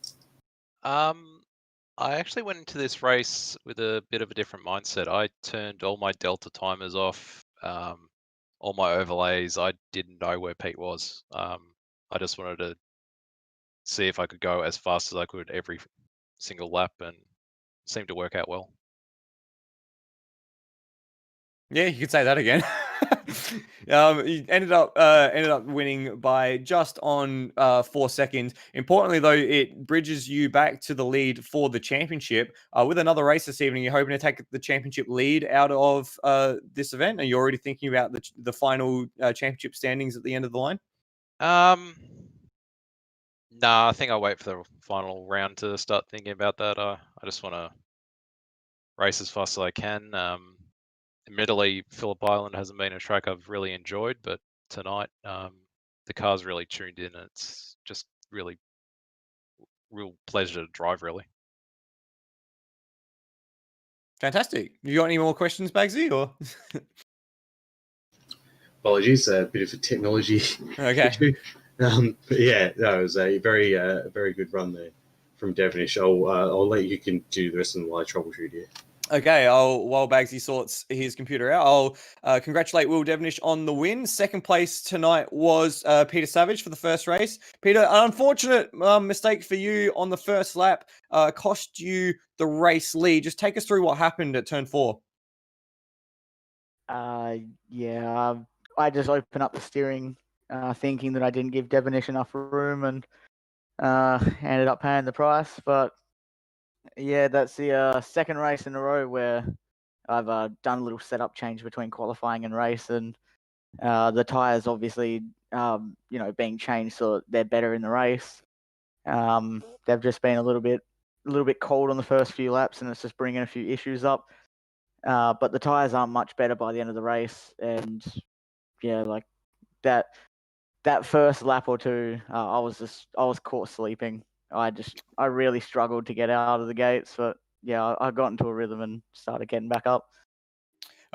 I I actually went into this race with a bit of a different mindset. I turned all my delta timers off, all my overlays. I didn't know where Pete was. I just wanted to see if I could go as fast as I could every single lap, and it seemed to work out well. Yeah, you could say that again. You ended up winning by just on 4 seconds. Importantly, though, it bridges you back to the lead for the championship. With another race this evening, you're hoping to take the championship lead out of this event. Are you already thinking about the final championship standings at the end of the line? Nah, I think I'll wait for the final round to start thinking about that. I just want to race as fast as I can. Admittedly, Phillip Island hasn't been a track I've really enjoyed, but tonight the car's really tuned in. And it's just really real pleasure to drive, really. Fantastic. You got any more questions, Bagsy? Or Apologies, a bit of a technology okay. issue. But yeah, that was a very good run there from Devonish. I'll let you do the rest of the live troubleshoot here. Okay, while Bagsy sorts his computer out, I'll congratulate Will Devonish on the win. Second place tonight was Peter Savage for the first race. Peter, an unfortunate mistake for you on the first lap cost you the race lead. Just take us through what happened at turn 4. Yeah, I just opened up the steering thinking that I didn't give Devonish enough room and ended up paying the price. But yeah, that's the second race in a row where I've done a little setup change between qualifying and race, and the tyres obviously, being changed so they're better in the race. They've just been a little bit cold on the first few laps, and it's just bringing a few issues up. But the tyres aren't much better by the end of the race, and yeah, like that first lap or two, I was caught sleeping. I really struggled to get out of the gates, but yeah, I got into a rhythm and started getting back up.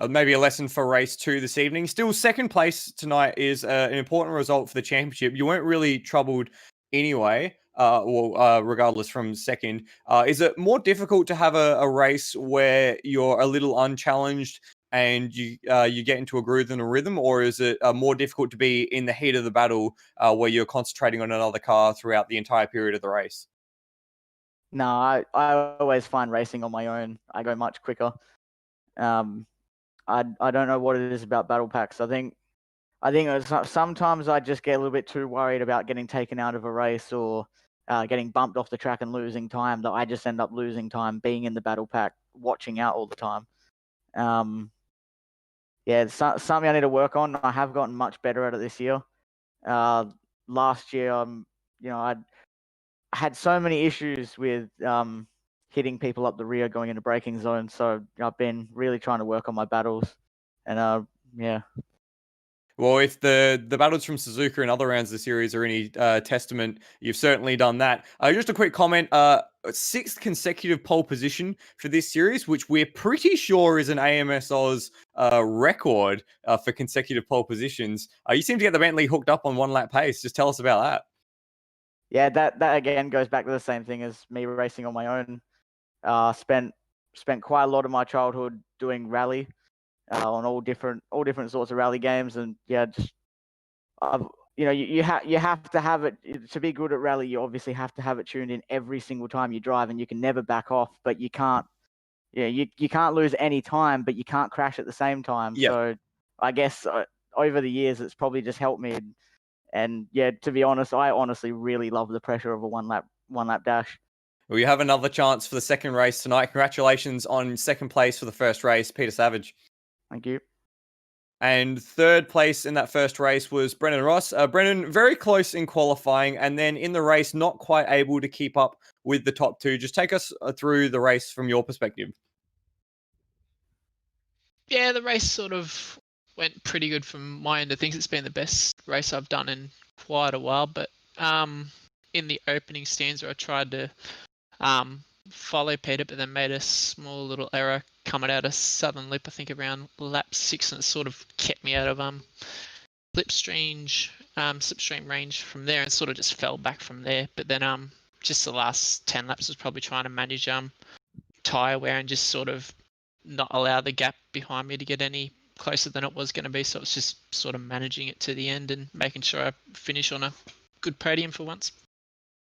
Maybe a lesson for race 2 this evening. Still, second place tonight is an important result for the championship. You weren't really troubled anyway, regardless from second. Is it more difficult to have a race where you're a little unchallenged and you get into a groove and a rhythm, or is it more difficult to be in the heat of the battle where you're concentrating on another car throughout the entire period of the race? No, I always find racing on my own, I go much quicker. I don't know what it is about battle packs. I think sometimes I just get a little bit too worried about getting taken out of a race or getting bumped off the track and losing time, that I just end up losing time being in the battle pack, watching out all the time. Yeah, it's something I need to work on. I have gotten much better at it this year. Last year, I had so many issues with hitting people up the rear going into braking zone, so I've been really trying to work on my battles, and yeah. Well, if the battles from Suzuka and other rounds of the series are any testament, you've certainly done that. Just a quick comment: 6th consecutive pole position for this series, which we're pretty sure is an AMS Oz record for consecutive pole positions. You seem to get the Bentley hooked up on 1 lap pace. Just tell us about that. Yeah, that again goes back to the same thing as me racing on my own. Spent quite a lot of my childhood doing rally on all different sorts of rally games, and yeah, just you have to have it to be good at rally. You obviously have to have it tuned in every single time you drive, and you can never back off, but you can't. Yeah, you can't lose any time, but you can't crash at the same time. Yep. So I guess over the years, it's probably just helped me. And yeah, to be honest, I honestly really love the pressure of a one lap dash. Well, you have another chance for the second race tonight. Congratulations on second place for the first race, Peter Savage. Thank you. And third place in that first race was Brennan Ross. Brennan, very close in qualifying, and then in the race, not quite able to keep up with the top 2. Just take us through the race from your perspective. Yeah, the race sort of went pretty good from my end of things. It's been the best race I've done in quite a while, but in the opening stanza, I tried to follow Peter, but then made a small little error coming out of Southern Loop, I think around lap 6, and it sort of kept me out of slipstream range from there, and sort of just fell back from there. But then just the last 10 laps was probably trying to manage tyre wear and just sort of not allow the gap behind me to get any closer than it was going to be. So it's just sort of managing it to the end and making sure I finish on a good podium for once.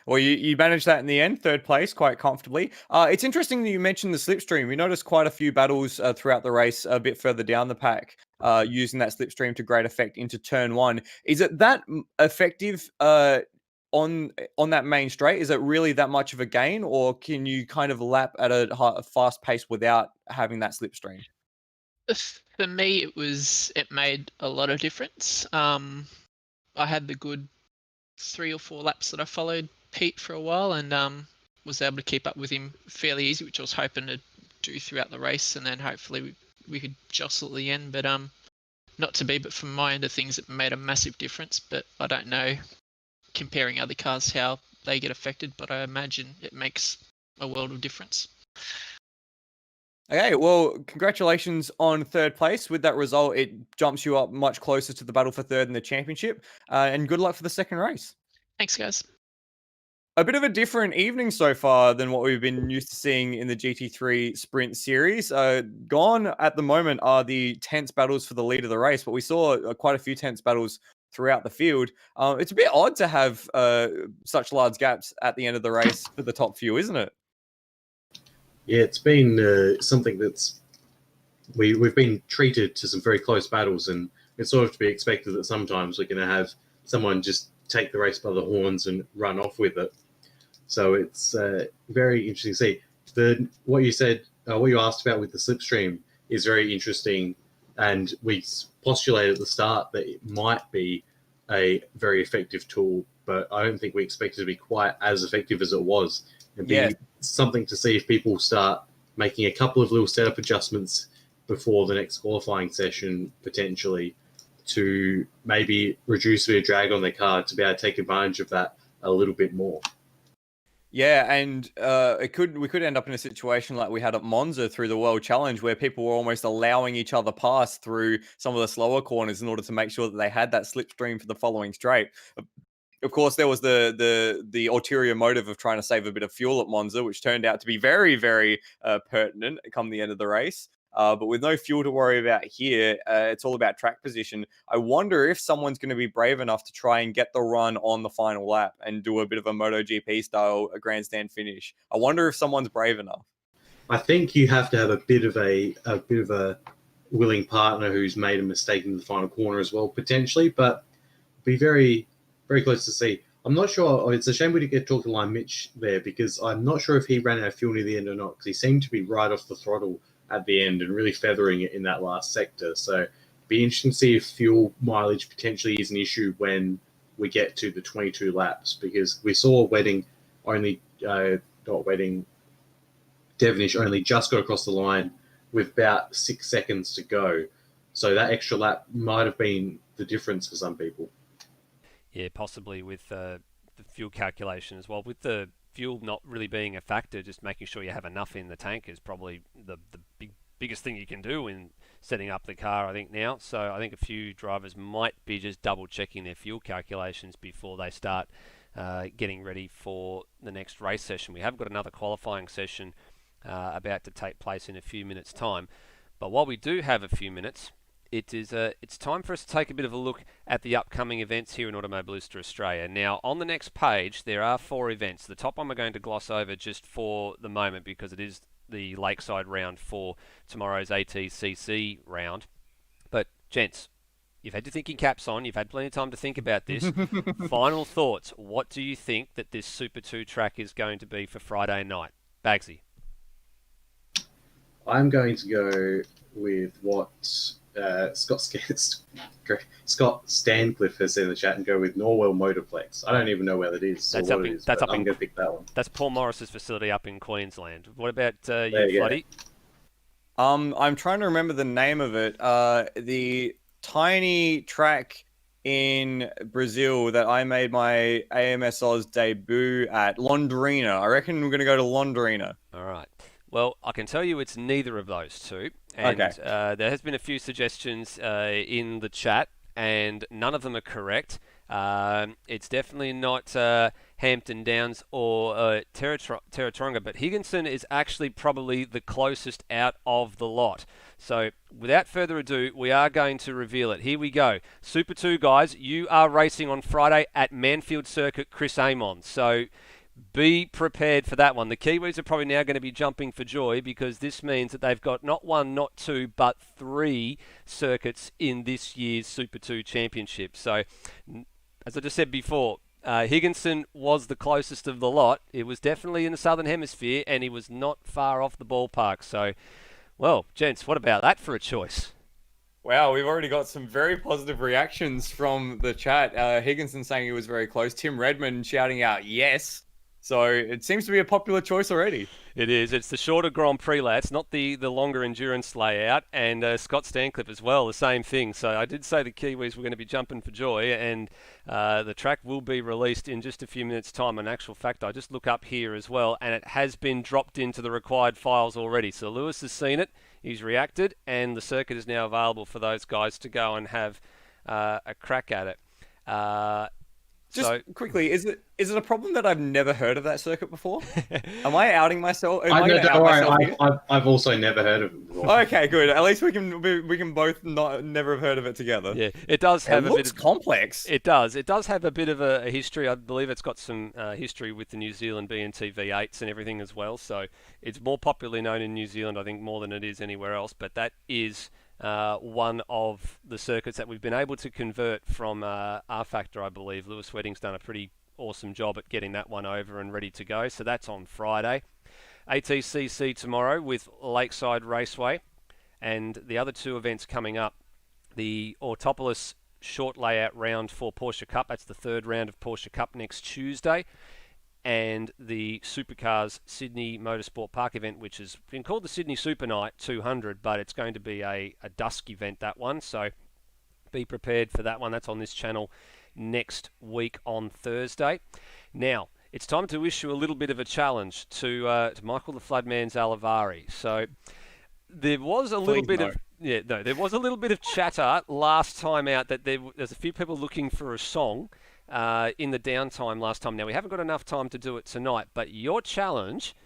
Well, you managed that in the end, third place, quite comfortably. It's interesting that you mentioned the slipstream. We noticed quite a few battles throughout the race a bit further down the pack, using that slipstream to great effect into turn one. Is it that effective on that main straight? Is it really that much of a gain, or can you kind of lap at a fast pace without having that slipstream? For me, it made a lot of difference. I had the good 3 or 4 laps that I followed Pete for a while and was able to keep up with him fairly easy, which I was hoping to do throughout the race, and then hopefully we could jostle at the end. But not to be, but from my end of things, it made a massive difference. But I don't know, comparing other cars, how they get affected, but I imagine it makes a world of difference. Okay, well, congratulations on third place. With that result, it jumps you up much closer to the battle for third in the championship. And good luck for the second race. Thanks, guys. A bit of a different evening so far than what we've been used to seeing in the GT3 Sprint Series. Gone at the moment are the tense battles for the lead of the race, but we saw quite a few tense battles throughout the field. It's a bit odd to have such large gaps at the end of the race for the top few, isn't it? Yeah, it's been something that's we've been treated to some very close battles, and it's sort of to be expected that sometimes we're going to have someone just take the race by the horns and run off with it. So it's very interesting to see. What you said, what you asked about with the slipstream is very interesting, and we postulated at the start that it might be a very effective tool, but I don't think we expected it to be quite as effective as it was. It'd be something to see if people start making a couple of little setup adjustments before the next qualifying session, potentially, to maybe reduce a bit of drag on their car to be able to take advantage of that a little bit more. Yeah, and we could end up in a situation like we had at Monza through the World Challenge, where people were almost allowing each other pass through some of the slower corners in order to make sure that they had that slipstream for the following straight. Of course, there was the ulterior motive of trying to save a bit of fuel at Monza, which turned out to be very, very pertinent come the end of the race. But with no fuel to worry about here, it's all about track position. I wonder if someone's going to be brave enough to try and get the run on the final lap and do a bit of a MotoGP style a grandstand finish. I wonder if someone's brave enough. I think you have to have a bit of a willing partner who's made a mistake in the final corner as well, potentially, but be very, very close to see. I'm not sure. It's a shame we didn't get to talk to Line Mitch there, because I'm not sure if he ran out of fuel near the end or not, because he seemed to be right off the throttle at the end and really feathering it in that last sector. So it'd be interesting to see if fuel mileage potentially is an issue when we get to the 22 laps, because we saw Devonish only just got across the line with about 6 seconds to go. So that extra lap might have been the difference for some people. Yeah, possibly with the fuel calculation as well. With the fuel not really being a factor, just making sure you have enough in the tank is probably the biggest thing you can do in setting up the car, I think, now. So I think a few drivers might be just double checking their fuel calculations before they start getting ready for the next race session. We have got another qualifying session about to take place in a few minutes' time. But while we do have a few minutes, it's time for us to take a bit of a look at the upcoming events here in Automobilista Australia. Now, on the next page, there are 4 events. The top one we're going to gloss over just for the moment, because it is the Lakeside round for tomorrow's ATCC round. But, gents, you've had your thinking caps on. You've had plenty of time to think about this. Final thoughts. What do you think that this Super 2 track is going to be for Friday night? Bagsy. I'm going to go with what Scott Stancliffe has said in the chat, and go with Norwell Motorplex. I don't even know where that is. I'm going to pick that one. That's Paul Morris's facility up in Queensland. What about you, Floody? I'm trying to remember the name of it. The tiny track in Brazil that I made my AMS Oz debut at, Londrina. I reckon we're going to go to Londrina. All right. Well, I can tell you it's neither of those two. And there has been a few suggestions in the chat, and none of them are correct. It's definitely not Hampton Downs or Taronga, but Higginson is actually probably the closest out of the lot. So without further ado, we are going to reveal it. Here we go. Super 2 guys, you are racing on Friday at Manfield Circuit, Chris Amon. So be prepared for that one. The Kiwis are probably now going to be jumping for joy because this means that they've got not 1, not 2, but 3 circuits in this year's Super 2 Championship. So, as I just said before, Higginson was the closest of the lot. It was definitely in the Southern Hemisphere, and he was not far off the ballpark. So, well, gents, what about that for a choice? Wow, we've already got some very positive reactions from the chat. Higginson saying he was very close. Tim Redmond shouting out yes. So it seems to be a popular choice already. It is. It's the shorter Grand Prix layout. Not the longer endurance layout. And Scott Stancliffe as well, the same thing. So I did say the Kiwis were going to be jumping for joy, and the track will be released in just a few minutes' time. In actual fact, I just look up here as well, and it has been dropped into the required files already. So Lewis has seen it, he's reacted, and the circuit is now available for those guys to go and have a crack at it. Quickly, is it a problem that I've never heard of that circuit before? Am I outing myself? I've also never heard of it before. Okay, good. At least we can both never have heard of it together. Yeah, it does have a bit of complex. It does. It does have a bit of a history. I believe it's got some history with the New Zealand BNT V8s and everything as well. So it's more popularly known in New Zealand, I think, more than it is anywhere else. But that is one of the circuits that we've been able to convert from R-Factor, I believe. Lewis Wedding's done a pretty awesome job at getting that one over and ready to go. So that's on Friday. ATCC tomorrow with Lakeside Raceway. And the other 2 events coming up, the Autopolis short layout round for Porsche Cup. That's the 3rd round of Porsche Cup next Tuesday. And the Supercars Sydney Motorsport Park event, which has been called the Sydney Super Night 200, but it's going to be a dusk event, that one. So be prepared for that one. That's on this channel next week on Thursday. Now, it's time to issue a little bit of a challenge to Michael the Floodman's Alivari. So there was a little bit of... Yeah, no, there was a little bit of chatter last time out that there's a few people looking for a song in the downtime last time. Now, we haven't got enough time to do it tonight, but your challenge,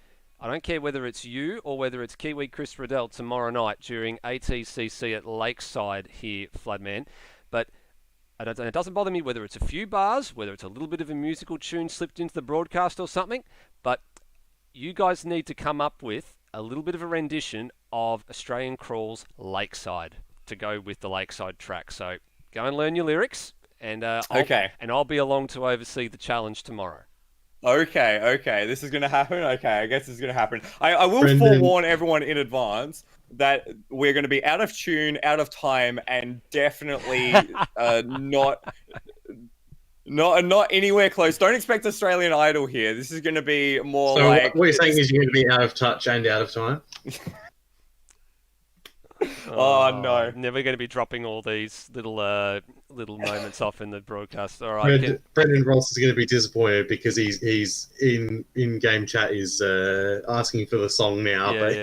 I don't care whether it's you or whether it's Kiwi Chris Riddell tomorrow night during ATCC at Lakeside here, Floodman, but it doesn't bother me whether it's a few bars, whether it's a little bit of a musical tune slipped into the broadcast or something, but you guys need to come up with a little bit of a rendition of Australian Crawl's Lakeside to go with the Lakeside track. So go and learn your lyrics. And I'll be along to oversee the challenge tomorrow. Okay. This is going to happen? Okay, I guess this is going to happen. I will forewarn everyone in advance that we're going to be out of tune, out of time, and definitely not anywhere close. Don't expect Australian Idol here. This is going to be more so like... what you're saying is you're going to be out of touch and out of time? Oh no! Never going to be dropping all these little moments off in the broadcast. All right, Brendan Ross is going to be disappointed because he's in game chat is asking for the song now, but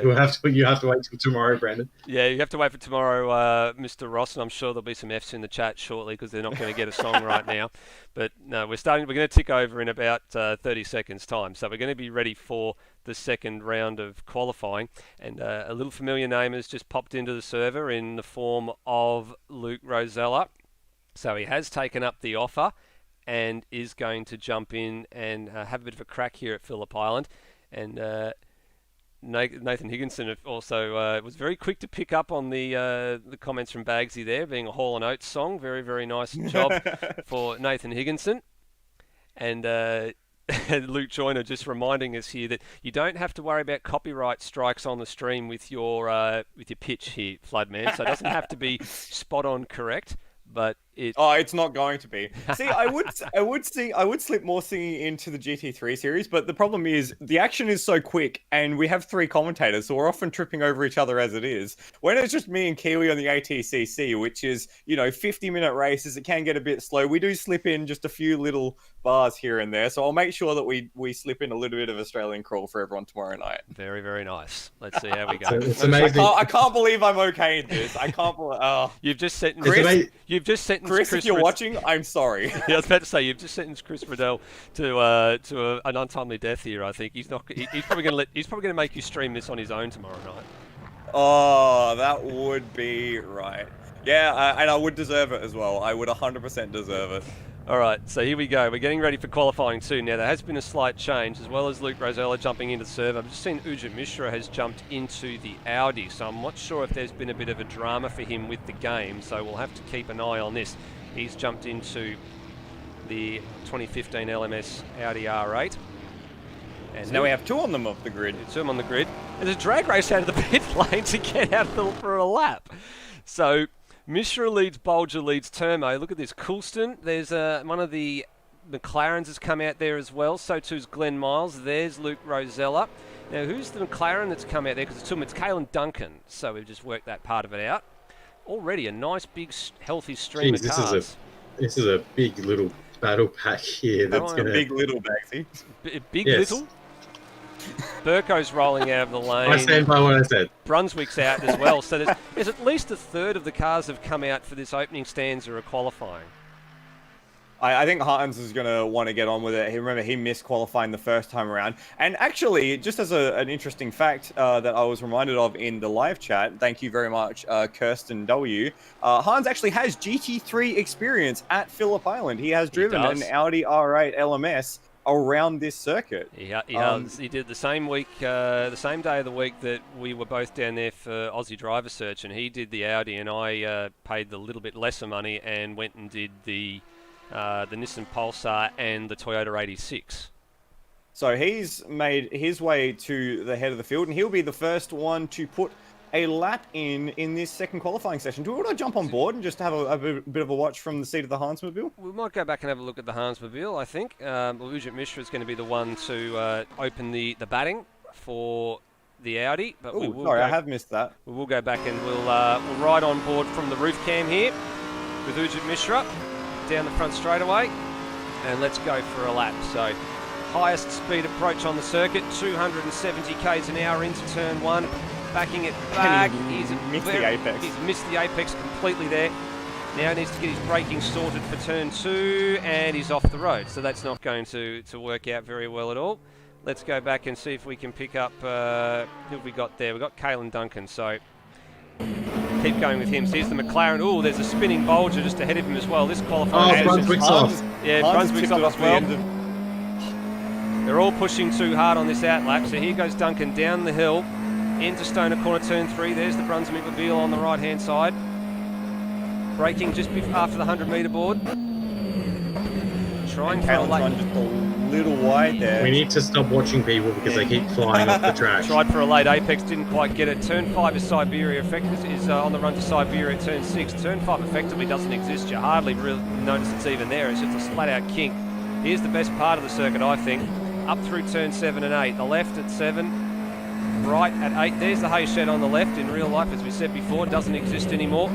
you have to wait till tomorrow, Brendan. Yeah, you have to wait for tomorrow, Mr. Ross, and I'm sure there'll be some Fs in the chat shortly because they're not going to get a song right now. But no, we're going to tick over in about 30 seconds time, so we're going to be ready for the second round of qualifying, and a little familiar name has just popped into the server in the form of Luke Rosella. So he has taken up the offer and is going to jump in and have a bit of a crack here at Phillip Island. And Nathan Higginson also was very quick to pick up on the comments from Bagsy there, being a Hall & Oates song. Very, very nice job for Nathan Higginson. And Luke Joyner just reminding us here that you don't have to worry about copyright strikes on the stream with your pitch here, Floodman. So it doesn't have to be spot on correct, but it's not going to be. See, I would slip more singing into the GT3 series, but the problem is the action is so quick and we have 3 commentators, so we're often tripping over each other as it is. When it's just me and Kiwi on the ATCC, which is, 50-minute races, it can get a bit slow. We do slip in just a few little bars here and there, so I'll make sure that we slip in a little bit of Australian Crawl for everyone tomorrow night. Very, very nice. Let's see how we go. It's amazing. I can't believe I'm okay in this. I can't believe... You've just sent Chris, if you're watching, I'm sorry. Yeah, I was about to say you've just sentenced Chris Riddell to an untimely death here. I think he's probably going to make you stream this on his own tomorrow night. Oh, that would be right. Yeah, and I would deserve it as well. I would 100% deserve it. All right, so here we go. We're getting ready for qualifying too. Now, there has been a slight change, as well as Luke Rosella jumping into serve. I've just seen Ujit Mishra has jumped into the Audi, so I'm not sure if there's been a bit of a drama for him with the game, so we'll have to keep an eye on this. He's jumped into the 2015 LMS Audi R8. And so now we have two on them off the grid. Two on the grid. And there's a drag race out of the pit lane to get out for a lap. So Mishra leads, Bolger leads Termo. Look at this, Coulston. There's one of the McLarens has come out there as well. So too's Glenn Miles. There's Luke Rosella. Now, who's the McLaren that's come out there? Because it's Caelan Duncan. So we've just worked that part of it out. Already a nice, big, healthy stream of cars. This is a big little battle pack here. That's going to big little Bagsy. Big little. Burko's rolling out of the lane. I stand by what I said. Brunswick's out as well. So there's at least a third of the cars have come out for this opening stanza of qualifying. I think Hans is going to want to get on with it. Remember, he missed qualifying the first time around. And actually, just as an interesting fact that I was reminded of in the live chat, thank you very much, Kirsten W. Hans actually has GT3 experience at Phillip Island. He has driven an Audi R8 LMS around this circuit. He did the same week, the same day of the week that we were both down there for Aussie Driver Search, and he did the Audi, and I paid the little bit lesser money and went and did the Nissan Pulsar and the Toyota 86. So he's made his way to the head of the field, and he'll be the first one to put a lap in this second qualifying session. Do we want to jump on board and just have a bit of a watch from the seat of the Hansmobile? We might go back and have a look at the Hansmobile, I think. Ujit Mishra is going to be the one to open the batting for the Audi. But I have missed that. We will go back and we'll ride on board from the roof cam here with Ujit Mishra down the front straightaway, and let's go for a lap. So highest speed approach on the circuit, 270 k's an hour into turn one, backing it back. He's missed the apex. He's missed the apex completely there. Now he needs to get his braking sorted for turn two, and he's off the road, so that's not going to work out very well at all. Let's go back and see if we can pick up who have we got there. We've got Caelan Duncan, so keep going with him. So here's the McLaren. Oh, there's a spinning Bolger just ahead of him as well. This qualifying. Brunswick's off. Yeah, Brunswick's off as well. They're all pushing too hard on this outlap. So here goes Duncan down the hill into Stoner Corner, turn 3. There's the Brunswick Mobile on the right-hand side. Braking just after the 100-metre board. Trying for a late. Just a little wide there. We need to stop watching people because they keep flying off the track. Tried for a late apex, didn't quite get it. Turn 5 is Siberia. Is on the run to Siberia at turn 6. Turn 5 effectively doesn't exist. You hardly really notice it's even there. It's just a flat-out kink. Here's the best part of the circuit, I think. Up through turn 7 and 8. The left at 7, right at 8. There's the hay shed on the left. In real life, as we said before, doesn't exist anymore.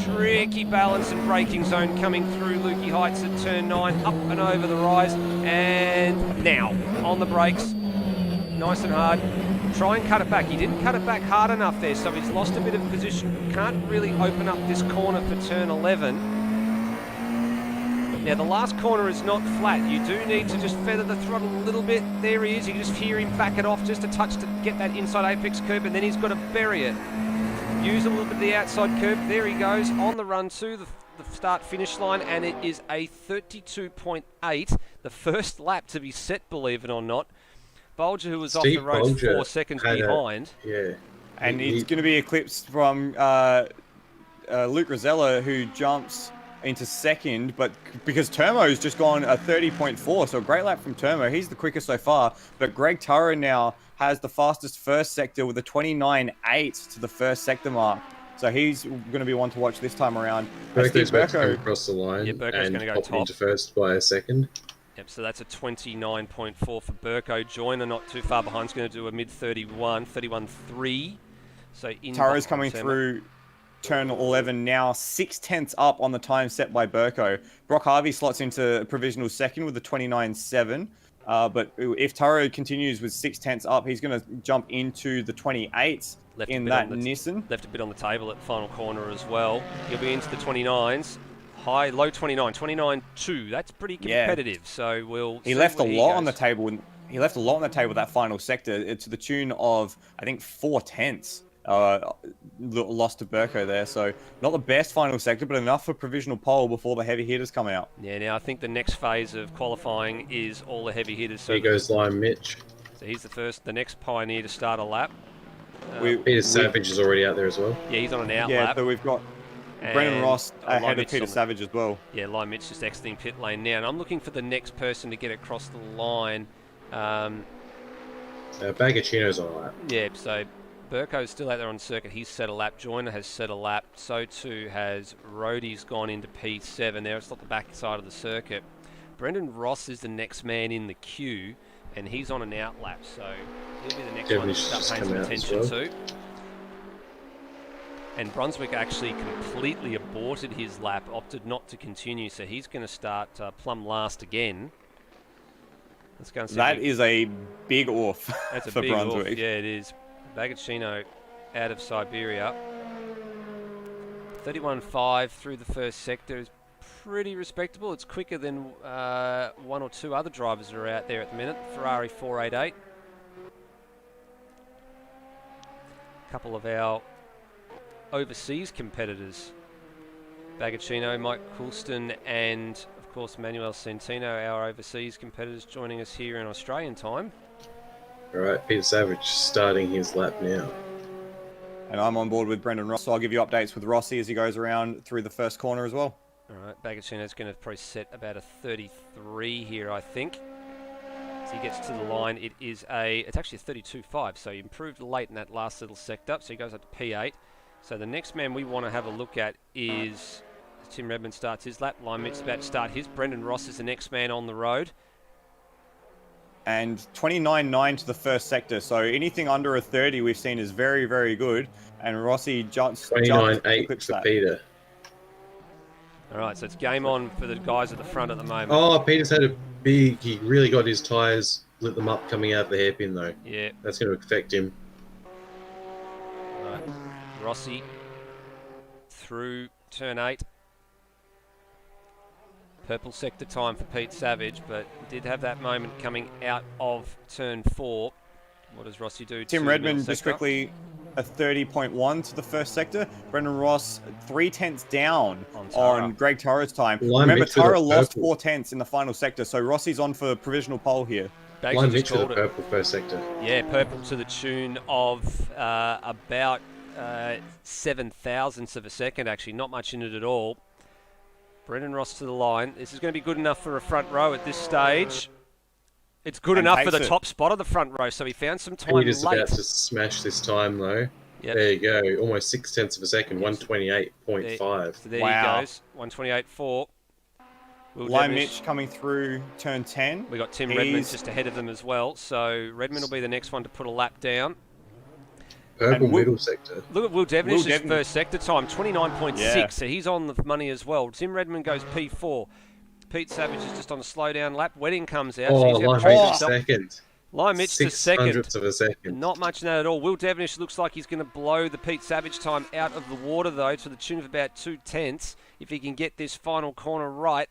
Tricky balance and braking zone coming through Lukey Heights at turn 9, up and over the rise, and now on the brakes, nice and hard. Try and cut it back. He didn't cut it back hard enough there, so he's lost a bit of position. Can't really open up this corner for turn 11. Now the last corner is not flat. You do need to just feather the throttle a little bit. There he is. You can just hear him back it off just a touch to get that inside apex curb, and then he's got to bury it. Use a little bit of the outside curve. There he goes on the run to the start-finish line, and it is a 32.8, the first lap to be set, believe it or not. Bolger, who was off the road 4 seconds behind. And he's going to be eclipsed from Luke Rosella, who jumps into second, but because Termo's just gone a 30.4, so a great lap from Termo. He's the quickest so far, but Greg Turra now has the fastest first sector with a 29.8 to the first sector mark. So he's going to be one to watch this time around. Burko's about to come across the line and going to go pop top into first by a second. Yep, so that's a 29.4 for Burko. Joyner not too far behind. He's going to do a mid-31, 31.3. So Turra's coming through turn 11 now, 6/10 up on the time set by Burko. Brock Harvey slots into provisional second with a 29.7. But if Turra continues with 6/10 up, he's going to jump into the 28s in that Nissan. Left a bit on the table at the final corner as well. He'll be into the 29s. low 29, 29.2. That's pretty Yeah. competitive. So we'll. He see left a where lot on the goes. table. He left a lot on the table that final sector to the tune of, I think, 4/10. Lost to Burko there. So not the best final sector, but enough for provisional pole before the heavy hitters come out. Yeah. Now I think the next phase of qualifying is all the heavy hitters. So Here goes Lime Mitch. So he's the next pioneer to start a lap. Peter Savage is already out there as well. Yeah, he's on an out Yeah, lap. so we've got Brendan And Ross Lime ahead of Mitch is Peter on the- Savage as well. Yeah, Lime Mitch just exiting pit lane now. And I'm looking for the next person to get across the line. Bagacino's on a lap. Yeah, so Burko's still out there on the circuit. He's set a lap. Joyner has set a lap. So too has Rhodey's gone into P7 there. It's not the back side of the circuit. Brendan Ross is the next man in the queue, and he's on an out lap. So he'll be the next one to start paying some attention to. And Brunswick actually completely aborted his lap, opted not to continue. So he's going to start plumb last again. Let's go and see. That is a big off That's a for big Brunswick. off. Yeah, it is. Bagacino out of Siberia. 31.5 through the first sector is pretty respectable. It's quicker than one or two other drivers that are out there at the minute. Ferrari 488. A couple of our overseas competitors. Bagacino, Mike Coulston, and of course Manuel Centino, our overseas competitors, joining us here in Australian time. All right, Peter Savage starting his lap now. And I'm on board with Brendan Ross, so I'll give you updates with Rossi as he goes around through the first corner as well. All right, Bagacino's going to probably set about a 33 here, I think. As he gets to the line, it's actually a 32.5, so he improved late in that last little sector, so he goes up to P8. So the next man we want to have a look at is Tim Redmond starts his lap. Lime Mitch's about to start his. Brendan Ross is the next man on the road. And 29.9 to the first sector, so anything under a 30 we've seen is very, very good. And Rossi jumped 29.8 for Peter. All right, so it's game on for the guys at the front at the moment. Oh, Peter's had he really got his tyres, lit them up coming out of the hairpin though. Yeah. That's going to affect him. All right. Rossi through turn 8. Purple sector time for Pete Savage, but did have that moment coming out of turn 4. What does Rossi do? Tim to Redmond middle just sector? quickly a 30.1 to the first sector. Brendan Ross 3/10 down on Greg Tara's time. Line Remember, Mitch with Tara a lost purple. 4/10 in the final sector, so Rossi's on for provisional pole here. Bagsy Line just Mitch with a called it. purple first sector. Yeah, purple to the tune of about 7 thousandths of a second, actually. Not much in it at all. Brendan Ross to the line. This is going to be good enough for a front row at this stage. It's good And enough for takes the it. top spot of the front row, so he found some time Peter's late. about to smash this time though. Yep. There you go, almost 0.6 of a second, 128.5. So there Wow. he goes, 128.4. Lime Mitch coming through turn 10. We got Tim Redmond He's- just ahead of them as well, so Redmond will be the next one to put a lap down. Purple And Will- middle sector. Look at Will Devenish's Devonish- first sector time, 29.6, Yeah. so he's on the money as well. Tim Redmond goes P4. Pete Savage is just on a slow down lap. Wedding comes out. Oh, so he's Lime going Mitch to treat to himself. second. Lime Mitch to second. 0.06 of a second. Not much in that at all. Will Devonish looks like he's going to blow the Pete Savage time out of the water, though, to the tune of about 2/10 if he can get this final corner right.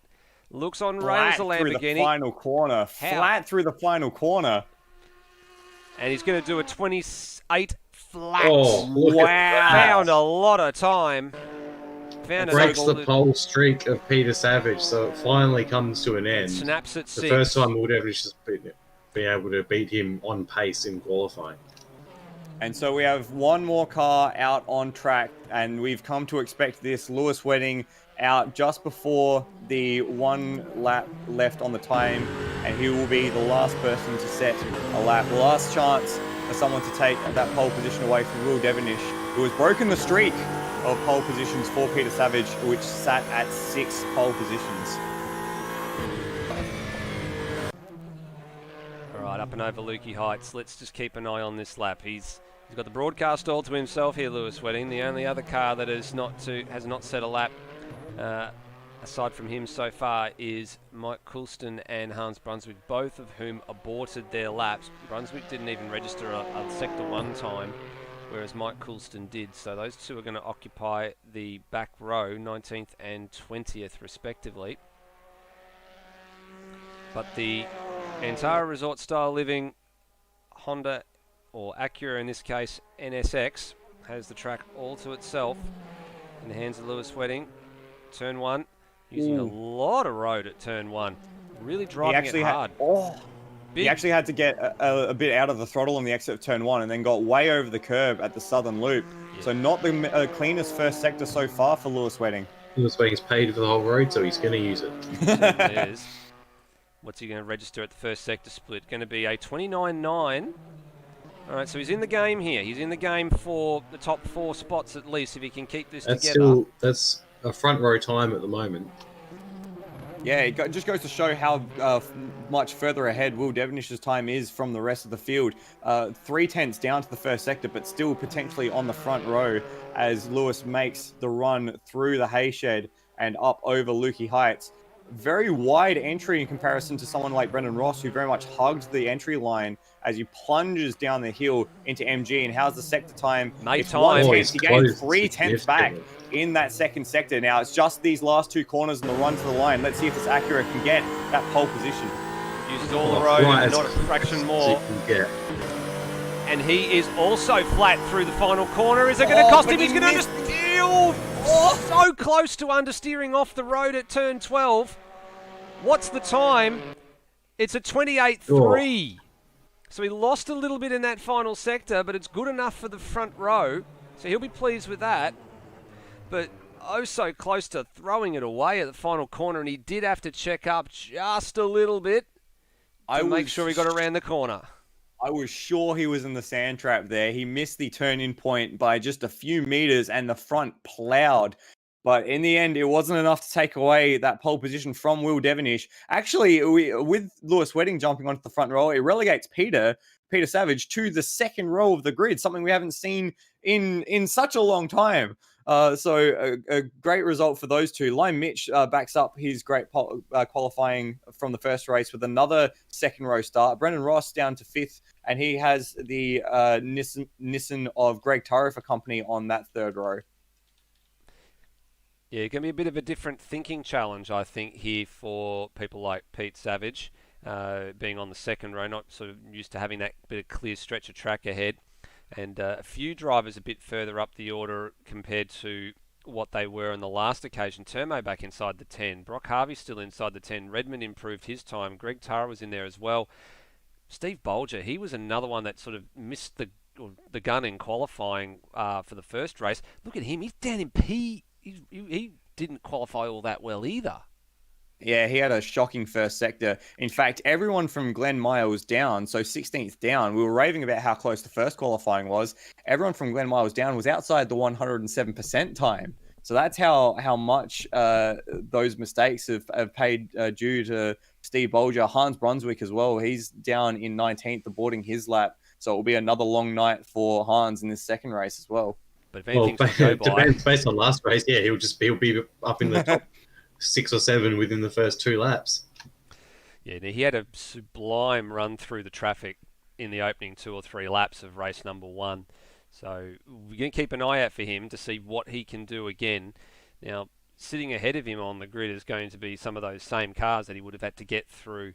Looks on rails, Flat the through the Lamborghini. final corner. Flat through the final corner. And he's going to do a 28 flat. Oh, look at that. Found a lot of time. Found Breaks a the pole streak of Peter Savage, so it finally comes to an end. snaps at The 6. first time Will Devonish has been able to beat him on pace in qualifying. And so we have one more car out on track, and we've come to expect this. Lewis Wedding out just before the 1 lap left on the time, and he will be the last person to set a lap. The last chance for someone to take that pole position away from Will Devonish, who has broken the streak of pole positions for Peter Savage, which sat at 6 pole positions. All right, up and over Lukey Heights. Let's just keep an eye on this lap. He's got the broadcast all to himself here, Lewis Wedding. The only other car that has not set a lap, aside from him so far, is Mike Coulston and Hans Brunswick, both of whom aborted their laps. Brunswick didn't even register a sector 1 time. whereas Mike Coulston did. So those two are going to occupy the back row, 19th and 20th respectively. But the Antara Resort Style Living Honda, or Acura in this case, NSX, has the track all to itself in the hands of Lewis Wedding. Turn 1, using a lot of road at turn 1. Really driving it hard. He actually had to get a bit out of the throttle on the exit of turn 1 and then got way over the curb at the southern loop. Yeah. So not the cleanest first sector so far for Lewis Wedding. Lewis Wedding's paid for the whole road, so he's going to use it. Certainly is. What's he going to register at the first sector split? Going to be a 29.9. All right, so he's in the game here. He's in the game for the top 4 spots at least, if he can keep this together. That's a front row time at the moment. Yeah, it just goes to show how much further ahead Will Devenish's time is from the rest of the field. 3/10 down to the first sector, but still potentially on the front row as Lewis makes the run through the Hayshed and up over Lukey Heights. Very wide entry in comparison to someone like Brendan Ross, who very much hugged the entry line as he plunges down the hill into MG. And how's the sector time? It's 1/10. He gained 3/10 back in that second sector. Now it's just these last 2 corners and the run to the line. Let's see if this Acura can get that pole position. Uses all the road and not a fraction more. And he is also flat through the final corner. Is it going to cost him? He's going to understeer. So close to understeering off the road at turn 12. What's the time? It's a 28.3. So he lost a little bit in that final sector, but it's good enough for the front row. So he'll be pleased with that. But oh so close to throwing it away at the final corner, and he did have to check up just a little bit to make sure he got around the corner. I was sure he was in the sand trap there. He missed the turn-in point by just a few meters, and the front plowed. But in the end, it wasn't enough to take away that pole position from Will Devenish. Actually, with Lewis Wedding jumping onto the front row, it relegates Peter Savage to the second row of the grid, something we haven't seen in such a long time. So a great result for those two. Lime Mitch backs up his great qualifying from the first race with another second row start. Brendan Ross down to 5th, and he has the Nissan of Greg Turrow for company on that third row. Yeah, it can be a bit of a different thinking challenge, I think, here for people like Pete Savage, being on the second row, not sort of used to having that bit of clear stretch of track ahead. And a few drivers a bit further up the order compared to what they were on the last occasion. Termo back inside the 10. Brock Harvey still inside the 10. Redmond improved his time. Greg Turrow was in there as well. Steve Bolger, he was another one that sort of missed the gun in qualifying for the first race. Look at him. He's down in P. He didn't qualify all that well either. Yeah, he had a shocking first sector. In fact, everyone from Glen Mire was down, so 16th down. We were raving about how close the first qualifying was. Everyone from Glen Mire was down, was outside the 107% time. So that's how much those mistakes have paid due to Steve Bolger. Hans Brunswick as well. He's down in 19th, aborting his lap. So it will be another long night for Hans in this second race as well. But if anything's to go by, based on last race, yeah, he'll be up in the top 6 or 7 within the first 2 laps. Yeah, he had a sublime run through the traffic in the opening 2 or 3 laps of race number 1. So we're going to keep an eye out for him to see what he can do again. Now, sitting ahead of him on the grid is going to be some of those same cars that he would have had to get through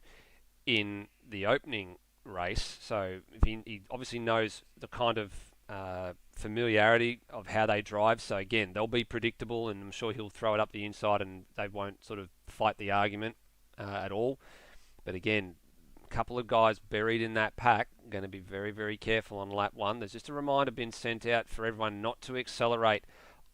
in the opening race. So he obviously knows the kind of familiarity of how they drive. So again, they'll be predictable, and I'm sure he'll throw it up the inside and they won't sort of fight the argument at all. But again, a couple of guys buried in that pack, going to be very, very careful on lap 1. There's just a reminder been sent out for everyone not to accelerate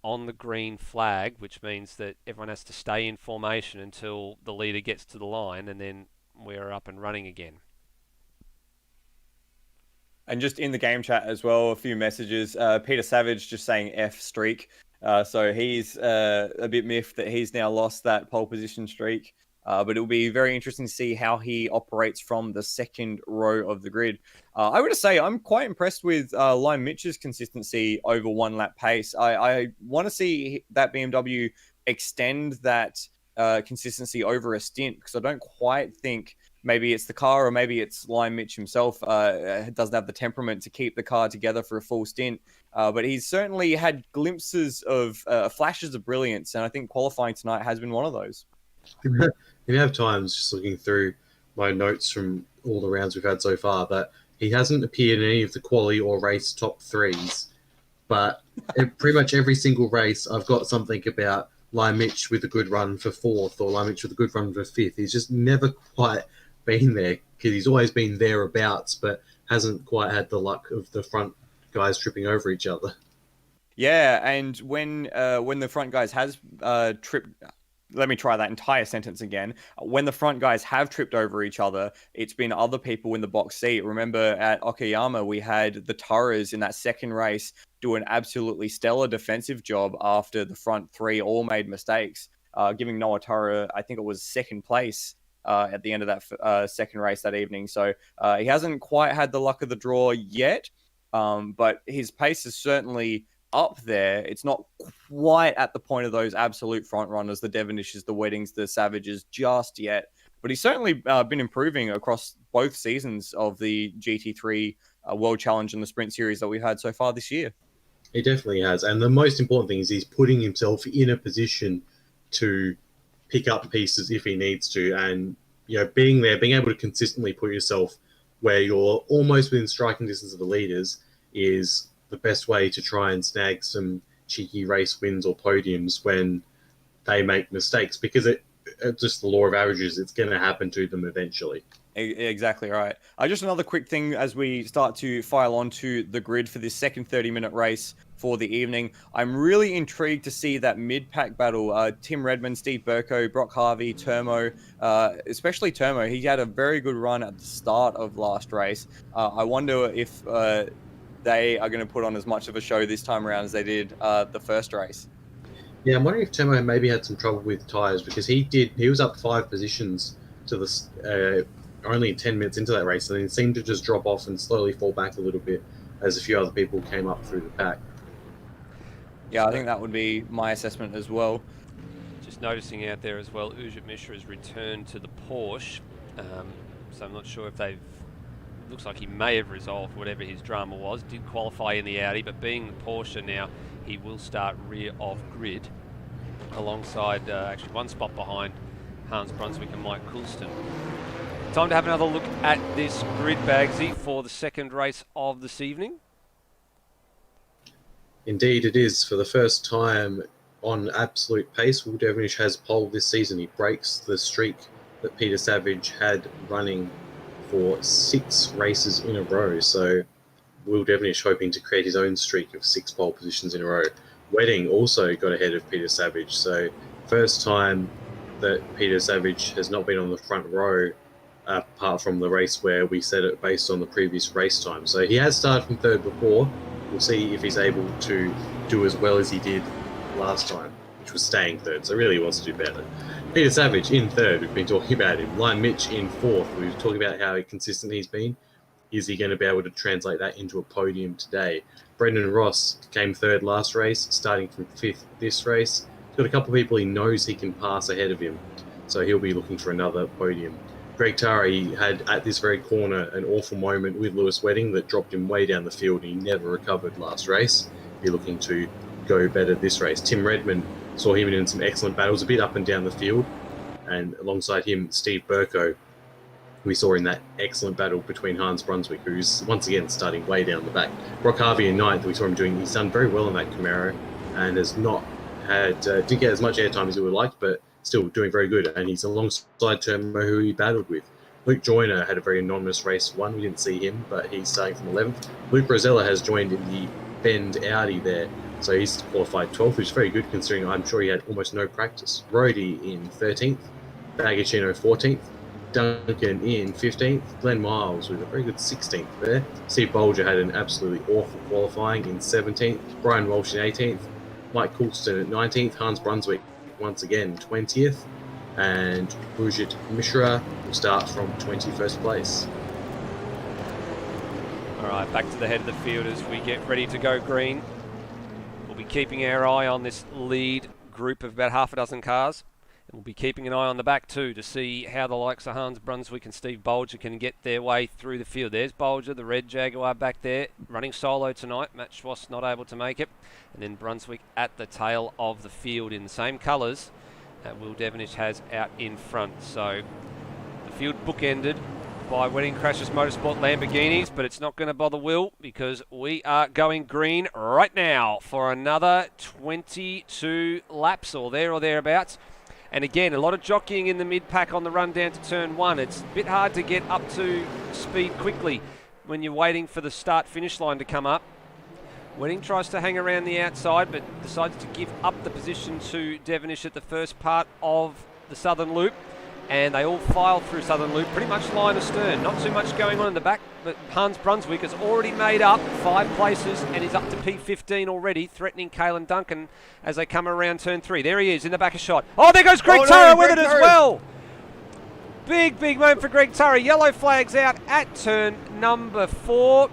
on the green flag, which means that everyone has to stay in formation until the leader gets to the line, and then we're up and running again. And just in the game chat as well, a few messages. Peter Savage just saying F streak. So he's a bit miffed that he's now lost that pole position streak. But it'll be very interesting to see how he operates from the second row of the grid. I would say I'm quite impressed with Lime Mitch's consistency over 1 lap pace. I want to see that BMW extend that consistency over a stint, because I don't quite think maybe it's the car or maybe it's Lime Mitch himself doesn't have the temperament to keep the car together for a full stint. but he's certainly had glimpses of flashes of brilliance, and I think qualifying tonight has been one of those. You have times just looking through my notes from all the rounds we've had so far that he hasn't appeared in any of the quali or race top threes, but pretty much every single race I've got something about Lime Mitch with a good run for fourth or Lime Mitch with a good run for fifth. He's just never quite been there because he's always been thereabouts, but hasn't quite had the luck of the front guys tripping over each other. Yeah, and when the front guys has tripped. Let me try that entire sentence again. When the front guys have tripped over each other, it's been other people in the box seat. Remember at Okayama, we had the Turas in that second race do an absolutely stellar defensive job after the front three all made mistakes, giving Noah Tura, I think it was second place at the end of that second race that evening. So he hasn't quite had the luck of the draw yet, but his pace is certainly up there. It's not quite at the point of those absolute front runners, the Devonishes, the Weddings, the Savages just yet, but he's certainly been improving across both seasons of the GT3 World Challenge and the Sprint Series that we've had so far this year. He definitely has, and the most important thing is he's putting himself in a position to pick up pieces if he needs to, and being there, being able to consistently put yourself where you're almost within striking distance of the leaders is the best way to try and snag some cheeky race wins or podiums when they make mistakes, because it's just the law of averages. It's going to happen to them eventually. Exactly right. Just another quick thing as we start to file onto the grid for this second 30-minute race for the evening. I'm really intrigued to see that mid-pack battle. Tim Redmond, Steve Burko, Brock Harvey, Termo, especially Termo. He had a very good run at the start of last race. I wonder if they are going to put on as much of a show this time around as they did the first race. Yeah, I'm wondering if Termo maybe had some trouble with tyres, because he was up 5 positions to the only 10 minutes into that race, and then seemed to just drop off and slowly fall back a little bit as a few other people came up through the pack. Yeah, I think that would be my assessment as well. Just noticing out there as well, Ujit Mishra has returned to the Porsche, so I'm not sure if they've... Looks like he may have resolved whatever his drama was. Did qualify in the Audi, but being the Porsche now, he will start rear of grid alongside, actually one spot behind Hans Brunswick and Mike Coulston. Time to have another look at this grid, Bagsy, for the second race of this evening. Indeed it is. For the first time on absolute pace, Will Devonish has pole this season. He breaks the streak that Peter Savage had running for 6 races in a row. So Will Devonish hoping to create his own streak of 6 pole positions in a row. Wedding also got ahead of Peter Savage. So first time that Peter Savage has not been on the front row, apart from the race where we set it based on the previous race time. So he has started from third before. We'll see if he's able to do as well as he did last time, which was staying third. So really he wants to do better. Peter Savage in third, we've been talking about him. Lime Mitch in fourth, we've talked about how consistent he's been. Is he going to be able to translate that into a podium today? Brendan Ross came third last race, starting from fifth this race. He's got a couple of people he knows he can pass ahead of him, so he'll be looking for another podium. Greg Tara had at this very corner an awful moment with Lewis Wedding that dropped him way down the field, and he never recovered last race. He'll be looking to go better this race. Tim Redmond, saw him in some excellent battles, a bit up and down the field, and alongside him, Steve Burko, we saw in that excellent battle between Hans Brunswick, who's once again starting way down the back. Brock Harvey in ninth, we saw him doing, he's done very well in that Camaro, and has not had, didn't get as much airtime as he would like, but still doing very good, and he's alongside Termo, who he battled with. Luke Joyner had a very anonymous race one. We didn't see him, but he's starting from 11th. Luke Rosella has joined in the Bend Audi there, so he's qualified 12th, which is very good considering I'm sure he had almost no practice. Rody in 13th, Bagacino 14th, Duncan in 15th, Glenn Miles with a very good 16th there. Steve Bolger had an absolutely awful qualifying in 17th, Brian Walsh in 18th, Mike Coulston at 19th, Hans Brunswick once again 20th, and Ujit Mishra will start from 21st place. All right, back to the head of the field as we get ready to go green. We'll be keeping our eye on this lead group of about half a dozen cars We'll be keeping an eye on the back too to see how the likes of Hans Brunswick and Steve Bolger can get their way through the field. There's Bolger, the red Jaguar back there, running solo tonight. Matt Schwass not able to make it. And then Brunswick at the tail of the field in the same colours that Will Devonish has out in front. So the field bookended by Wedding Crashers Motorsport Lamborghinis, but it's not going to bother Will because we are going green right now for another 22 laps or there or thereabouts. And again, a lot of jockeying in the mid-pack on the run down to turn 1. It's a bit hard to get up to speed quickly when you're waiting for the start-finish line to come up. Wedding tries to hang around the outside, but decides to give up the position to Devonish at the first part of the Southern Loop. And they all file through Southern Loop, pretty much line astern. Not too much going on in the back, but Hans Brunswick has already made up 5 places and is up to P15 already, threatening Caelan Duncan as they come around turn 3. There he is in the back of shot. Oh, there goes Greg Turra with it as well. Big moment for Greg Turra. Yellow flags out at turn number 4.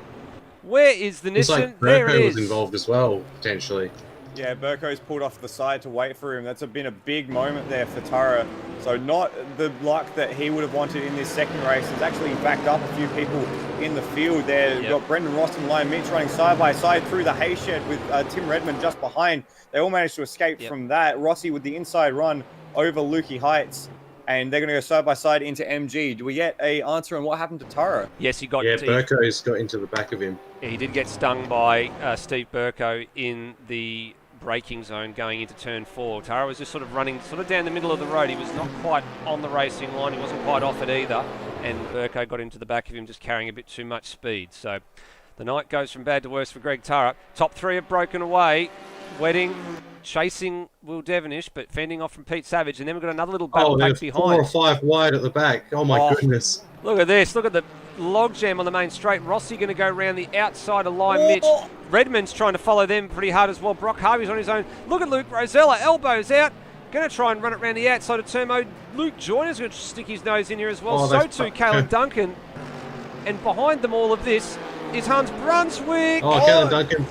Where is the Nissan? Like there it is. was involved as well, potentially. Yeah, Burko's pulled off the side to wait for him. That's been a big moment there for Turra. So not the luck that he would have wanted in this second race. He's actually backed up a few people in the field there. You've got Brendan Ross and Lion Mitch running side by side through the hay shed with Tim Redmond just behind. They all managed to escape from that. Rossi with the inside run over Lukey Heights. And they're going to go side by side into MG. Do we get a answer on what happened to Turra? Yes, he got. Yeah, Burko's got into the back of him. He did get stung by Steve Burko in the braking zone going into turn 4. Turra was just sort of running down the middle of the road. He was not quite on the racing line. He wasn't quite off it either. And Burko got into the back of him, just carrying a bit too much speed. So the night goes from bad to worse for Greg Turra. Top 3 have broken away. Wedding chasing Will Devonish, but fending off from Pete Savage. And then we've got another little battle back behind. 4 or 5 wide at the back. Oh my goodness. Look at this. Look at the logjam on the main straight. Rossi going to go around the outside of Lion Mitch. Redmond's trying to follow them pretty hard as well. Brock Harvey's on his own. Look at Luke Rosella. Elbows out. Going to try and run it around the outside of Turmo. Luke Joyner's going to stick his nose in here as well. So too Caelan Duncan. And behind them all of this is Hans Brunswick. Caelan Duncan.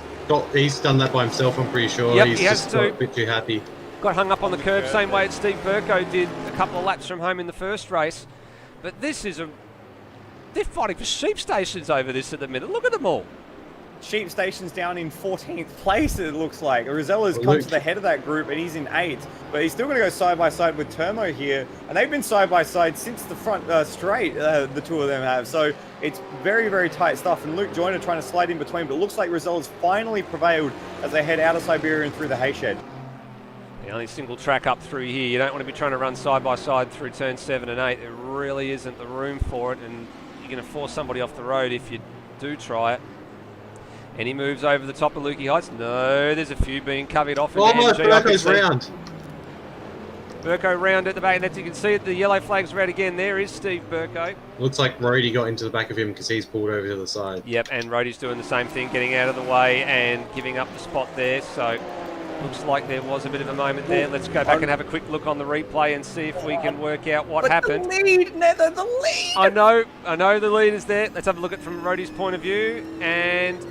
He's done that by himself, I'm pretty sure. Yep, he's he has just to. got a bit too happy. Got hung up on the curb, same way as Steve Burko did a couple of laps from home in the first race. But this is they're fighting for sheep stations over this at the minute. Look at them all. Sheep Station's down in 14th place, it looks like. Rosella's come to the head of that group, and he's in 8th. But he's still going to go side by side with Turmo here. And they've been side by side since the front straight, the two of them have. So it's very, very tight stuff. And Luke Joyner trying to slide in between. But it looks like Rosella's finally prevailed as they head out of Siberia and through the hay shed. The only single track up through here. You don't want to be trying to run side by side through turn 7 and 8. There really isn't the room for it. And you're going to force somebody off the road if you do try it. And he moves over the top of Lukey Heights. No, there's a few being covered off. Burko's round. Burko round at the back. And as you can see, the yellow flag's red again. There is Steve Burko. Looks like Rhodey got into the back of him because he's pulled over to the side. Yep, and Rhodey's doing the same thing, getting out of the way and giving up the spot there. So looks like there was a bit of a moment there. Let's go back and have a quick look on the replay and see if we can work out what happened. The lead, Nether, the lead! I know the lead is there. Let's have a look at it from Rhodey's point of view. And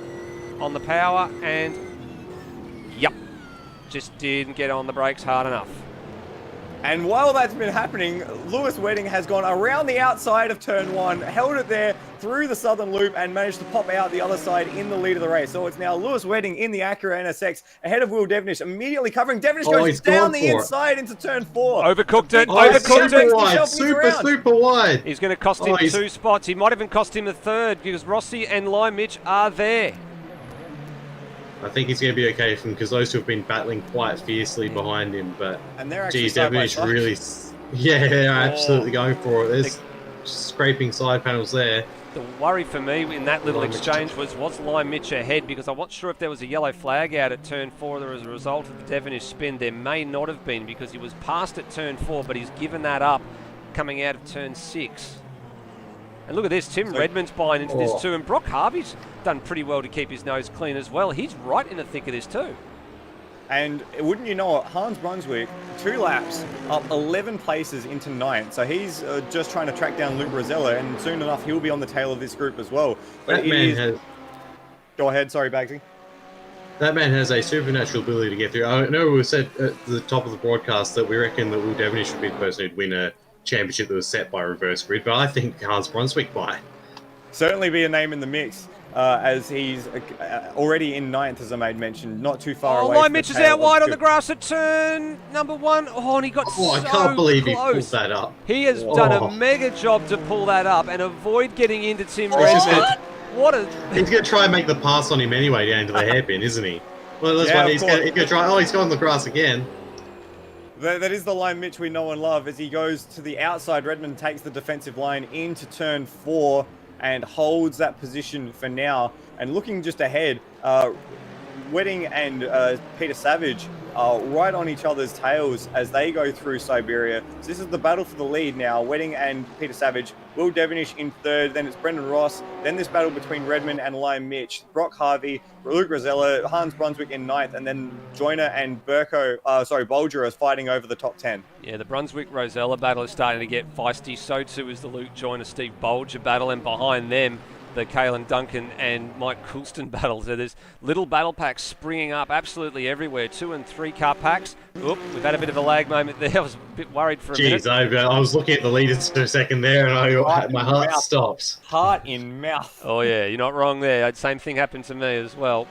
on the power, and yep, just didn't get on the brakes hard enough. And while that's been happening, Lewis Wedding has gone around the outside of turn 1, held it there through the southern loop, and managed to pop out the other side in the lead of the race. So it's now Lewis Wedding in the Acura NSX ahead of Will Devonish, immediately covering. Devonish goes down the inside into turn 4. Overcooked it. Super wide. He's going to cost him 2 spots. He might even cost him a 3rd because Rossi and Lion Mitch are there. I think he's going to be okay from because those two have been battling quite fiercely behind him. But and they're actually Devonish really, they're absolutely going for it. There's scraping side panels there. The worry for me in that little exchange was Lion Mitch ahead, because I wasn't sure if there was a yellow flag out at turn 4 as a result of the Devonish spin. There may not have been, because he was passed at turn 4, but he's given that up coming out of turn 6. And look at this, Tim Redmond's buying into this too, and Brock Harvey's done pretty well to keep his nose clean as well. He's right in the thick of this too. And wouldn't you know it, Hans Brunswick, 2 laps, up 11 places into 9th. So he's just trying to track down Luke Rosella, and soon enough he'll be on the tail of this group as well. But Go ahead, sorry, Bagsy. That man has a supernatural ability to get through. I know we said at the top of the broadcast that we reckon that Will Devonish would be the person who'd win a championship that was set by reverse grid, but I think Hans Brunswick might. Certainly be a name in the mix, as he's already in ninth, as I made mention, not too far away. Line Mitch is out wide on the grass at turn number 1. Oh, and he got so I can't believe close. he pulled that up. He has done a mega job to pull that up and avoid getting into Tim He's just Redmond. What a... He's going to try and make the pass on him anyway down to the hairpin, isn't he? Well, that's what he's going to try. Oh, he's gone on the grass again. That is the line Mitch we know and love as he goes to the outside. Redmond takes the defensive line into turn 4 and holds that position for now. And looking just ahead, Wedding and Peter Savage are right on each other's tails as they go through Siberia. So this is the battle for the lead now. Wedding and Peter Savage. Will Devonish in third, then it's Brendan Ross. Then this battle between Redmond and Lime Mitch. Brock Harvey, Luke Rosella, Hans Brunswick in ninth, and then Joyner and Bolger are fighting over the top 10. Yeah, the Brunswick-Rosella battle is starting to get feisty. So too is the Luke Joyner-Steve Bolger battle, and behind them, the Kalen Duncan and Mike Coulston battle. So there's little battle packs springing up absolutely everywhere. 2 and 3 car packs. Oop, we've had a bit of a lag moment there. I was a bit worried for a minute. Jeez, I was looking at the leaders for a second there, and my heart stopped. Heart in mouth. Oh yeah, you're not wrong there. Same thing happened to me as well.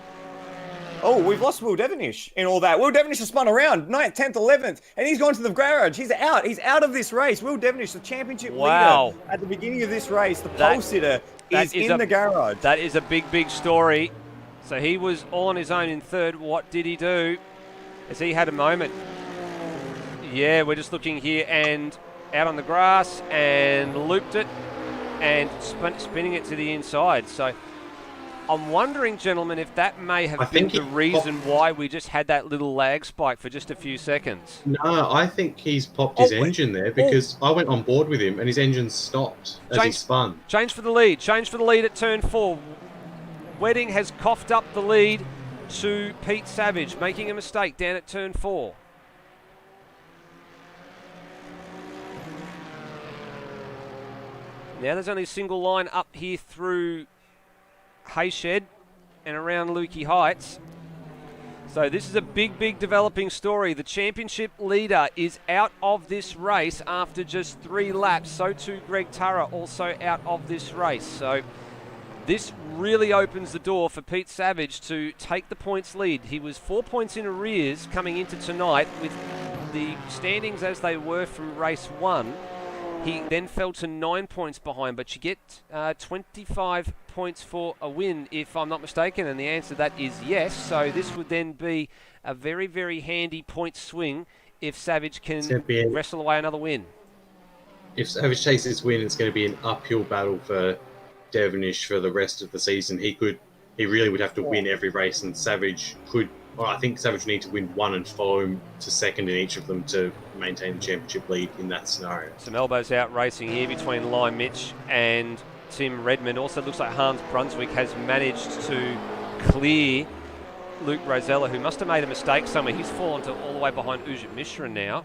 Oh, we've lost Will Devonish in all that. Will Devonish has spun around 9th, 10th, 11th, and he's gone to the garage. He's out. He's out of this race. Will Devonish, the championship leader at the beginning of this race, the pole sitter, is in the garage. That is a big, big story. So he was all on his own in third. What did he do? As he had a moment. Yeah, we're just looking here and out on the grass and looped it and spinning it to the inside. So I'm wondering, gentlemen, if that may have been the reason why we just had that little lag spike for just a few seconds. No, I think he's popped his engine there because I went on board with him and his engine stopped as he spun. Change for the lead. Change for the lead at turn 4. Wedding has coughed up the lead to Pete Savage, making a mistake down at turn 4. Now there's only a single line up here through Hayshed and around Lukey Heights. So this is a big, big developing story. The championship leader is out of this race after just 3 laps. So too Greg Turra also out of this race. So this really opens the door for Pete Savage to take the points lead. He was 4 points in arrears coming into tonight with the standings as they were from race 1. He then fell to 9 points behind, but you get 25 points for a win, if I'm not mistaken, and the answer to that is yes. So this would then be a very, very handy point swing if Savage can wrestle away another win. If Savage takes this win, it's going to be an uphill battle for Devonish for the rest of the season. He really would have to win every race, and Savage could. Well, I think Savage would need to win 1 and follow him to second in each of them to maintain the championship lead in that scenario. Some elbows out racing here between Lime Mitch and Tim Redmond. Also looks like Hans Brunswick has managed to clear Luke Rosella, who must have made a mistake somewhere. He's fallen to all the way behind Ujit Mishra now.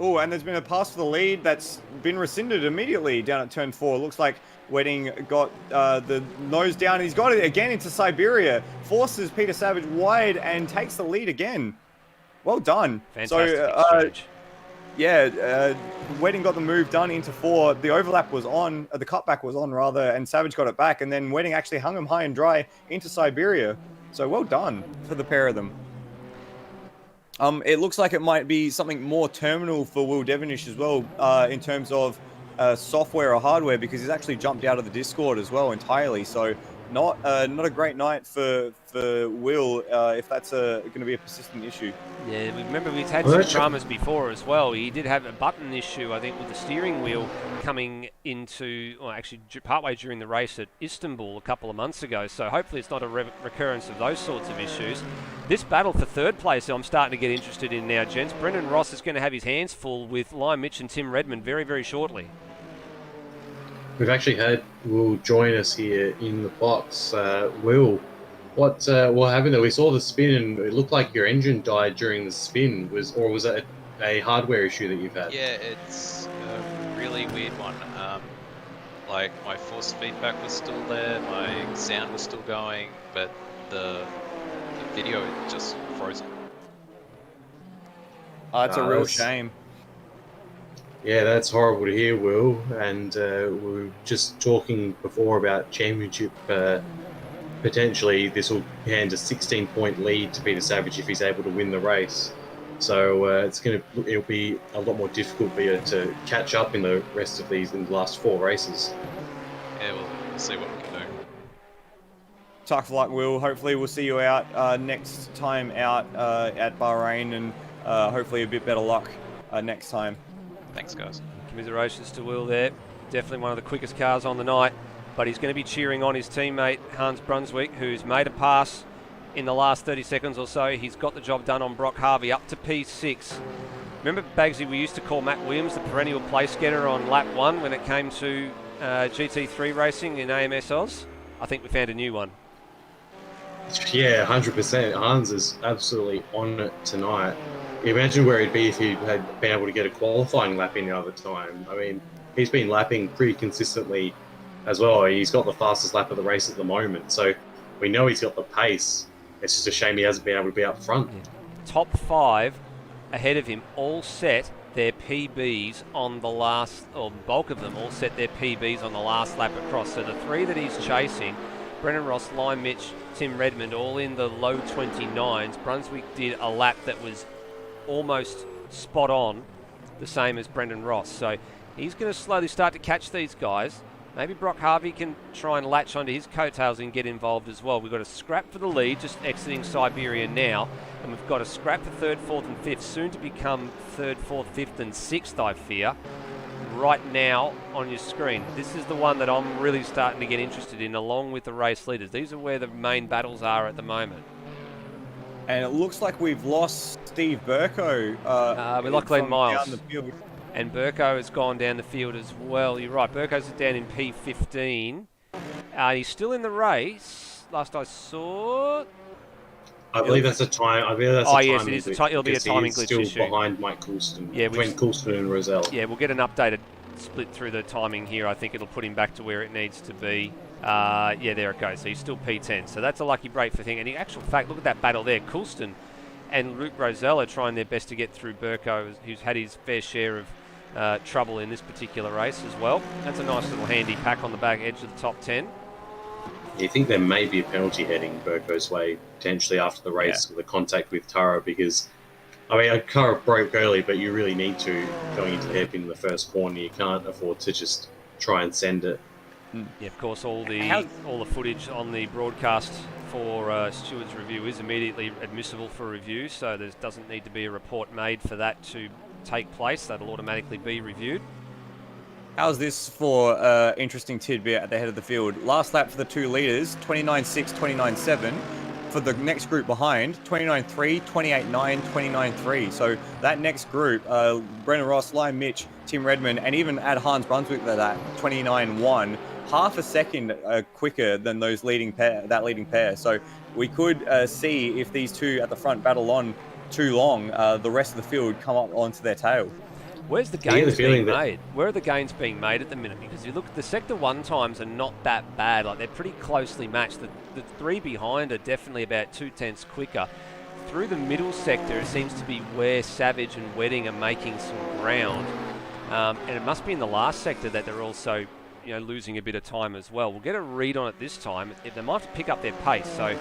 Oh, and there's been a pass for the lead that's been rescinded immediately down at turn 4. Looks like Wedding got the nose down, and he's got it again into Siberia. Forces Peter Savage wide and takes the lead again. Well done. Fantastic exchange. Wedding got the move done into 4. The overlap was on, the cutback was on rather, and Savage got it back, and then Wedding actually hung him high and dry into Siberia. So well done for the pair of them. It looks like it might be something more terminal for Will Devonish as well in terms of software or hardware, because he's actually jumped out of the Discord as well entirely. So not a great night for Will if that's going to be a persistent issue. Yeah, remember we've had some dramas before as well. He did have a button issue, I think, with the steering wheel coming into, well, actually partway during the race at Istanbul a couple of months ago. So hopefully it's not a recurrence of those sorts of issues. This battle for third place I'm starting to get interested in now, gents. Brendan Ross is going to have his hands full with Lime Mitch and Tim Redmond very, very shortly. We've actually had Will join us here in the box. Will, what happened there? We saw the spin and it looked like your engine died during the spin. Was it a hardware issue that you've had? Yeah, it's a really weird one. Like my force feedback was still there, my sound was still going, but the video is just frozen. It's a real that's- shame. Yeah, that's horrible to hear, Will. And we were just talking before about championship. Potentially, this will hand a 16-point lead to Peter Savage if he's able to win the race. So it'll be a lot more difficult for you to catch up in the rest of in the last 4 races. Yeah, we'll see what we can do. Tough luck, Will. Hopefully we'll see you out next time out at Bahrain, and hopefully a bit better luck next time. Thanks, guys. Commiserations to Will there. Definitely one of the quickest cars on the night, but he's going to be cheering on his teammate Hans Brunswick, who's made a pass in the last 30 seconds or so. He's got the job done on Brock Harvey up to P6. Remember, Bagsy, we used to call Matt Williams the perennial place getter on lap 1 when it came to GT3 racing in AMS Oz? I think we found a new one. Yeah, 100%. Hans is absolutely on it tonight. Imagine where he'd be if he had been able to get a qualifying lap in the other time. I mean, he's been lapping pretty consistently as well. He's got the fastest lap of the race at the moment, so we know he's got the pace. It's just a shame he hasn't been able to be up front. Top 5 ahead of him all set their PBs on the last, or bulk of them all set their PBs on the last lap across. So the 3 that he's chasing, Brennan Ross, Lime Mitch, Tim Redmond, all in the low 29s. Brunswick did a lap that was almost spot on, the same as Brendan Ross. So he's going to slowly start to catch these guys. Maybe Brock Harvey can try and latch onto his coattails and get involved as well. We've got a scrap for the lead, just exiting Siberia now. And we've got a scrap for 3rd, 4th and 5th, soon to become 3rd, 4th, 5th and 6th, I fear. Right now on your screen. This is the one that I'm really starting to get interested in, along with the race leaders. These are where the main battles are at the moment. And it looks like we've lost Steve Burko. We lost Glenn Miles. Down the field. And Burko has gone down the field as well. You're right, Burko's down in P15. He's still in the race, last I saw. I believe that's a time. I believe that's a time. Yes, it is. It'll be a timing glitch still issue. Behind Mike Coulston. Yeah, between Coulston and Roselle. Yeah, we'll get an updated split through the timing here. I think it'll put him back to where it needs to be. Yeah, there it goes. So he's still P10. So that's a lucky break for thing. And in actual fact, look at that battle there. Coulston and Luke Roselle are trying their best to get through Burko, who's had his fair share of trouble in this particular race as well. That's a nice little handy pack on the back edge of the top 10. You think there may be a penalty heading Burko's way potentially after the race with the contact with Tara, because I mean, Tara broke early, but you really need to going into the hairpin in the first corner. You can't afford to just try and send it. Yeah, of course, all the footage on the broadcast for Stewart's review is immediately admissible for review, so there doesn't need to be a report made for that to take place. That'll automatically be reviewed. How's this for interesting tidbit at the head of the field? Last lap for the 2 leaders, 29.6, 29.7. For the next group behind, 29.3, 28.9, 29.3. So that next group, Brennan Ross, Lime Mitch, Tim Redmond, and even add Hans Brunswick to that, 29.1, half a second quicker than those leading pair. So we could see if these two at the front battle on too long, the rest of the field come up onto their tail. Where's the gains being made? Where are the gains being made at the minute? Because you look at the Sector 1 times are not that bad. Like, they're pretty closely matched. The 3 behind are definitely about 0.2 quicker. Through the middle sector, it seems to be where Savage and Wedding are making some ground. And it must be in the last sector that they're also, losing a bit of time as well. We'll get a read on it this time. They might have to pick up their pace. So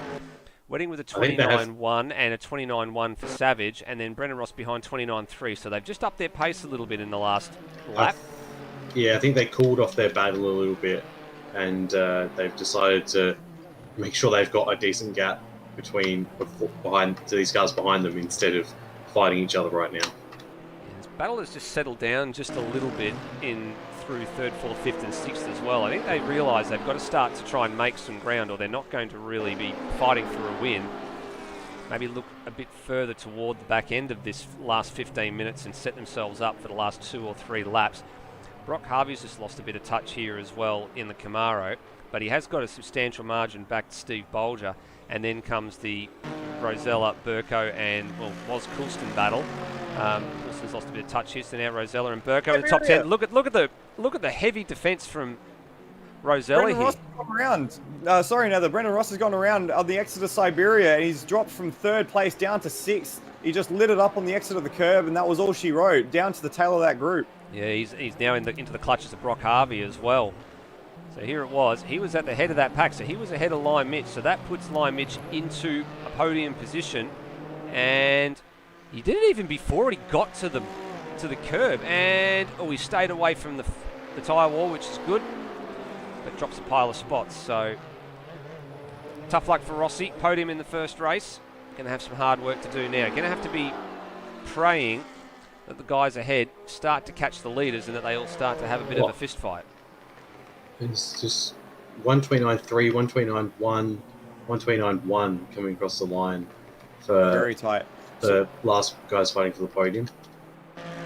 Wedding with a 29.1 and a 29.1 for Savage, and then Brendan Ross behind 29.3. So they've just upped their pace a little bit in the last lap. I think they cooled off their battle a little bit, and they've decided to make sure they've got a decent gap behind these guys behind them instead of fighting each other right now. Yeah, this battle has just settled down just a little bit through 3rd, 4th, 5th and 6th as well. I think they realise they've got to start to try and make some ground, or they're not going to really be fighting for a win. Maybe look a bit further toward the back end of this last 15 minutes and set themselves up for the last 2 or 3 laps. Brock Harvey's just lost a bit of touch here as well in the Camaro, but he has got a substantial margin back to Steve Bolger. And then comes the Rosella, Burko and, was Coulston battle. Coulston's lost a bit of touch here, so now Rosella and Burko in the top 10. Look at the heavy defence from Rosella Brendan here. Ross has gone around. Sorry, Nether. Brendan Ross has gone around on the exit of Siberia, and he's dropped from 3rd place down to 6th. He just lit it up on the exit of the curb, and that was all she wrote, down to the tail of that group. Yeah, he's now into the clutches of Brock Harvey as well. So here it was. He was at the head of that pack, so he was ahead of Lion Mitch. So that puts Lion Mitch into a podium position, and he did it even before he got to the curb, and he stayed away from the tyre wall, which is good, but drops a pile of spots. So tough luck for Rossi. Podium in the first race. Going to have some hard work to do now. Going to have to be praying that the guys ahead start to catch the leaders and that they all start to have a bit of a fist fight. It's just 129.3, 129.1, 129.1 coming across the line for Very tight. the last guys fighting for the podium.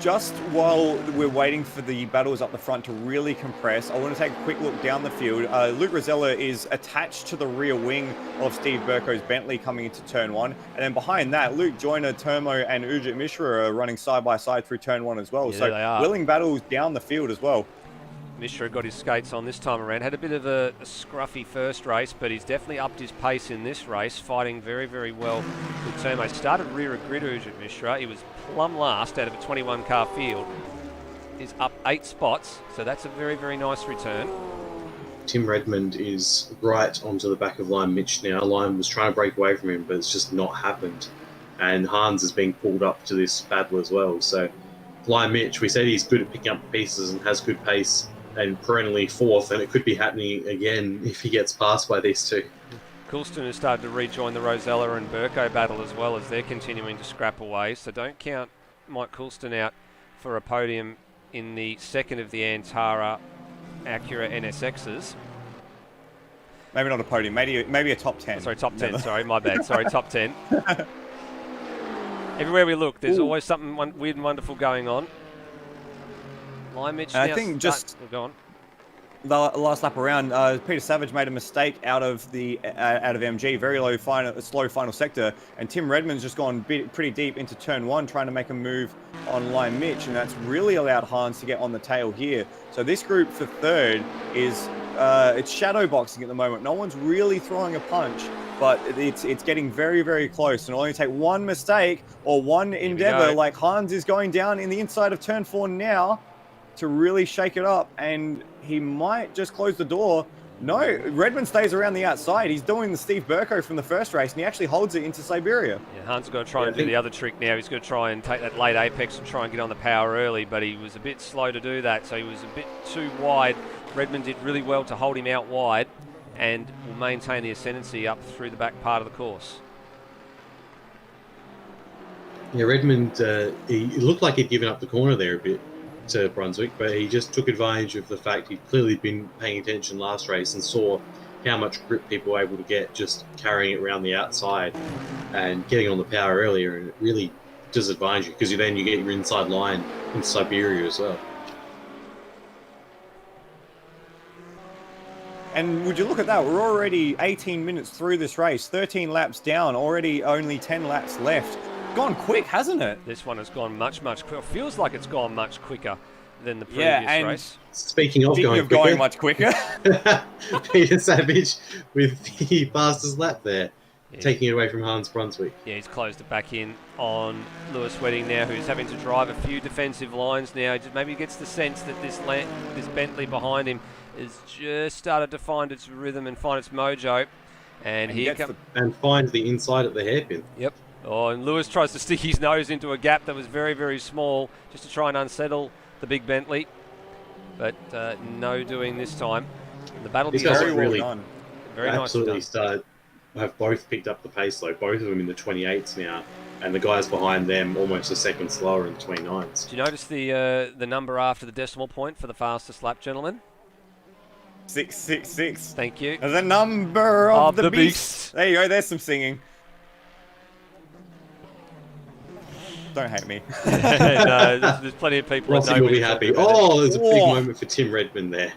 Just while we're waiting for the battles up the front to really compress, I want to take a quick look down the field. Luke Rosella is attached to the rear wing of Steve Burko's Bentley coming into turn 1. And then behind that, Luke Joyner, Termo, and Ujit Mishra are running side by side through turn 1 as well. Yeah, so they are. willing battles down the field as well. Mishra got his skates on this time around. Had a bit of a scruffy first race, but he's definitely upped his pace in this race, fighting very, very well with Termo. Started rear of grid at Mishra. He was plumb last out of a 21-car field. He's up 8 spots, so that's a very, very nice return. Tim Redmond is right onto the back of Lion Mitch now. Lion was trying to break away from him, but it's just not happened. And Hans is being pulled up to this battle as well. So Lion Mitch, we said he's good at picking up pieces and has good pace and perennially 4th, and it could be happening again if he gets passed by these two. Coulston has started to rejoin the Rosella and Burko battle as well as they're continuing to scrap away. So don't count Mike Coulston out for a podium in the second of the Antara Acura NSXs. Maybe not a podium, maybe a top 10. Sorry, top 10. Sorry, my bad. Sorry, top 10. Everywhere we look, there's always something weird and wonderful going on. Lion Mitch I think just go on. the last lap around, Peter Savage made a mistake out of MG, very slow final sector, and Tim Redmond's just gone pretty deep into turn 1, trying to make a move on Lion Mitch, and that's really allowed Hans to get on the tail here. So this group for 3rd is it's shadow boxing at the moment. No one's really throwing a punch, but it's getting very, very close, and only take one mistake or one endeavor, like Hans is going down in the inside of turn 4 now, to really shake it up, and he might just close the door. No, Redmond stays around the outside. He's doing the Steve Burko from the first race, and he actually holds it into Siberia. Yeah, Hans has got to try and do the other trick now. He's got to try and take that late apex and try and get on the power early, but he was a bit slow to do that, so he was a bit too wide. Redmond did really well to hold him out wide and will maintain the ascendancy up through the back part of the course. Yeah, Redmond, he looked like he'd given up the corner there a bit to Brunswick, but he just took advantage of the fact he'd clearly been paying attention last race and saw how much grip people were able to get just carrying it around the outside and getting on the power earlier, and it really disadvantage you because then you get your inside line in Siberia as well. And would you look at that, we're already 18 minutes through this race, 13 laps down, already only 10 laps left. Gone quick, hasn't it? This one has gone much, much quicker. Feels like it's gone much quicker than the previous race. Speaking of going much quicker, Peter Savage with the fastest lap there, taking it away from Hans Brunswick. Yeah, he's closed it back in on Lewis Wedding now, who's having to drive a few defensive lines now. Maybe he gets the sense that this Bentley behind him has just started to find its rhythm and find its mojo. And here comes... And find the inside at the hairpin. Yep. Oh, and Lewis tries to stick his nose into a gap that was very, very small just to try and unsettle the big Bentley. But no doing this time. The battle These guys very really well done. Very absolutely nicely done. have both picked up the pace though. Both of them in the 28s now. And the guys behind them almost a second slower in the 29s. Do you notice the number after the decimal point for the fastest lap, gentlemen? 666. Thank you. The number of the beast. There you go, there's some singing. Don't hate me. No, there's plenty of people. Rossi will be happy. Oh, there's a big moment for Tim Redmond there.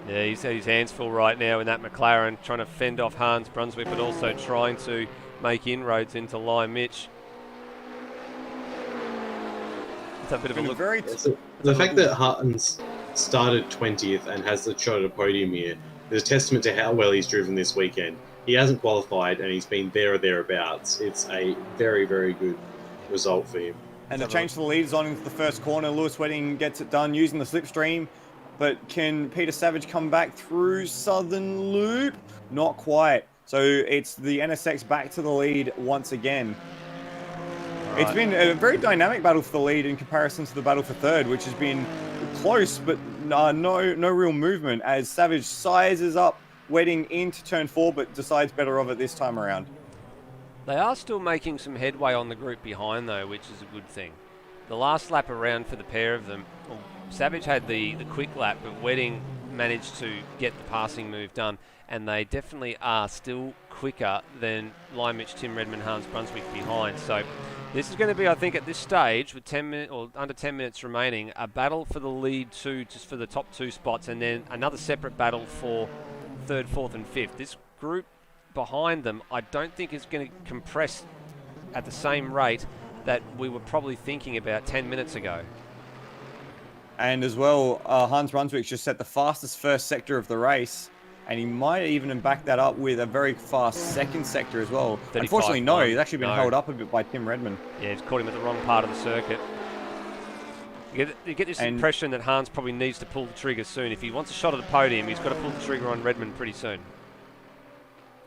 Yeah, he's had his hands full right now in that McLaren, trying to fend off Hans Brunswick, but also trying to make inroads into Lion Mitch. It's a bit of a look. The fact that Hans started 20th and has the shot at a podium here. There's a testament to how well he's driven this weekend. He hasn't qualified and he's been there or thereabouts. It's a very, very good result for him. And the change to the lead is on into the first corner. Lewis Wedding gets it done using the slipstream. But can Peter Savage come back through Southern Loop? Not quite. So it's the NSX back to the lead once again. Right. It's been a very dynamic battle for the lead in comparison to the battle for third, which has been close, but no real movement as Savage sizes up Wedding into turn 4, but decides better of it this time around. They are still making some headway on the group behind, though, which is a good thing. The last lap around for the pair of them, well, Savage had the quick lap, but Wedding managed to get the passing move done, and they definitely are still quicker than Limich, Tim Redmond, Hans Brunswick behind. So this is going to be, I think, at this stage, with 10 minutes or under 10 minutes remaining, a battle for the lead two, just for the top 2 spots, and then another separate battle for 3rd, 4th, and 5th. This group behind them, I don't think is going to compress at the same rate that we were probably thinking about 10 minutes ago. And as well, Hans Brunswick just set the fastest first sector of the race, and he might even back that up with a very fast second sector as well. Unfortunately, no, he's actually been held up a bit by Tim Redmond. Yeah, he's caught him at the wrong part of the circuit. You get this impression that Hans probably needs to pull the trigger soon. If he wants a shot at the podium, he's got to pull the trigger on Redmond pretty soon.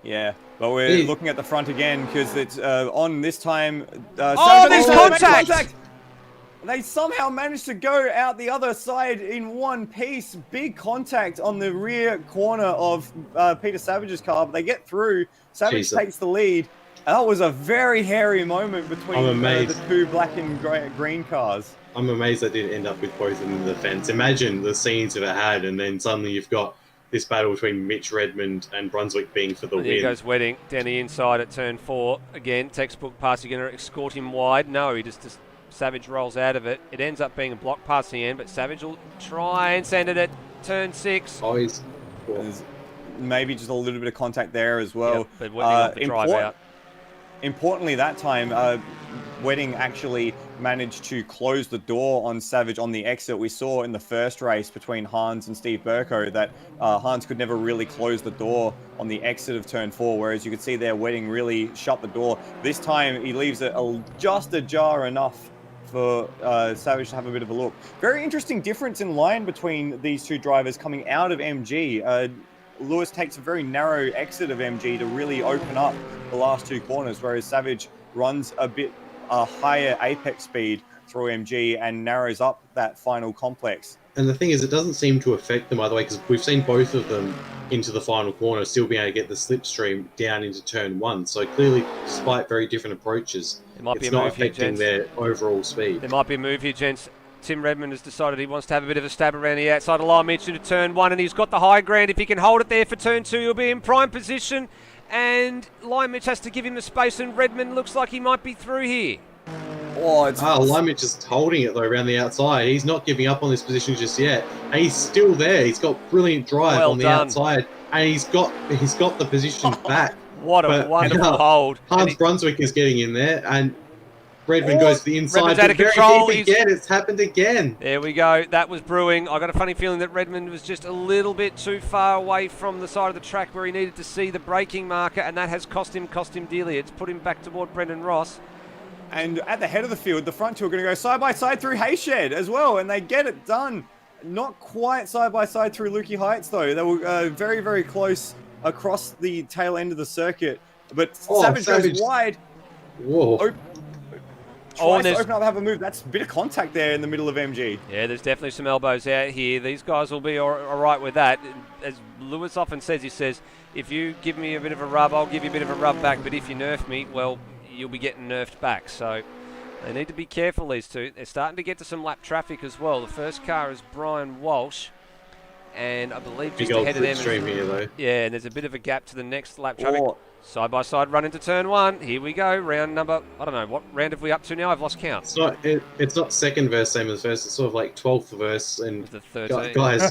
Yeah, but we're looking at the front again because it's on this time. There's contact! They somehow managed to go out the other side in one piece. Big contact on the rear corner of Peter Savage's car, but they get through. Savage takes the lead. That was a very hairy moment between the 2 black and green cars. I'm amazed they didn't end up with both of them in the fence. Imagine the scenes that it had, and then suddenly you've got this battle between Mitch Redmond and Brunswick being for the win. Here goes Wedding down the inside at turn 4. Again, textbook pass. You're going to escort him wide. No, he just Savage rolls out of it. It ends up being a block pass in the end, but Savage will try and send it at turn 6. Oh, he's maybe just a little bit of contact there as well. Yep, but Wedding off the drive out. Importantly, that time, Wedding actually managed to close the door on Savage on the exit. We saw in the first race between Hans and Steve Burko that Hans could never really close the door on the exit of turn 4, whereas you could see there Wedding really shut the door. This time, he leaves it just ajar enough for Savage to have a bit of a look. Very interesting difference in line between these 2 drivers coming out of MG. Lewis takes a very narrow exit of MG to really open up the last 2 corners, whereas Savage runs a bit higher apex speed through MG and narrows up that final complex. And the thing is, it doesn't seem to affect them either way, because we've seen both of them into the final corner still being able to get the slipstream down into turn 1. So clearly, despite very different approaches, it's not affecting their overall speed. There might be a move here, gents. Tim Redmond has decided he wants to have a bit of a stab around the outside of Limich into turn 1, and he's got the high ground. If he can hold it there for turn 2, he'll be in prime position, and Limich has to give him the space, and Redmond looks like he might be through here. Limich is holding it though around the outside. He's not giving up on this position just yet, and he's still there. He's got brilliant drive on the outside, and he's got the position back. What a wonderful hold! Hans Brunswick is getting in there, and Redmond goes to the inside. Redmond's out of control. Again, it's happened again. There we go. That was brewing. I got a funny feeling that Redmond was just a little bit too far away from the side of the track where he needed to see the braking marker, and that has cost him dearly. It's put him back toward Brendan Ross. And at the head of the field, the front 2 are going to go side by side through Hayshed as well, and they get it done. Not quite side by side through Lukey Heights though. They were very, very close across the tail end of the circuit, but Savage goes wide. Whoa. Tries to open up, have a move. That's a bit of contact there in the middle of MG. Yeah, there's definitely some elbows out here. These guys will be all right with that. As Lewis often says, he says, if you give me a bit of a rub, I'll give you a bit of a rub back. But if you nerf me, well, you'll be getting nerfed back. So they need to be careful, these 2. They're starting to get to some lap traffic as well. The first car is Brian Walsh. And I believe just ahead of them. Here, though. Yeah, and there's a bit of a gap to the next lap traffic. Side by side run into turn 1. Here we go. Round number, I don't know, what round have we up to now? I've lost count. It's not second verse, same as first. It's sort of like 12th verse. And the 13. Guys,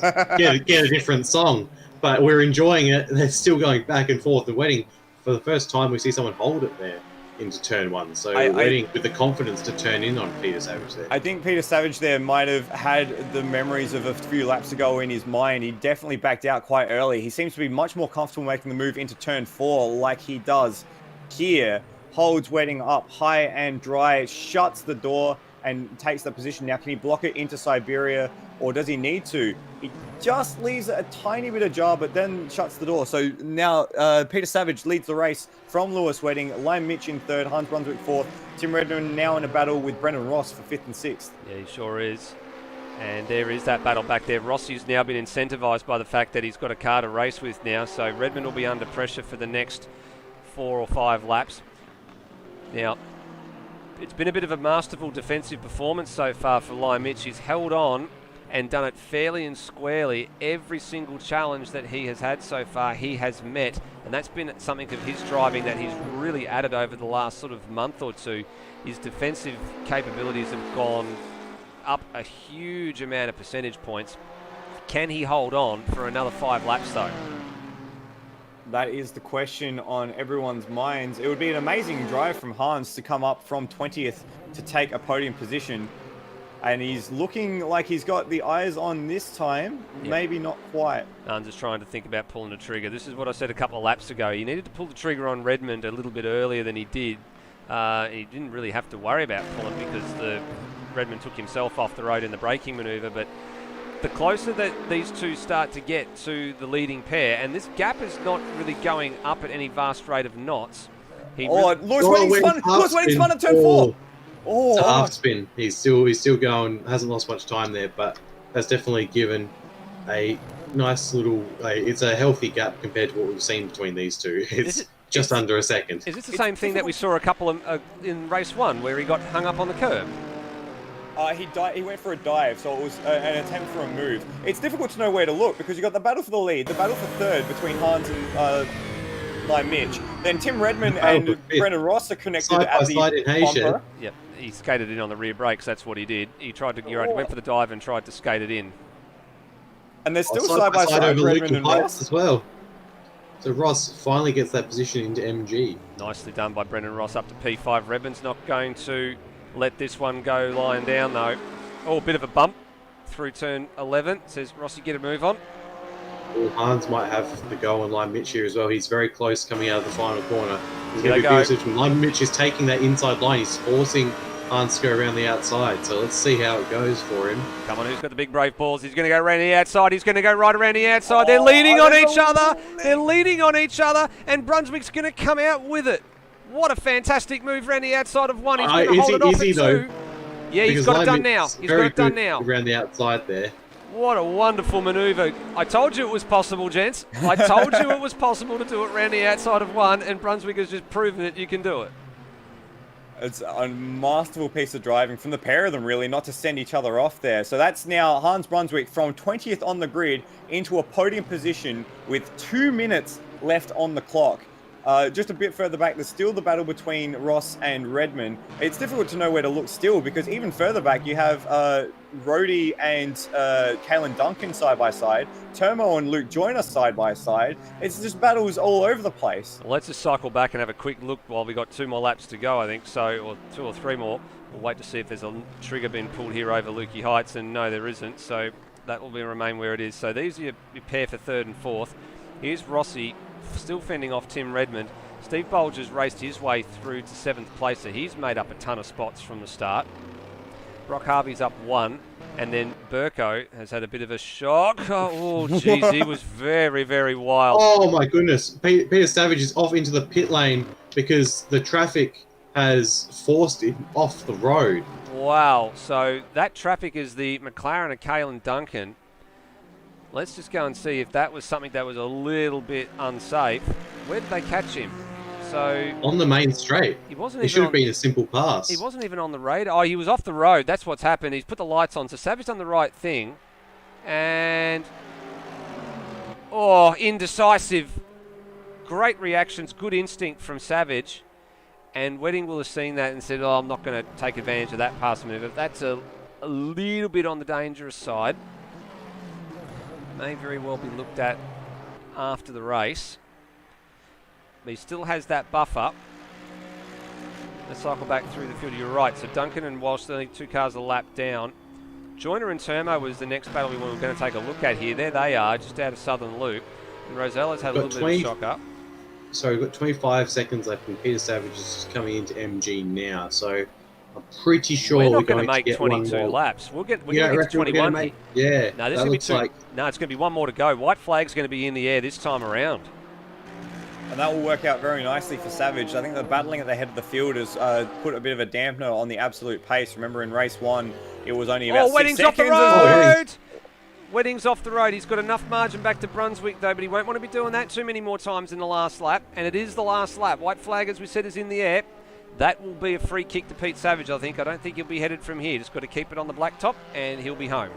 get a different song. But we're enjoying it. They're still going back and forth. The Wedding, for the first time, we see someone hold it there. into turn one. So I- Wedding with the confidence to turn in on Peter Savage there. I think Peter Savage there might have had the memories of a few laps ago in his mind. He definitely backed out quite early. He seems to be much more comfortable making the move into turn 4 like he does here. Holds Wedding up high and dry, shuts the door and takes the position. Now, can he block it into Siberia or does he need to? He just leaves a tiny bit ajar, but then shuts the door. So now Peter Savage leads the race from Lewis Wedding, Lime Mitch in 3rd, Hans Brunswick 4th, Tim Redmond now in a battle with Brendan Ross for 5th and 6th. Yeah, he sure is. And there is that battle back there. Rossi's now been incentivised by the fact that he's got a car to race with now, so Redmond will be under pressure for the next 4 or 5 laps. Now, it's been a bit of a masterful defensive performance so far for Lime Mitch. He's held on and done it fairly and squarely. Every single challenge that he has had so far, he has met. And that's been something of his driving that he's really added over the last sort of month or two. His defensive capabilities have gone up a huge amount of percentage points. Can he hold on for another 5 laps though? That is the question on everyone's minds. It would be an amazing drive from Hans to come up from 20th to take a podium position. And he's looking like he's got the eyes on this time. Yep. Maybe not quite. I'm just trying to think about pulling the trigger. This is what I said a couple of laps ago. He needed to pull the trigger on Redmond a little bit earlier than he did. He didn't really have to worry about pulling because Redmond took himself off the road in the braking manoeuvre. But the closer that these two start to get to the leading pair, and this gap is not really going up at any vast rate of knots. Lewis Wedding's spun at turn 4. It's a half spin. He's still going. Hasn't lost much time there, but that's definitely given a nice little. It's a healthy gap compared to what we've seen between these two. It's just under a second. Is this the same thing that we saw a couple of, in race 1 where he got hung up on the curb? He went for a dive, so it was an attempt for a move. It's difficult to know where to look because you've got the battle for the lead, the battle for 3rd between Hans and Lime Mitch. Then Tim Redmond and Brendan Ross are connected at the bumper. Yep, he skated in on the rear brakes. That's what he did. He tried to. Went for the dive and tried to skate it in. And they're still side by side, Redmond and Ross as well. So Ross finally gets that position into MG. Nicely done by Brendan Ross up to P5. Redmond's not going to let this one go lying down though. Oh, a bit of a bump through turn 11. Says Rossi, get a move on. Well, Hans might have the go on Lime Mitch here as well. He's very close coming out of the final corner. He's going to be big switch. Lime Mitch is taking that inside line. He's forcing Hans to go around the outside. So let's see how it goes for him. Come on, who's got the big brave balls? He's going to go around the outside. He's going to go right around the outside. They're leaning on each other. They're leaning on each other. And Brunswick's going to come out with it. What a fantastic move around the outside of 1. He's going to hold it off at 2. Yeah, he's got it done now. He's got it done now. Around the outside there. What a wonderful manoeuvre. I told you it was possible, gents. I told you it was possible to do it around the outside of 1, and Brunswick has just proven that you can do it. It's a masterful piece of driving from the pair of them, really, not to send each other off there. So that's now Hans Brunswick from 20th on the grid into a podium position with 2 minutes left on the clock. Just a bit further back, there's still the battle between Ross and Redmond. It's difficult to know where to look still because even further back you have Rhodey and Kalen Duncan side by side, Termo and Luke Joyner side by side. It's just battles all over the place. Well, let's just cycle back and have a quick look while we got 2 more laps to go, I think, so, or 2 or 3 more. We'll wait to see if there's a trigger being pulled here over Lukey Heights, and no, there isn't, so that will remain where it is. So these are your pair for 3rd and 4th. Here's Rossi still fending off Tim Redmond. Steve Bolger's raced his way through to 7th place, so he's made up a ton of spots from the start. Brock Harvey's up 1, and then Burko has had a bit of a shock. Oh, geez, he was very, very wild. Oh, my goodness. Peter Savage is off into the pit lane because the traffic has forced him off the road. Wow, so that traffic is the McLaren of Kalen Duncan. Let's just go and see if that was something that was a little bit unsafe. Where did they catch him? So on the main straight. It should have been a simple pass. He wasn't even on the radar. Oh, he was off the road. That's what's happened. He's put the lights on. So Savage done the right thing. And indecisive. Great reactions, good instinct from Savage. And Wedding will have seen that and said, I'm not going to take advantage of that pass move. That's a little bit on the dangerous side. May very well be looked at after the race. But he still has that buffer. Let's cycle back through the field. You're right. So Duncan and Walsh, only 2 cars a lap down. Joyner and Termo was the next battle we were going to take a look at here. There they are, just out of Southern Loop. And Rosella's had a little bit of a shock up. So we've got 25 seconds left, and Peter Savage is just coming into MG now. So I'm pretty sure we're we're not going to going make 22 laps. We're going to get to 21. No, there's going to be No, it's going to be one more to go. White flag's going to be in the air this time around. And that will work out very nicely for Savage. I think the battling at the head of the field has put a bit of a dampener on the absolute pace. Remember, in race 1, it was only about 6 Wedding's seconds. off the road! Wedding's off the road. He's got enough margin back to Brunswick, though, but he won't want to be doing that too many more times in the last lap. And it is the last lap. White flag, as we said, is in the air. That will be a free kick to Pete Savage, I think. I don't think he'll be headed from here. Just got to keep it on the blacktop, and he'll be home.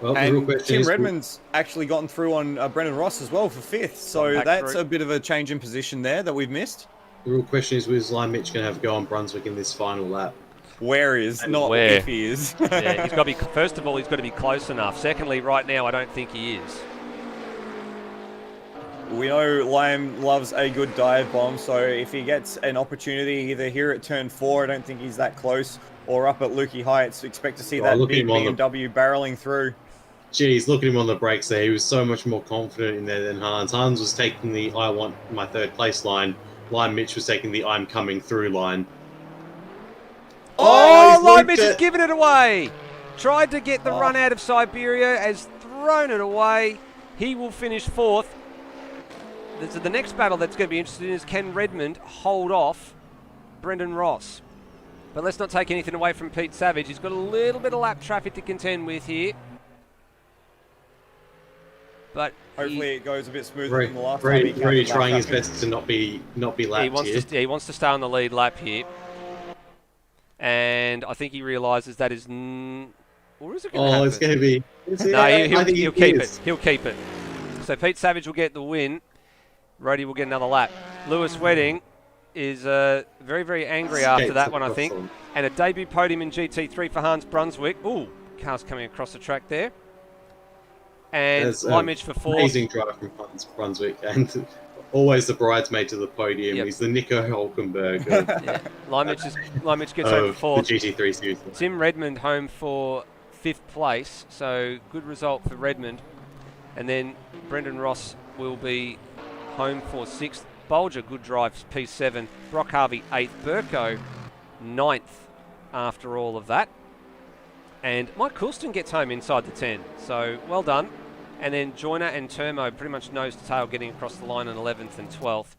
Well, and Tim Redmond's actually gotten through on Brendan Ross as well for 5th. So that's a bit of a change in position there that we've missed. The real question is Line Mitch going to have a go on Brunswick in this final lap? Where is, not where. If he is. Yeah, he's got to be. First of all, he's got to be close enough. Secondly, right now, I don't think he is. We know Lime loves a good dive bomb, so if he gets an opportunity, either here at turn 4, I don't think he's that close, or up at Lukey Heights, expect to see that big BMW barreling through. Jeez, look at him on the brakes there. He was so much more confident in there than Hans. Hans was taking the I want my 3rd place line. Lime Mitch was taking the I'm coming through line. Lime Mitch has given it away. Tried to get the run out of Siberia, has thrown it away. He will finish 4th. The next battle that's going to be interesting is can Redmond hold off Brendan Ross? But let's not take anything away from Pete Savage. He's got a little bit of lap traffic to contend with here. But hopefully it goes a bit smoother than the last time. Really trying his best to not be lapped here. He wants to stay on the lead lap here. And I think he realises that is... Or is it going to happen? It's going to be... No, he'll keep it. He'll keep it. So Pete Savage will get the win. Roddy will get another lap. Lewis Wedding is very, very angry after that one, I think. And a debut podium in GT3 for Hans Brunswick. Ooh, cars coming across the track there. And Lime Mitch for 4th. Amazing drive from Hans Brunswick. And always the bridesmaid to the podium. Yep. He's the Nico Hulkenberg. Yeah. Lime Mitch gets home for 4th. The GT3 series. Tim Redmond home for 5th place. So good result for Redmond. And then Brendan Ross will be home for 6th. Bolger, good drive, P7. Brock Harvey, 8th. Burko, 9th after all of that. And Mike Coulston gets home inside the 10. So, well done. And then Joyner and Termo pretty much nose to tail getting across the line in 11th and 12th.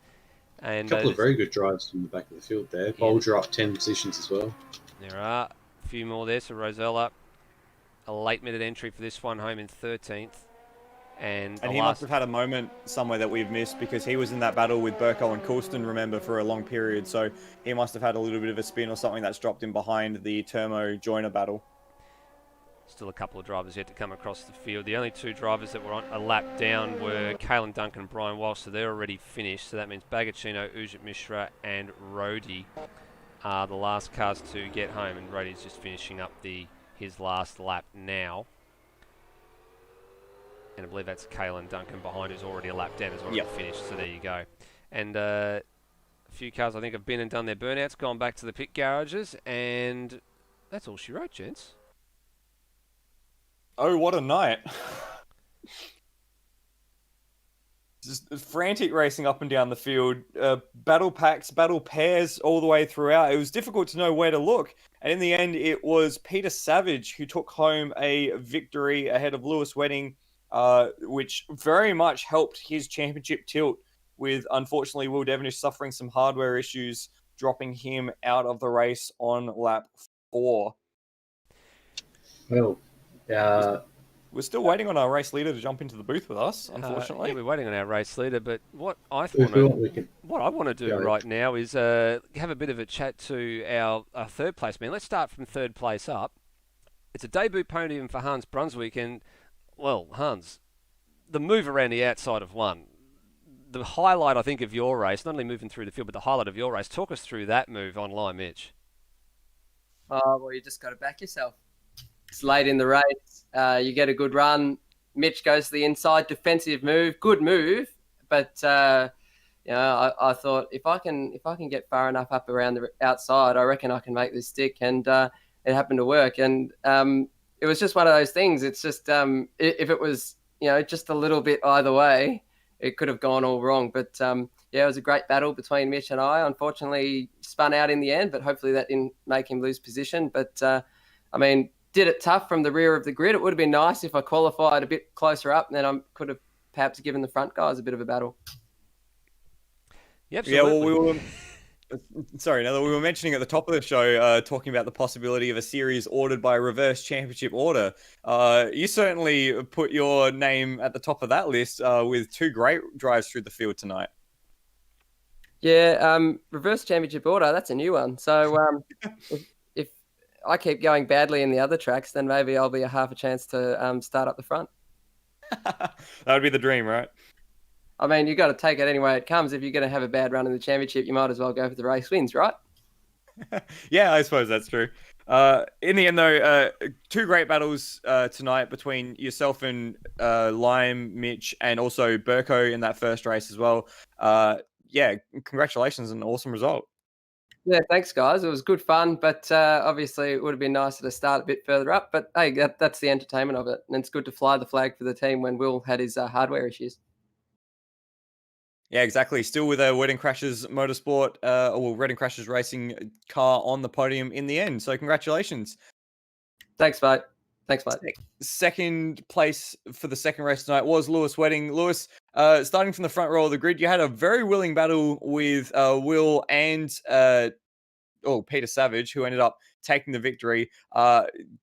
And a couple of very good drives from the back of the field there. Bolger up 10 positions as well. There are a few more there. So, Rosella, a late-minute entry for this one, home in 13th. And he must have had a moment somewhere that we've missed because he was in that battle with Burko and Coulston, remember, for a long period. So he must have had a little bit of a spin or something that's dropped him behind the Termo Joyner battle. Still a couple of drivers yet to come across the field. The only 2 drivers that were on a lap down were Kalen Duncan and Brian Walsh, so they're already finished. So that means Bagacino, Ujit Mishra and Rhodey are the last cars to get home. And Rhodey's just finishing up his last lap now. And I believe that's Kalen Duncan behind, who's already a lap down, has already finished. So there you go. And a few cars, I think, have been and done their burnouts, gone back to the pit garages, and that's all she wrote, gents. Oh, what a night. Just frantic racing up and down the field. Battle packs, battle pairs all the way throughout. It was difficult to know where to look. And in the end, it was Peter Savage who took home a victory ahead of Lewis Wedding, which very much helped his championship tilt, with unfortunately Will Devonish suffering some hardware issues, dropping him out of the race on lap 4. Well, we're still waiting on our race leader to jump into the booth with us, unfortunately. Yeah, we're waiting on our race leader, but what I want to do right now is have a bit of a chat to our 3rd place man. Let's start from 3rd place up. It's a debut podium for Hans Brunswick, and well, Hans, the move around the outside of 1, the highlight, I think, of your race, not only moving through the field, but the highlight of your race. Talk us through that move online, Mitch. Well, you just got to back yourself. It's late in the race. You get a good run. Mitch goes to the inside, defensive move, good move, but I thought if I can get far enough up around the outside, I reckon I can make this stick, and it happened to work. And it was just one of those things. It's just if it was just a little bit either way, it could have gone all wrong. But it was a great battle between Mitch and I. Unfortunately, spun out in the end, but hopefully that didn't make him lose position. But did it tough from the rear of the grid. It would have been nice if I qualified a bit closer up, and then I could have perhaps given the front guys a bit of a battle. Yeah, Yeah, well, absolutely. sorry, Nether, we were mentioning at the top of the show, talking about the possibility of a series ordered by reverse championship order. You certainly put your name at the top of that list with 2 great drives through the field tonight. Yeah, reverse championship order, that's a new one. So if I keep going badly in the other tracks, then maybe I'll be a half a chance to start up the front. That would be the dream, right? I mean, you've got to take it any way it comes. If you're going to have a bad run in the championship, you might as well go for the race wins, right? Yeah, I suppose that's true. In the end, though, 2 great battles tonight between yourself and Lime, Mitch, and also Burko in that first race as well. Yeah, congratulations on an awesome result. Yeah, thanks, guys. It was good fun, but obviously it would have been nicer to start a bit further up. But hey, that's the entertainment of it. And it's good to fly the flag for the team when Will had his hardware issues. Yeah, exactly. Still with a Wedding Crashers Motorsport, or Wedding Crashers Racing car on the podium in the end. So congratulations. Thanks, mate. Thanks, mate. Second place for the second race tonight was Lewis Wedding. Lewis, starting from the front row of the grid, you had a very willing battle with Will and Peter Savage, who ended up taking the victory.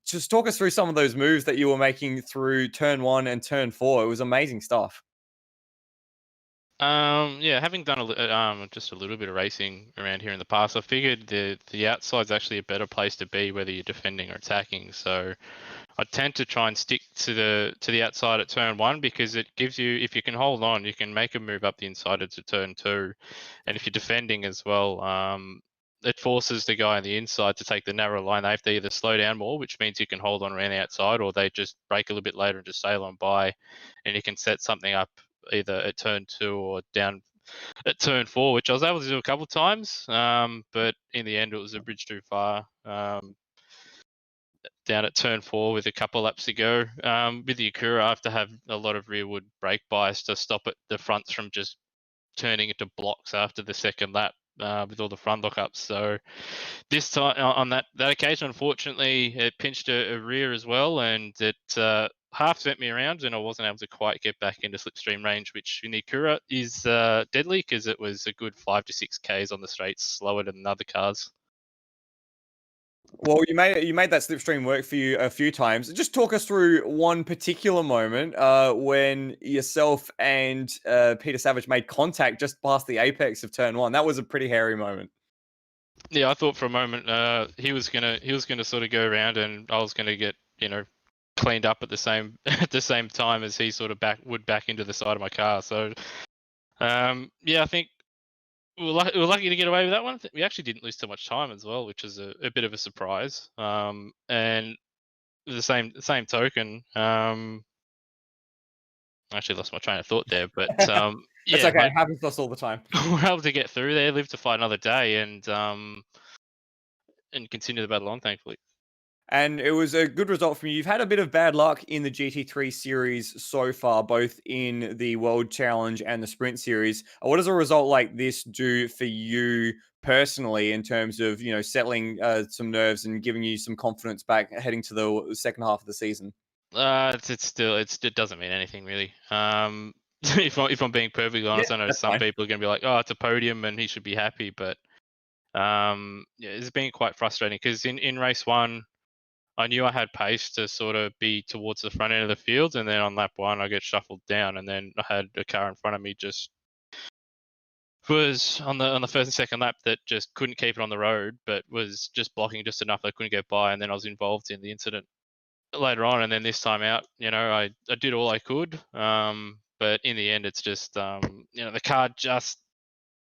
Just talk us through some of those moves that you were making through turn 1 and turn 4. It was amazing stuff. Yeah, having done just a little bit of racing around here in the past, I figured the outside's actually a better place to be, whether you're defending or attacking. So I tend to try and stick to the outside at turn 1, because it gives you, if you can hold on, you can make a move up the inside to turn 2, and if you're defending as well, it forces the guy on the inside to take the narrow line. They have to either slow down more, which means you can hold on around the outside, or they just brake a little bit later and just sail on by, and you can set something up either at turn 2 or down at turn 4, which I was able to do a couple of times, but in the end it was a bridge too far. Down at turn 4 with a couple laps to go. With the Acura, I have to have a lot of rearward brake bias to stop the fronts from just turning into blocks after the second lap with all the front lockups. So this time on that occasion, unfortunately, it pinched a rear as well, and it half sent me around, and I wasn't able to quite get back into slipstream range, which in the Acura is deadly, because it was a good 5 to 6 Ks on the straights, slower than other cars. Well, you made that slipstream work for you a few times. Just talk us through one particular moment when yourself and Peter Savage made contact just past the apex of turn 1. That was a pretty hairy moment. Yeah, I thought for a moment he was gonna sort of go around, and I was gonna get cleaned up at the same time as he sort of would back into the side of my car. So yeah, I think we were lucky to get away with that one. We actually didn't lose too much time as well, which is a bit of a surprise. And the same token, I actually lost my train of thought there, but It's yeah, okay. It happens to us all the time. we're able to get through there, live to fight another day, and continue the battle on, thankfully. And it was a good result from you. You've had a bit of bad luck in the GT3 series so far, both in the World Challenge and the Sprint series. What does a result like this do for you personally in terms of, settling some nerves and giving you some confidence back heading to the second half of the season? It doesn't mean anything really. If I'm being perfectly honest, I know some people are going to be like, "Oh, it's a podium and he should be happy," but yeah, it's been quite frustrating, because in race 1, I knew I had pace to sort of be towards the front end of the field, and then on lap 1 I get shuffled down, and then I had a car in front of me just was on the first and second lap that just couldn't keep it on the road, but was just blocking just enough I couldn't get by, and then I was involved in the incident later on. And then this time out, I did all I could, but in the end it's just the car just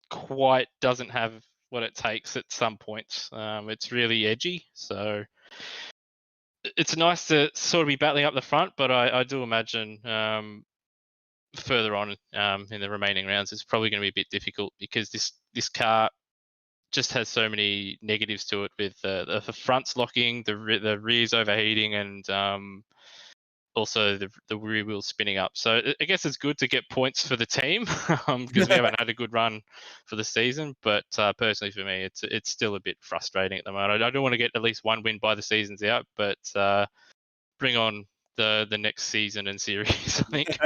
quite doesn't have what it takes at some points. It's really edgy, so it's nice to sort of be battling up the front, but I do imagine further on in the remaining rounds, it's probably going to be a bit difficult because this car just has so many negatives to it with the fronts locking, the rears overheating, and also the rear wheels spinning up. So I guess it's good to get points for the team because we haven't had a good run for the season. But personally for me, it's still a bit frustrating at the moment. I do want to get at least one win by the season's out, but bring on the next season and series, I think.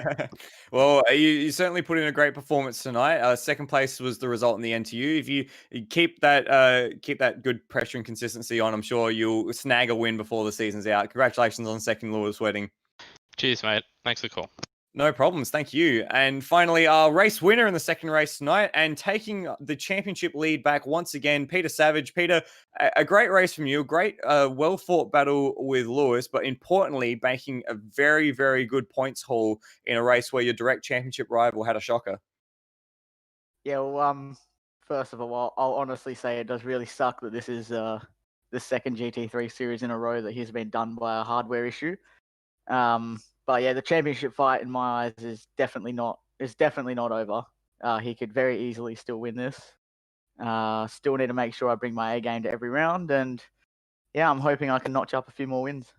Well, you certainly put in a great performance tonight. Second place was the result in the end to you. If you keep that good pressure and consistency on, I'm sure you'll snag a win before the season's out. Congratulations on second Lewis Wedding. Cheers, mate. Thanks for the call. No problems. Thank you. And finally, our race winner in the second race tonight and taking the championship lead back once again, Peter Savage. Peter, a great race from you, a great, well-fought battle with Lewis, but importantly, making a very, very good points haul in a race where your direct championship rival had a shocker. Yeah, well, first of all, I'll honestly say it does really suck that this is the second GT3 series in a row that he's been done by a hardware issue. But yeah, the championship fight in my eyes is definitely not over. He could very easily still win this. Still need to make sure I bring my A game to every round, and yeah, I'm hoping I can notch up a few more wins.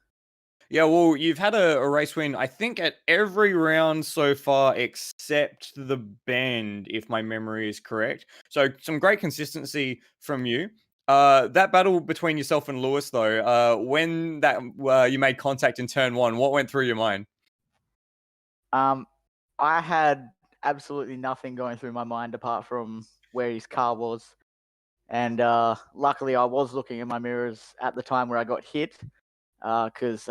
Yeah, well, you've had a race win, I think, at every round so far except the bend, if my memory is correct. So some great consistency from you. That battle between yourself and Lewis, though, when that you made contact in turn one, what went through your mind? I had absolutely nothing going through my mind apart from where his car was. And luckily, I was looking in my mirrors at the time where I got hit, because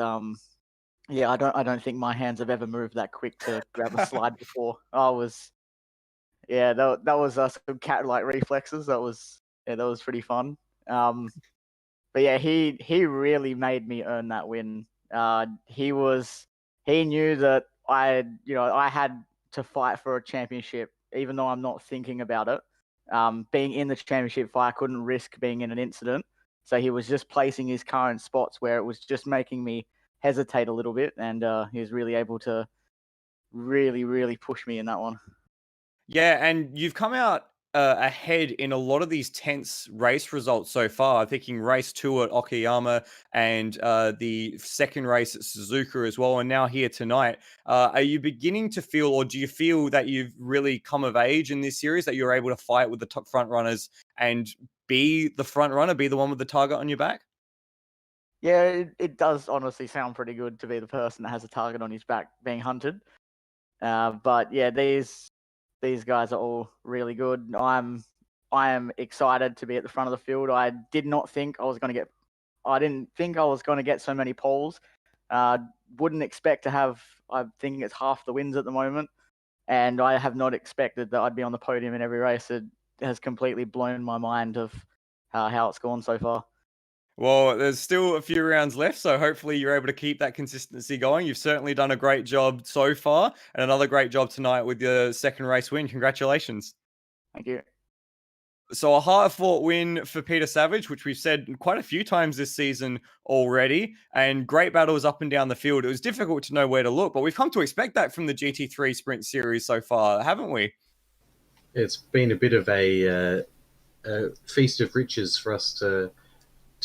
yeah, I don't think my hands have ever moved that quick to grab a slide before. That was some cat-like reflexes. That was pretty fun. But yeah, he really made me earn that win. He knew that I had to fight for a championship, even though I'm not thinking about it. Being in the championship fight, I couldn't risk being in an incident. So he was just placing his car in spots where it was just making me hesitate a little bit, and he was really able to really push me in that one. Yeah, and you've come out ahead in a lot of these tense race results so far. Thinking race 2 at Okayama and the second race at Suzuka as well, and now here tonight. Are you beginning to feel, or do you feel that you've really come of age in this series, that you're able to fight with the top front runners and be the front runner, be the one with the target on your back? Yeah, it does honestly sound pretty good to be the person that has a target on his back being hunted. But yeah, these guys are all really good. I am excited to be at the front of the field. I didn't think I was going to get so many poles. Wouldn't expect to have, I think it's half the wins at the moment. And I have not expected that I'd be on the podium in every race. It has completely blown my mind of how it's gone so far. Well, there's still a few rounds left, so hopefully you're able to keep that consistency going. You've certainly done a great job so far, and another great job tonight with your second race win. Congratulations. Thank you. So a hard-fought win for Peter Savage, which we've said quite a few times this season already, and great battles up and down the field. It was difficult to know where to look, but we've come to expect that from the GT3 Sprint Series so far, haven't we? It's been a bit of a feast of riches for us to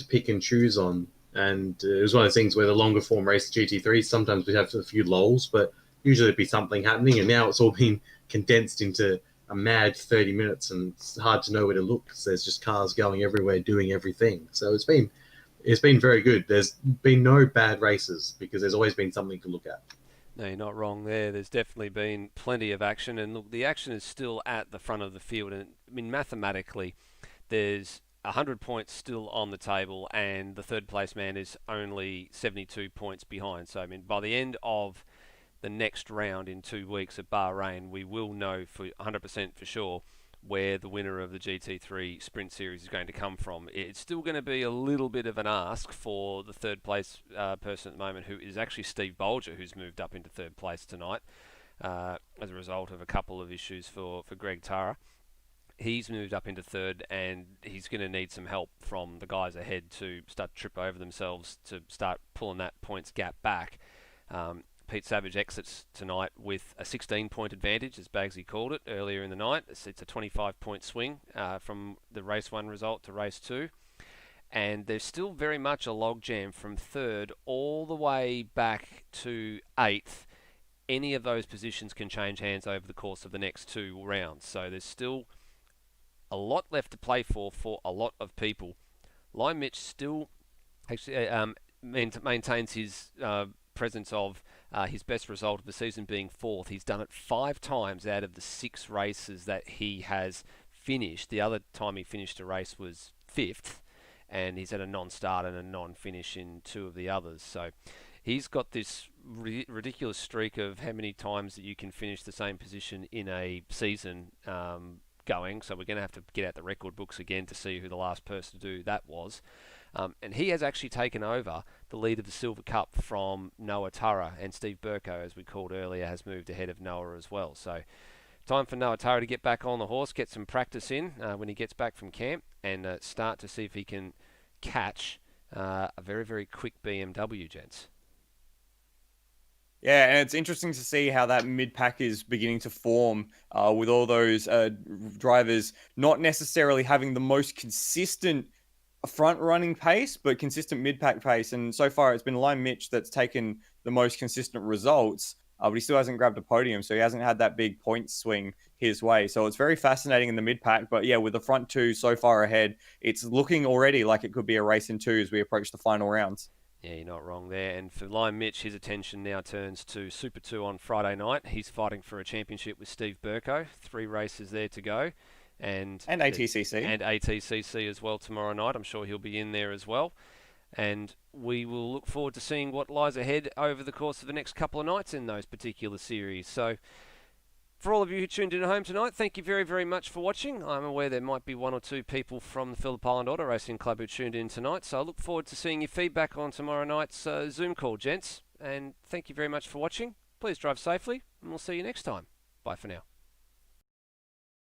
pick and choose on. And it was one of those things where the longer form race GT3, sometimes we'd have a few lulls, but usually it'd be something happening. And now it's all been condensed into a mad 30 minutes, and it's hard to know where to look because there's just cars going everywhere doing everything. So it's been very good. There's been no bad races because there's always been something to look at. No, you're not wrong there. There's definitely been plenty of action, and look, the action is still at the front of the field. And I mean, mathematically, there's 100 points still on the table, and the third place man is only 72 points behind. So, I mean, by the end of the next round in 2 weeks at Bahrain, we will know for 100% for sure where the winner of the GT3 Sprint Series is going to come from. It's still going to be a little bit of an ask for the third place person at the moment, who is actually Steve Bolger, who's moved up into third place tonight as a result of a couple of issues for Greg Tara. He's moved up into third, and he's going to need some help from the guys ahead to start to trip over themselves to start pulling that points gap back. Pete Savage exits tonight with a 16-point advantage, as Bagsy called it earlier in the night. It's a 25-point swing from the race 1 result to race 2. And there's still very much a logjam from 3rd all the way back to 8th. Any of those positions can change hands over the course of the next 2 rounds. So there's still a lot left to play for a lot of people. Lime Mitch still actually maintains his presence of his best result of the season being 4th. He's done it 5 times out of the 6 races that he has finished. The other time he finished a race was 5th, and he's had a non-start and a non-finish in 2 of the others. So he's got this ridiculous streak of how many times that you can finish the same position in a season going. So we're going to have to get out the record books again to see who the last person to do that was. And he has actually taken over the lead of the Silver Cup from Noah Turra, and Steve Burko, as we called earlier, has moved ahead of Noah as well. So time for Noah Turra to get back on the horse, get some practice in when he gets back from camp, and start to see if he can catch a very, very quick BMW, gents. Yeah, and it's interesting to see how that mid-pack is beginning to form with all those drivers not necessarily having the most consistent front-running pace, but consistent mid-pack pace. And so far, it's been Lime Mitch that's taken the most consistent results, but he still hasn't grabbed a podium, so he hasn't had that big point swing his way. So it's very fascinating in the mid-pack, but yeah, with the front 2 so far ahead, it's looking already like it could be a race in 2 as we approach the final rounds. Yeah, you're not wrong there. And for Lime Mitch, his attention now turns to Super 2 on Friday night. He's fighting for a championship with Steve Burko. 3 races there to go. And ATCC. And ATCC as well tomorrow night. I'm sure he'll be in there as well. And we will look forward to seeing what lies ahead over the course of the next couple of nights in those particular series. So for all of you who tuned in at home tonight, thank you very, very much for watching. I'm aware there might be 1 or 2 people from the Phillip Island Auto Racing Club who tuned in tonight, so I look forward to seeing your feedback on tomorrow night's Zoom call, gents. And thank you very much for watching. Please drive safely, and we'll see you next time. Bye for now.